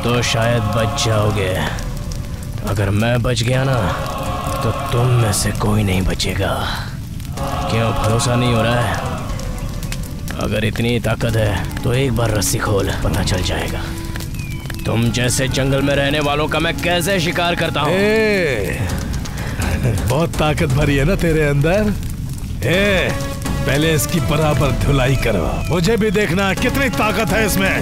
तो शायद बच जाओगे। अगर मैं बच गया ना तो तुम में से कोई नहीं बचेगा। क्यों भरोसा नहीं हो रहा है? अगर इतनी ताकत है तो एक बार रस्सी खोल, पता चल जाएगा तुम जैसे जंगल में रहने वालों का मैं कैसे शिकार करता हूँ। बहुत ताकत भरी है ना तेरे अंदर। पहले इसकी बराबर धुलाई करो, मुझे भी देखना कितनी ताकत है इसमें।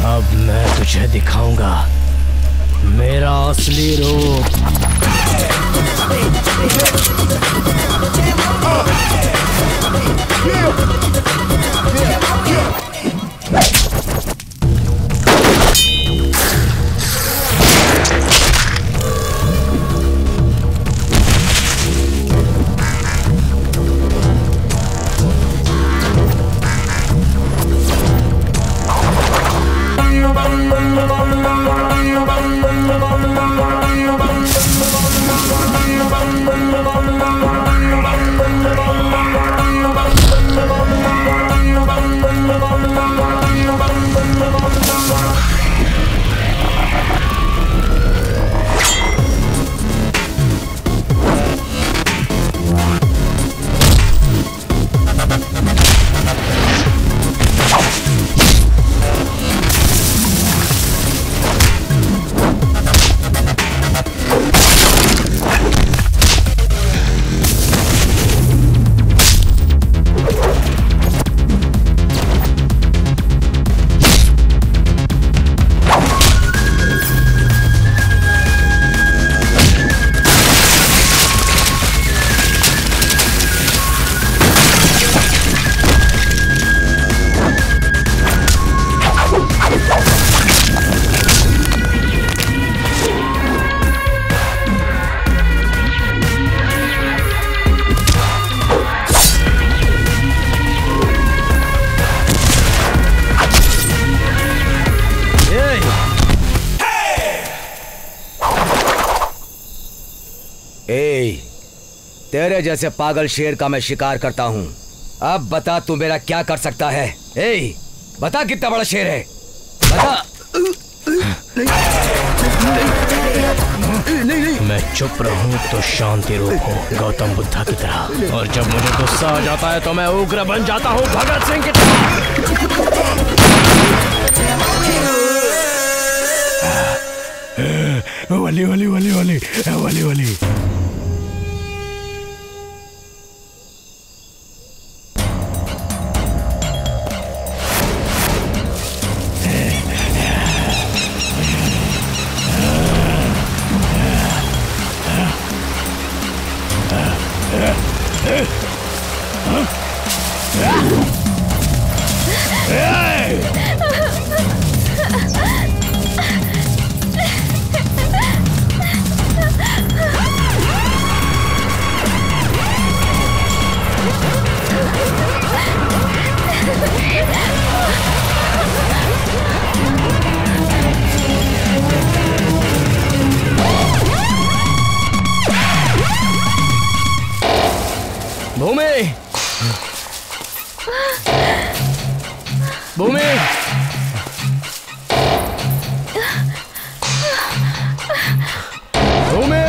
अब मैं तुझे दिखाऊंगा मेरा असली रूप। तेरे जैसे पागल शेर का मैं शिकार करता हूँ। अब बता तू मेरा क्या कर सकता है? ए, बता कितना बड़ा शेर है, बता। मैं चुप रहूं तो शांति रूप हूँ, गौतम बुद्धा की तरह, और जब मुझे गुस्सा आ जाता है तो मैं उग्र बन जाता हूँ, भगत सिंह की तरह। वली वली वली वली वली वली। भूमि, भूमि, भूमि,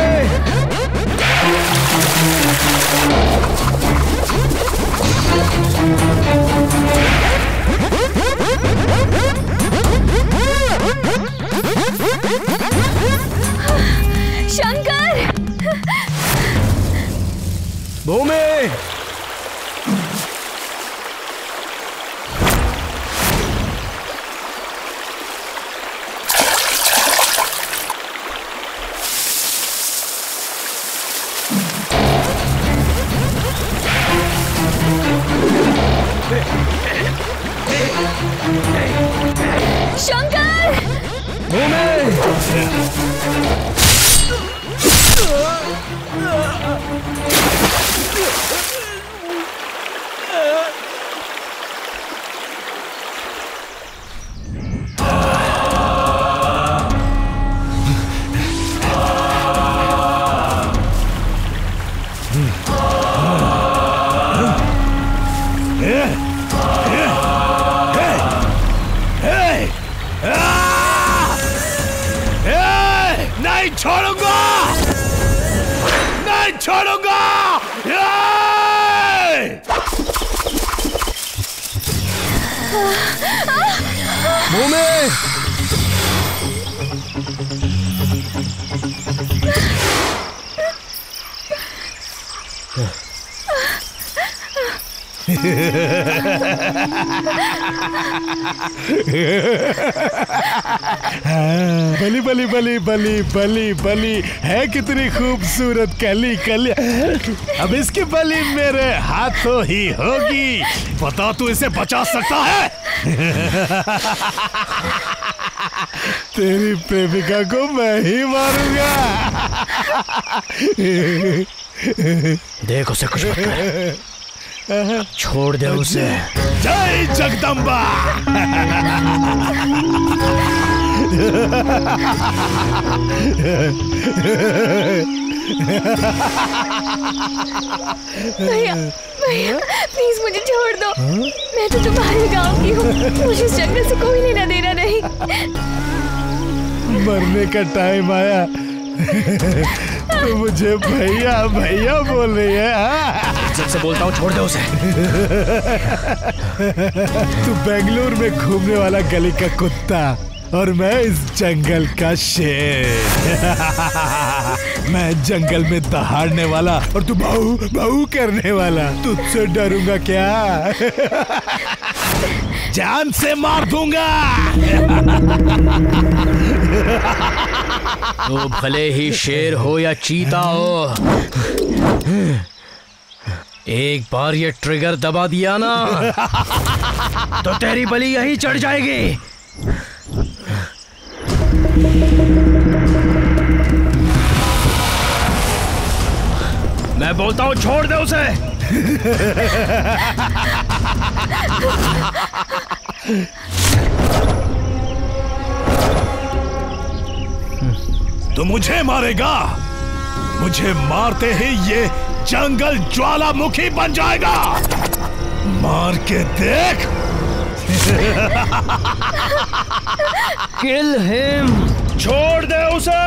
शंकर, भूमि, शंकर, नहीं छोड़ूंगा, नहीं छोड़ूंगा। भूमि, बली बली बली बली बली बली है कितनी खूबसूरत कली कली। अब इसकी बली मेरे हाथों ही होगी। बता तू इसे बचा सकता है? तेरी प्रेमिका को मैं ही मारूंगा। देख उसे कुछ मत कर, छोड़ दे उसे। जय जगदम्बा। भैया भैया प्लीज मुझे छोड़ दो। मैं तो तुम्हारे गांव की हूँ, मुझे इस जंगल से कोई लेना देना नहीं। मरने का टाइम आया तो मुझे भैया भैया बोल रही है। जब से बोलता हूँ छोड़ दे उसे। तू बेंगलुरु में घूमने वाला गली का कुत्ता और मैं इस जंगल का शेर। मैं जंगल में दहाड़ने वाला और तू भाऊ भाऊ करने वाला। तुझसे डरूंगा क्या? जान से मार दूंगा। तो भले ही शेर हो या चीता हो, एक बार ये ट्रिगर दबा दिया ना तो तेरी बलि यहीं चढ़ जाएगी। मैं बोलता हूँ छोड़ दे उसे। तो मुझे मारेगा? मुझे मारते ही ये जंगल ज्वालामुखी बन जाएगा। मार के देख। Kill him. छोड़ दे उसे।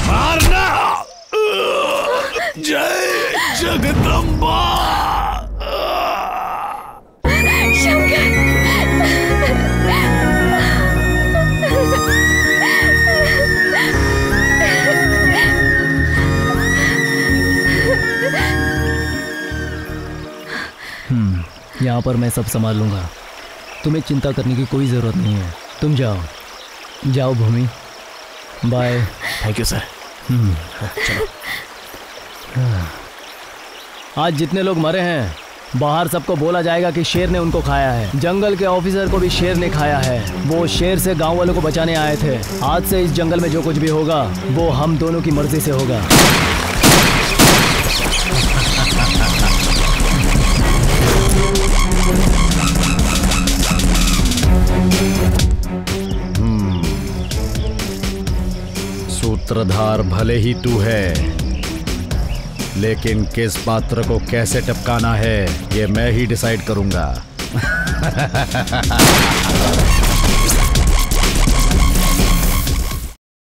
मारना। जय जगदम्बा। यहाँ पर मैं सब संभाल लूंगा, तुम्हें चिंता करने की कोई जरूरत नहीं है। तुम जाओ जाओ भूमि, बाय। Thank you sir. चलो। आज जितने लोग मरे हैं बाहर सबको बोला जाएगा कि शेर ने उनको खाया है। जंगल के ऑफिसर को भी शेर ने खाया है। वो शेर से गांव वालों को बचाने आए थे। आज से इस जंगल में जो कुछ भी होगा वो हम दोनों की मर्जी से होगा। सूत्रधार भले ही तू है, लेकिन किस पात्र को कैसे टपकाना है ये मैं ही डिसाइड करूंगा।